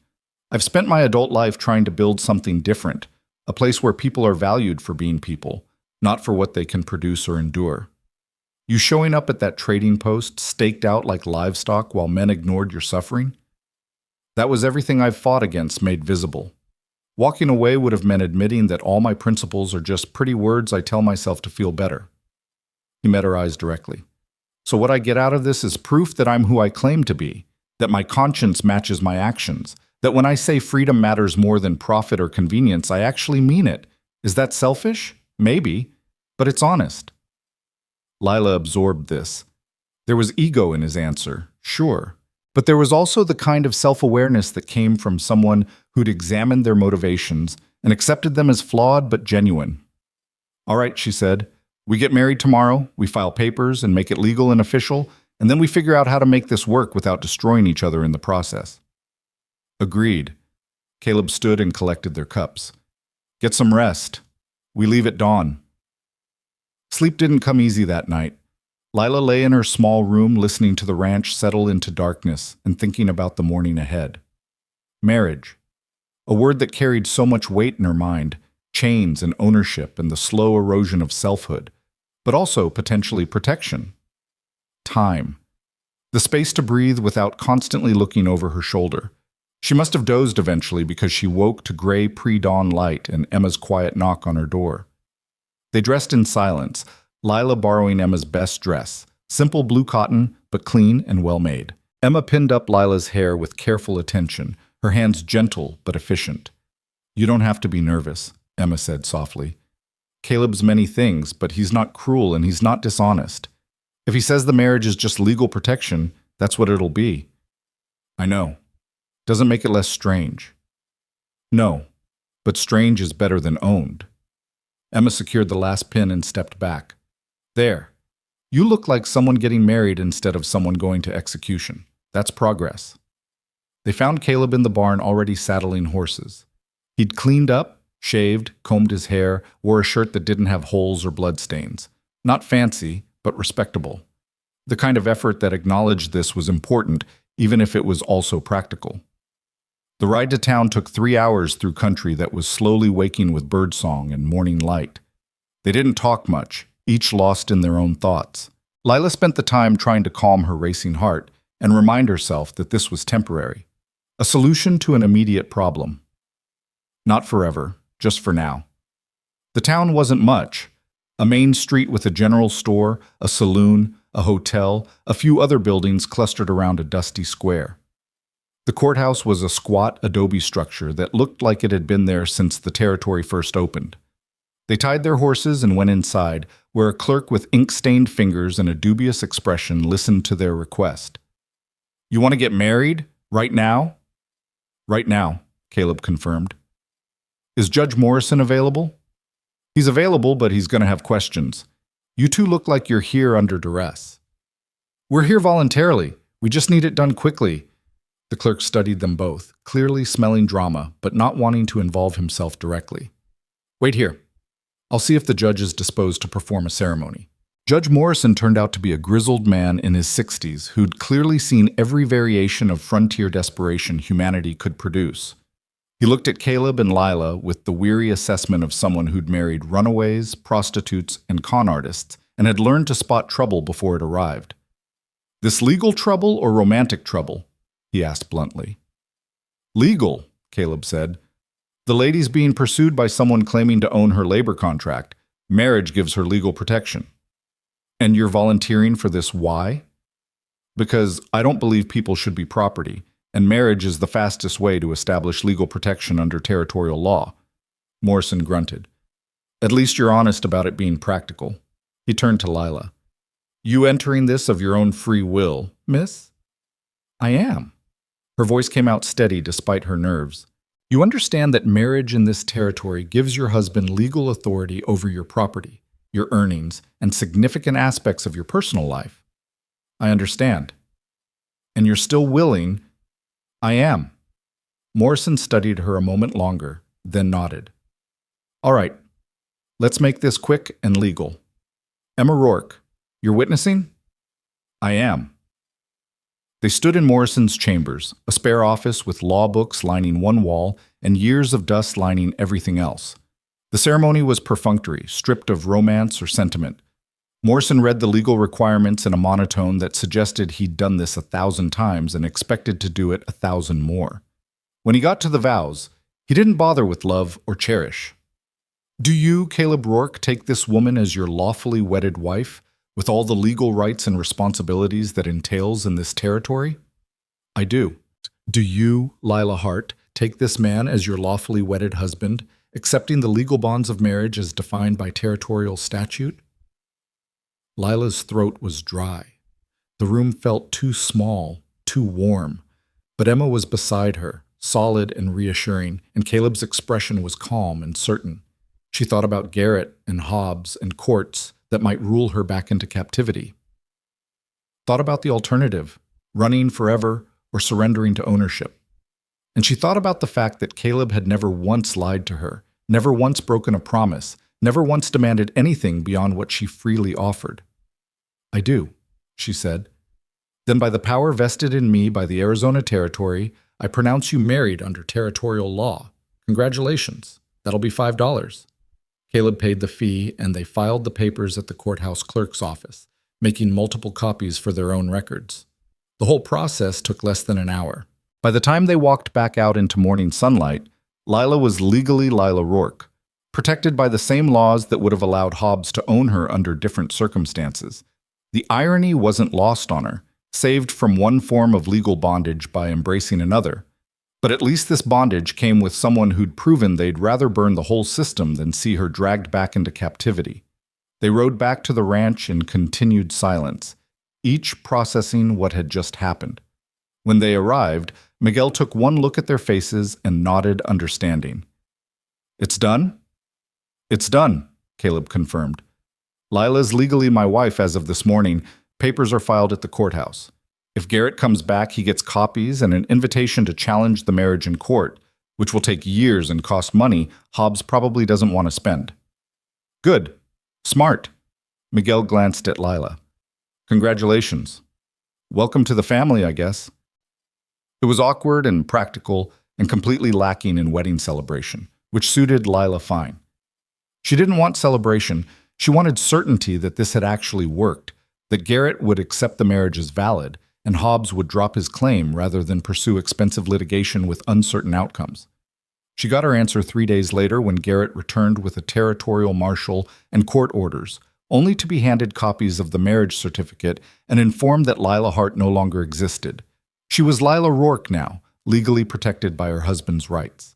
I've spent my adult life trying to build something different, a place where people are valued for being people, not for what they can produce or endure. You showing up at that trading post, staked out like livestock while men ignored your suffering? That was everything I've fought against made visible. Walking away would have meant admitting that all my principles are just pretty words I tell myself to feel better." He met her eyes directly. "So what I get out of this is proof that I'm who I claim to be, that my conscience matches my actions, that when I say freedom matters more than profit or convenience, I actually mean it. Is that selfish? Maybe, but it's honest." Lila absorbed this. There was ego in his answer, sure, but there was also the kind of self-awareness that came from someone who'd examined their motivations and accepted them as flawed but genuine. "All right," she said, "we get married tomorrow, we file papers and make it legal and official, and then we figure out how to make this work without destroying each other in the process." "Agreed." Caleb stood and collected their cups. "Get some rest. We leave at dawn." Sleep didn't come easy that night. Lila lay in her small room listening to the ranch settle into darkness and thinking about the morning ahead. Marriage. A word that carried so much weight in her mind, chains and ownership and the slow erosion of selfhood, but also potentially protection. Time. The space to breathe without constantly looking over her shoulder. She must have dozed eventually because she woke to gray pre-dawn light and Emma's quiet knock on her door. They dressed in silence, Lila borrowing Emma's best dress, simple blue cotton, but clean and well-made. Emma pinned up Lila's hair with careful attention, her hands gentle but efficient. "You don't have to be nervous," Emma said softly. "Caleb's many things, but he's not cruel and he's not dishonest. If he says the marriage is just legal protection, that's what it'll be." "I know. Doesn't make it less strange." "No, but strange is better than owned." Emma secured the last pin and stepped back. "There. You look like someone getting married instead of someone going to execution. That's progress." They found Caleb in the barn already saddling horses. He'd cleaned up, shaved, combed his hair, wore a shirt that didn't have holes or bloodstains. Not fancy, but respectable. The kind of effort that acknowledged this was important, even if it was also practical. The ride to town took 3 hours through country that was slowly waking with birdsong and morning light. They didn't talk much, each lost in their own thoughts. Lila spent the time trying to calm her racing heart and remind herself that this was temporary. A solution to an immediate problem. Not forever, just for now. The town wasn't much. A main street with a general store, a saloon, a hotel, a few other buildings clustered around a dusty square. The courthouse was a squat adobe structure that looked like it had been there since the territory first opened. They tied their horses and went inside, where a clerk with ink-stained fingers and a dubious expression listened to their request. "You want to get married? Right now?" "Right now," Caleb confirmed. "Is Judge Morrison available?" "He's available, but he's going to have questions. You two look like you're here under duress." "We're here voluntarily. We just need it done quickly." The clerk studied them both, clearly smelling drama, but not wanting to involve himself directly. "Wait here. I'll see if the judge is disposed to perform a ceremony." Judge Morrison turned out to be a grizzled man in his 60s who'd clearly seen every variation of frontier desperation humanity could produce. He looked at Caleb and Lila with the weary assessment of someone who'd married runaways, prostitutes, and con artists, and had learned to spot trouble before it arrived. "This legal trouble or romantic trouble?" he asked bluntly. "Legal," Caleb said. "The lady's being pursued by someone claiming to own her labor contract. Marriage gives her legal protection." "And you're volunteering for this why?" "Because I don't believe people should be property, and marriage is the fastest way to establish legal protection under territorial law." Morrison grunted. "At least you're honest about it being practical." He turned to Lila. "You entering this of your own free will, miss?" "I am." Her voice came out steady despite her nerves. "You understand that marriage in this territory gives your husband legal authority over your property, your earnings, and significant aspects of your personal life." "I understand." "And you're still willing—" "I am." Morrison studied her a moment longer, then nodded. "All right, let's make this quick and legal. Emma Rourke, you're witnessing?" "I am." They stood in Morrison's chambers, a spare office with law books lining one wall and years of dust lining everything else. The ceremony was perfunctory, stripped of romance or sentiment. Morrison read the legal requirements in a monotone that suggested he'd done this 1,000 times and expected to do it 1,000 more. When he got to the vows, he didn't bother with love or cherish. "Do you, Caleb Rourke, take this woman as your lawfully wedded wife, with all the legal rights and responsibilities that entails in this territory?" "I do." "Do you, Lila Hart, take this man as your lawfully wedded husband, accepting the legal bonds of marriage as defined by territorial statute?" Lila's throat was dry. The room felt too small, too warm. But Emma was beside her, solid and reassuring, and Caleb's expression was calm and certain. She thought about Garrett and Hobbs and courts that might rule her back into captivity. Thought about the alternative, running forever or surrendering to ownership. And she thought about the fact that Caleb had never once lied to her, never once broken a promise, never once demanded anything beyond what she freely offered. "I do," she said. "Then by the power vested in me by the Arizona Territory, I pronounce you married under territorial law. Congratulations. That'll be $5. Caleb paid the fee, and they filed the papers at the courthouse clerk's office, making multiple copies for their own records. The whole process took less than an hour. By the time they walked back out into morning sunlight, Lila was legally Lila Rourke, protected by the same laws that would have allowed Hobbs to own her under different circumstances. The irony wasn't lost on her, saved from one form of legal bondage by embracing another. But at least this bondage came with someone who'd proven they'd rather burn the whole system than see her dragged back into captivity. They rode back to the ranch in continued silence, each processing what had just happened. When they arrived, Miguel took one look at their faces and nodded understanding. "It's done?" "It's done," Caleb confirmed. "Lila's legally my wife as of this morning. Papers are filed at the courthouse. If Garrett comes back, he gets copies and an invitation to challenge the marriage in court, which will take years and cost money Hobbs probably doesn't want to spend." "Good. Smart." Miguel glanced at Lila. "Congratulations. Welcome to the family, I guess." It was awkward and practical and completely lacking in wedding celebration, which suited Lila fine. She didn't want celebration. She wanted certainty that this had actually worked, that Garrett would accept the marriage as valid, and Hobbs would drop his claim rather than pursue expensive litigation with uncertain outcomes. She got her answer 3 days later when Garrett returned with a territorial marshal and court orders, only to be handed copies of the marriage certificate and informed that Lila Hart no longer existed. She was Lila Rourke now, legally protected by her husband's rights.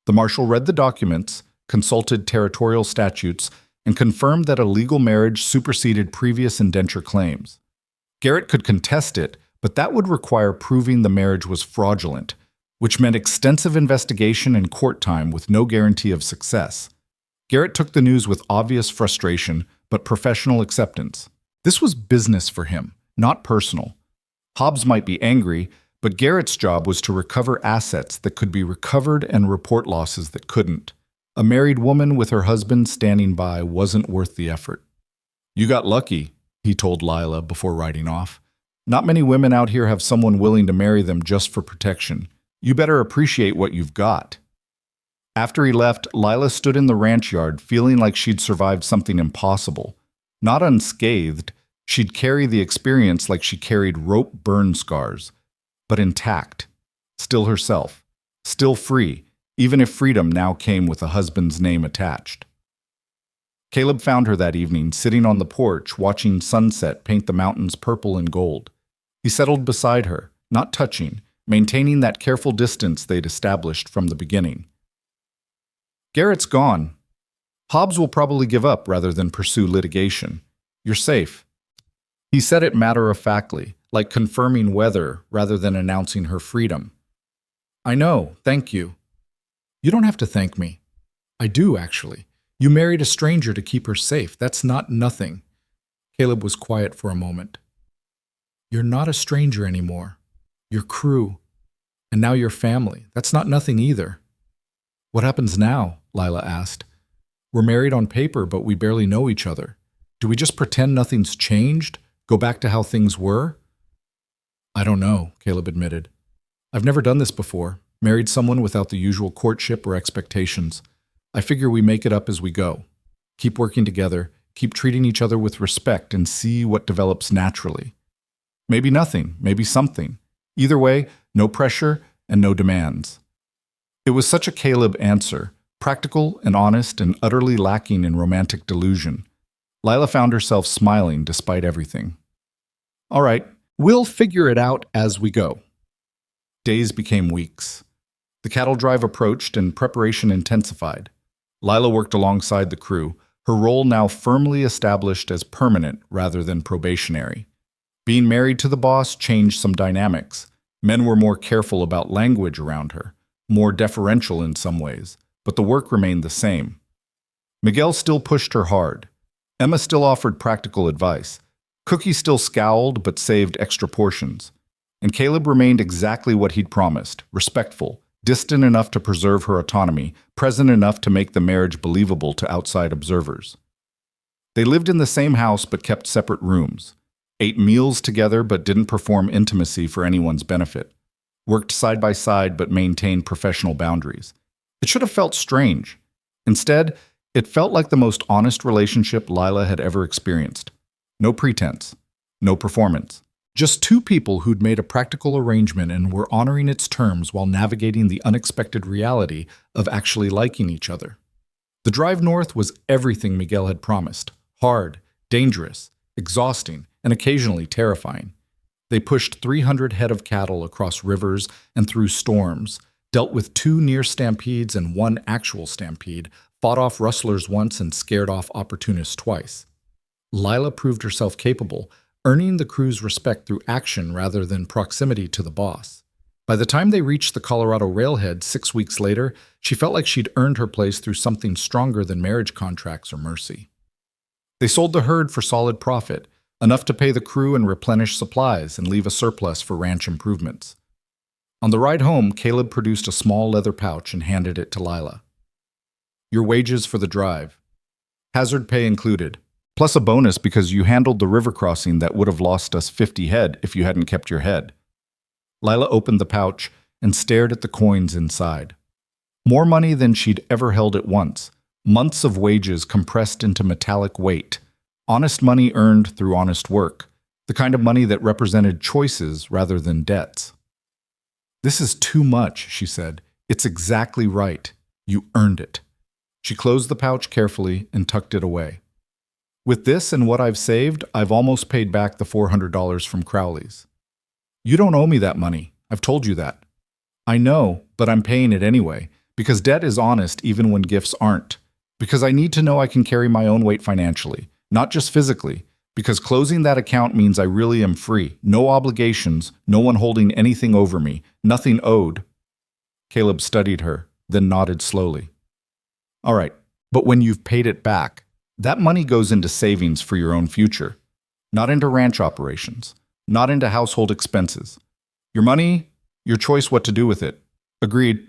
The marshal read the documents, consulted territorial statutes, and confirmed that a legal marriage superseded previous indenture claims. Garrett could contest it, but that would require proving the marriage was fraudulent, which meant extensive investigation and court time with no guarantee of success. Garrett took the news with obvious frustration, but professional acceptance. This was business for him, not personal. Hobbs might be angry, but Garrett's job was to recover assets that could be recovered and report losses that couldn't. A married woman with her husband standing by wasn't worth the effort. "You got lucky," he told Lila before riding off. "Not many women out here have someone willing to marry them just for protection. You better appreciate what you've got." After he left, Lila stood in the ranch yard feeling like she'd survived something impossible. Not unscathed, she'd carry the experience like she carried rope burn scars, but intact, still herself, still free, even if freedom now came with a husband's name attached. Caleb found her that evening, sitting on the porch, watching sunset paint the mountains purple and gold. He settled beside her, not touching, maintaining that careful distance they'd established from the beginning. "Garrett's gone. Hobbs will probably give up rather than pursue litigation. You're safe." He said it matter-of-factly, like confirming weather rather than announcing her freedom. "I know, thank you." "You don't have to thank me." "I do, actually. You married a stranger to keep her safe. That's not nothing." Caleb was quiet for a moment. "You're not a stranger anymore. You're crew. And now you're family. That's not nothing either." "What happens now?" Lila asked. "We're married on paper, but we barely know each other. Do we just pretend nothing's changed? Go back to how things were?" "I don't know," Caleb admitted. "I've never done this before, married someone without the usual courtship or expectations. I figure we make it up as we go. Keep working together, keep treating each other with respect, and see what develops naturally. Maybe nothing, maybe something. Either way, no pressure and no demands." It was such a Caleb answer, practical and honest and utterly lacking in romantic delusion. Lila found herself smiling despite everything. "All right, we'll figure it out as we go." Days became weeks. The cattle drive approached and preparation intensified. Lila worked alongside the crew, her role now firmly established as permanent rather than probationary. Being married to the boss changed some dynamics. Men were more careful about language around her, more deferential in some ways, but the work remained the same. Miguel still pushed her hard. Emma still offered practical advice. Cookie still scowled but saved extra portions. And Caleb remained exactly what he'd promised, respectful, distant enough to preserve her autonomy, present enough to make the marriage believable to outside observers. They lived in the same house but kept separate rooms, ate meals together but didn't perform intimacy for anyone's benefit, worked side by side but maintained professional boundaries. It should have felt strange. Instead, it felt like the most honest relationship Lila had ever experienced. No pretense, no performance. Just two people who'd made a practical arrangement and were honoring its terms while navigating the unexpected reality of actually liking each other. The drive north was everything Miguel had promised. Hard, dangerous, exhausting, and occasionally terrifying. They pushed 300 head of cattle across rivers and through storms, dealt with 2 near stampedes and 1 actual stampede, fought off rustlers once and scared off opportunists twice. Lila proved herself capable, earning the crew's respect through action rather than proximity to the boss. By the time they reached the Colorado railhead 6 weeks later, she felt like she'd earned her place through something stronger than marriage contracts or mercy. They sold the herd for solid profit, enough to pay the crew and replenish supplies and leave a surplus for ranch improvements. On the ride home, Caleb produced a small leather pouch and handed it to Lila. "Your wages for the drive. Hazard pay included, plus a bonus because you handled the river crossing that would have lost us 50 head if you hadn't kept your head." Lila opened the pouch and stared at the coins inside. More money than she'd ever held at once. Months of wages compressed into metallic weight. Honest money earned through honest work. The kind of money that represented choices rather than debts. "This is too much," she said. "It's exactly right. You earned it." She closed the pouch carefully and tucked it away. "With this and what I've saved, I've almost paid back the $400 from Crowley's." "You don't owe me that money. I've told you that." "I know, but I'm paying it anyway, because debt is honest even when gifts aren't. Because I need to know I can carry my own weight financially, not just physically. Because closing that account means I really am free. No obligations, no one holding anything over me, nothing owed." Caleb studied her, then nodded slowly. "All right, but when you've paid it back, that money goes into savings for your own future, not into ranch operations, not into household expenses. Your money, your choice what to do with it." "Agreed."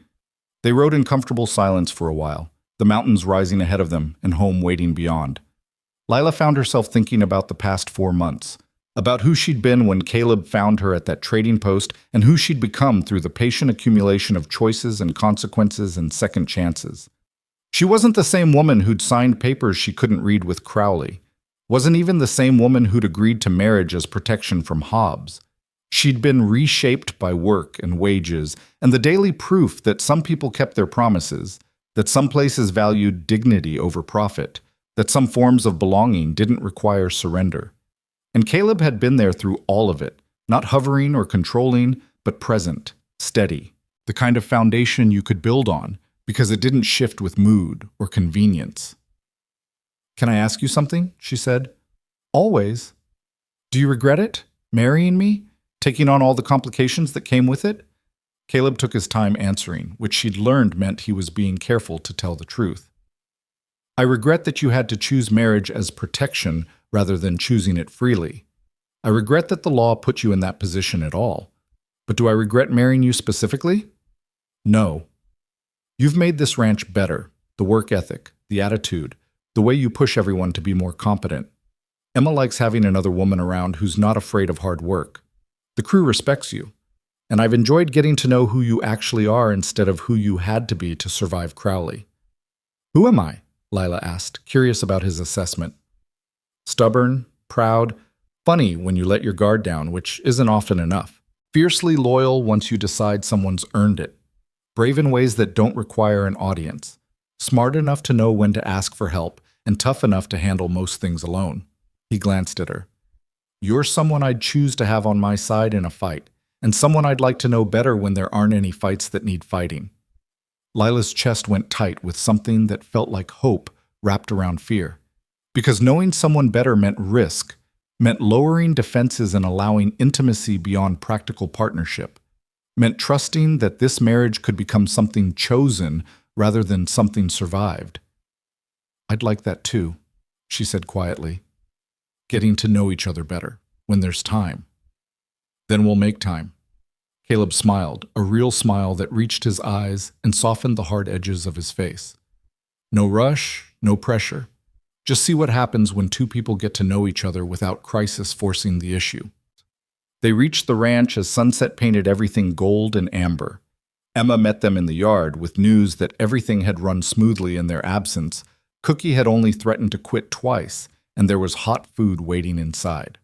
They rode in comfortable silence for a while, the mountains rising ahead of them and home waiting beyond. Lila found herself thinking about the past 4 months, about who she'd been when Caleb found her at that trading post and who she'd become through the patient accumulation of choices and consequences and second chances. She wasn't the same woman who'd signed papers she couldn't read with Crowley. Wasn't even the same woman who'd agreed to marriage as protection from Hobbs. She'd been reshaped by work and wages and the daily proof that some people kept their promises, that some places valued dignity over profit, that some forms of belonging didn't require surrender. And Caleb had been there through all of it, not hovering or controlling, but present, steady, the kind of foundation you could build on, because it didn't shift with mood or convenience. "Can I ask you something?" she said. "Always." "Do you regret it? Marrying me? Taking on all the complications that came with it?" Caleb took his time answering, which she'd learned meant he was being careful to tell the truth. "I regret that you had to choose marriage as protection rather than choosing it freely. I regret that the law put you in that position at all. But do I regret marrying you specifically? No. You've made this ranch better, the work ethic, the attitude, the way you push everyone to be more competent. Emma likes having another woman around who's not afraid of hard work. The crew respects you. And I've enjoyed getting to know who you actually are instead of who you had to be to survive Crowley." "Who am I?" Lila asked, curious about his assessment. "Stubborn, proud, funny when you let your guard down, which isn't often enough. Fiercely loyal once you decide someone's earned it. Brave in ways that don't require an audience. Smart enough to know when to ask for help, and tough enough to handle most things alone." He glanced at her. "You're someone I'd choose to have on my side in a fight, and someone I'd like to know better when there aren't any fights that need fighting." Lila's chest went tight with something that felt like hope wrapped around fear. Because knowing someone better meant risk, meant lowering defenses and allowing intimacy beyond practical partnership, meant trusting that this marriage could become something chosen rather than something survived. "I'd like that too," she said quietly. "Getting to know each other better, when there's time." "Then we'll make time." Caleb smiled, a real smile that reached his eyes and softened the hard edges of his face. "No rush, no pressure. Just see what happens when 2 people get to know each other without crisis forcing the issue." They reached the ranch as sunset painted everything gold and amber. Emma met them in the yard with news that everything had run smoothly in their absence. Cookie had only threatened to quit twice, and there was hot food waiting inside.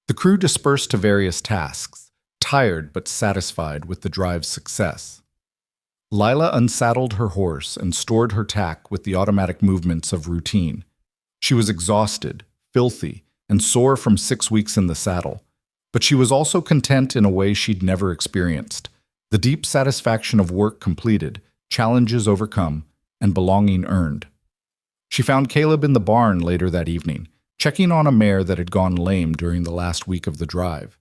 The crew dispersed to various tasks, tired but satisfied with the drive's success. Lila unsaddled her horse and stored her tack with the automatic movements of routine. She was exhausted, filthy, and sore from 6 weeks in the saddle, but she was also content in a way she'd never experienced, The deep satisfaction of work completed, challenges overcome, and belonging earned. She found Caleb in the barn later that evening, checking on a mare that had gone lame during the last week of the drive.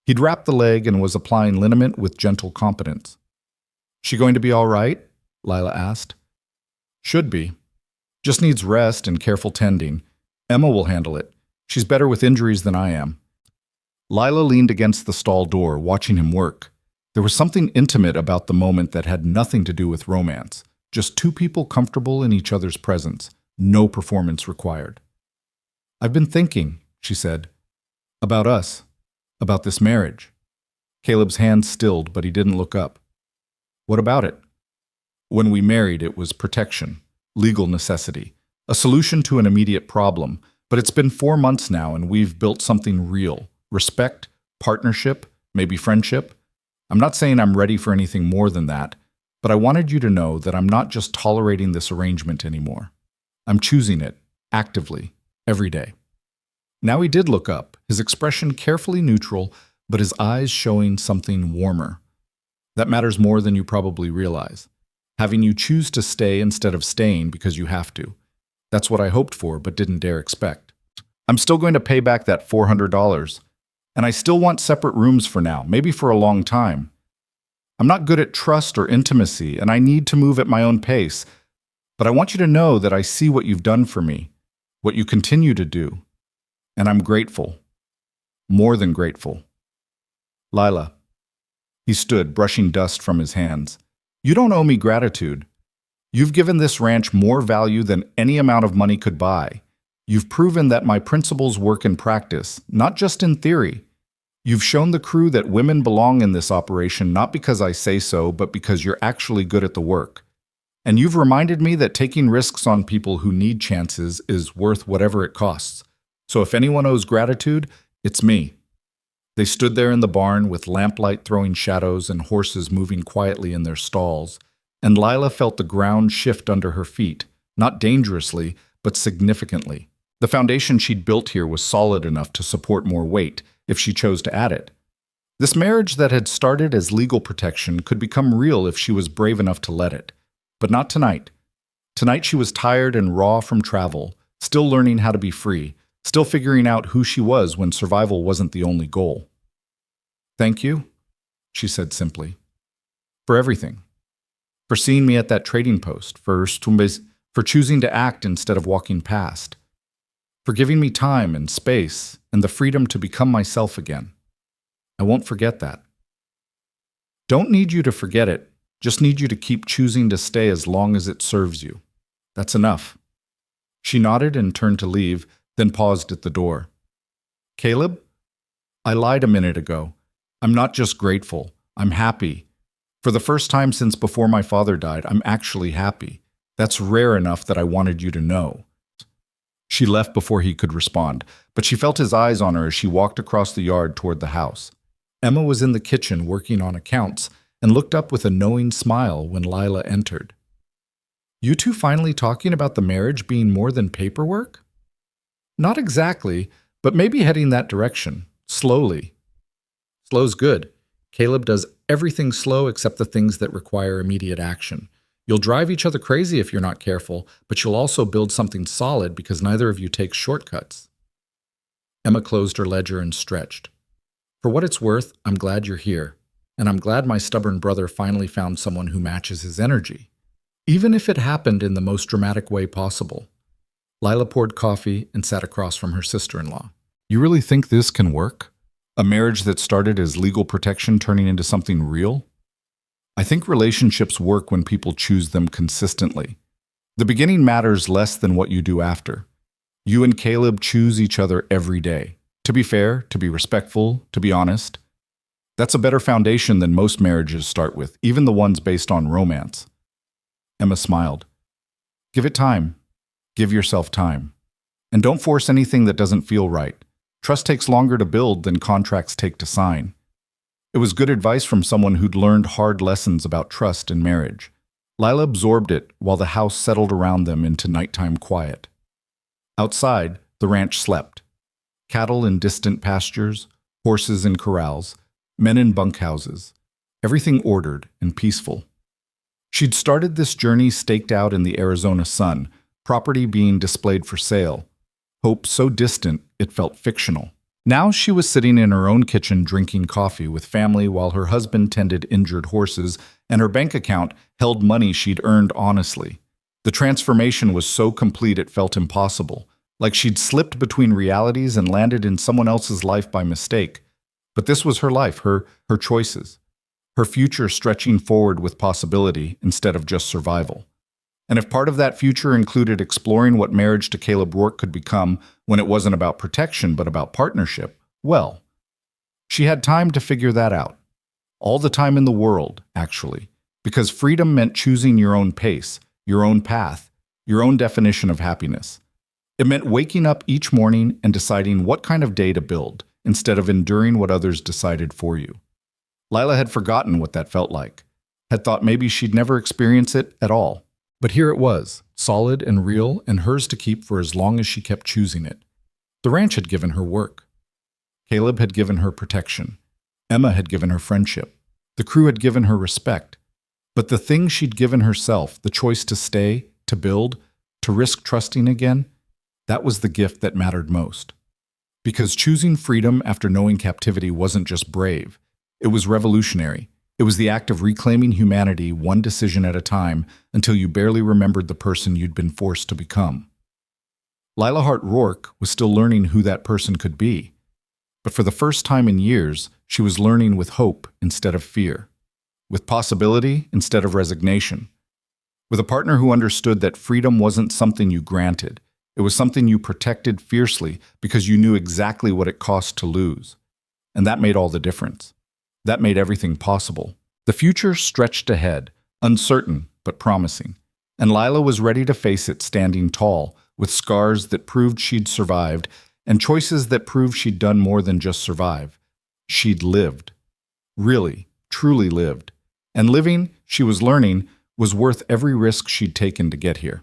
He'd wrapped the leg and was applying liniment with gentle competence. "She going to be all right?" Lila asked. "Should be. Just needs rest and careful tending. Emma will handle it. She's better with injuries than I am." Lila leaned against the stall door, watching him work. There was something intimate about the moment that had nothing to do with romance. Just two people comfortable in each other's presence. No performance required. "I've been thinking," she said, "about us, about this marriage." Caleb's hand stilled, but he didn't look up. "What about it?" "When we married, it was protection, legal necessity, a solution to an immediate problem. But it's been 4 months now, and we've built something real. Respect, partnership, maybe friendship. I'm not saying I'm ready for anything more than that, but I wanted you to know that I'm not just tolerating this arrangement anymore. I'm choosing it, actively, every day." Now he did look up, his expression carefully neutral, but his eyes showing something warmer. "That matters more than you probably realize. Having you choose to stay instead of staying because you have to. That's what I hoped for, but didn't dare expect. I'm still going to pay back that $400, and I still want separate rooms for now, maybe for a long time. I'm not good at trust or intimacy, and I need to move at my own pace, but I want you to know that I see what you've done for me, what you continue to do, and I'm grateful. More than grateful." "Lila." He stood, brushing dust from his hands. "You don't owe me gratitude. You've given this ranch more value than any amount of money could buy. You've proven that my principles work in practice, not just in theory. You've shown the crew that women belong in this operation not because I say so, but because you're actually good at the work. And you've reminded me that taking risks on people who need chances is worth whatever it costs. So if anyone owes gratitude, it's me." They stood there in the barn with lamplight throwing shadows and horses moving quietly in their stalls, and Lila felt the ground shift under her feet, not dangerously, but significantly. The foundation she'd built here was solid enough to support more weight, if she chose to add it. This marriage that had started as legal protection could become real if she was brave enough to let it. But not tonight. Tonight she was tired and raw from travel, still learning how to be free, still figuring out who she was when survival wasn't the only goal. "Thank you," she said simply, "for everything. For seeing me at that trading post, for choosing to act instead of walking past, for giving me time and space and the freedom to become myself again. I won't forget that." "Don't need you to forget it, just need you to keep choosing to stay as long as it serves you. That's enough." She nodded and turned to leave, then paused at the door. "Caleb, I lied a minute ago. I'm not just grateful, I'm happy. For the first time since before my father died, I'm actually happy. That's rare enough that I wanted you to know." She left before he could respond, but she felt his eyes on her as she walked across the yard toward the house. Emma was in the kitchen working on accounts and looked up with a knowing smile when Lila entered. "You two finally talking about the marriage being more than paperwork?" "Not exactly, but maybe heading that direction, slowly." "Slow's good. Caleb does everything slow except the things that require immediate action. You'll drive each other crazy if you're not careful, but you'll also build something solid because neither of you takes shortcuts." Emma closed her ledger and stretched. "For what it's worth, I'm glad you're here, and I'm glad my stubborn brother finally found someone who matches his energy, even if it happened in the most dramatic way possible." Lila poured coffee and sat across from her sister-in-law. "You really think this can work? A marriage that started as legal protection turning into something real? I think relationships work when people choose them consistently. The beginning matters less than what you do after. You and Caleb choose each other every day. To be fair, to be respectful, to be honest. That's a better foundation than most marriages start with, even the ones based on romance." Emma smiled. "Give it time. Give yourself time. And don't force anything that doesn't feel right. Trust takes longer to build than contracts take to sign." It was good advice from someone who'd learned hard lessons about trust in marriage. Lila absorbed it while the house settled around them into nighttime quiet. Outside, the ranch slept. Cattle in distant pastures, horses in corrals, men in bunkhouses. everything ordered and peaceful. She'd started this journey staked out in the Arizona sun, property being displayed for sale, hope so distant it felt fictional. Now she was sitting in her own kitchen drinking coffee with family while her husband tended injured horses and her bank account held money she'd earned honestly. The transformation was so complete it felt impossible, like she'd slipped between realities and landed in someone else's life by mistake. But this was her life, her choices, her future stretching forward with possibility instead of just survival. And if part of that future included exploring what marriage to Caleb Rourke could become when it wasn't about protection but about partnership, well, she had time to figure that out. All the time in the world, actually, because freedom meant choosing your own pace, your own path, your own definition of happiness. It meant waking up each morning and deciding what kind of day to build, instead of enduring what others decided for you. Lila had forgotten what that felt like, had thought maybe she'd never experience it at all. But here it was, solid and real and hers to keep for as long as she kept choosing it. The ranch had given her work. Caleb had given her protection. Emma had given her friendship. The crew had given her respect. But the thing she'd given herself, the choice to stay, to build, to risk trusting again, that was the gift that mattered most. Because choosing freedom after knowing captivity wasn't just brave, it was revolutionary. It was the act of reclaiming humanity one decision at a time until you barely remembered the person you'd been forced to become. Lila Hart Rourke was still learning who that person could be. But for the first time in years, she was learning with hope instead of fear, with possibility instead of resignation, with a partner who understood that freedom wasn't something you granted. It was something you protected fiercely because you knew exactly what it cost to lose. And that made all the difference. That made everything possible. The future stretched ahead, uncertain but promising. And Lila was ready to face it standing tall, with scars that proved she'd survived, and choices that proved she'd done more than just survive. She'd lived. Really, truly lived. And living, she was learning, was worth every risk she'd taken to get here.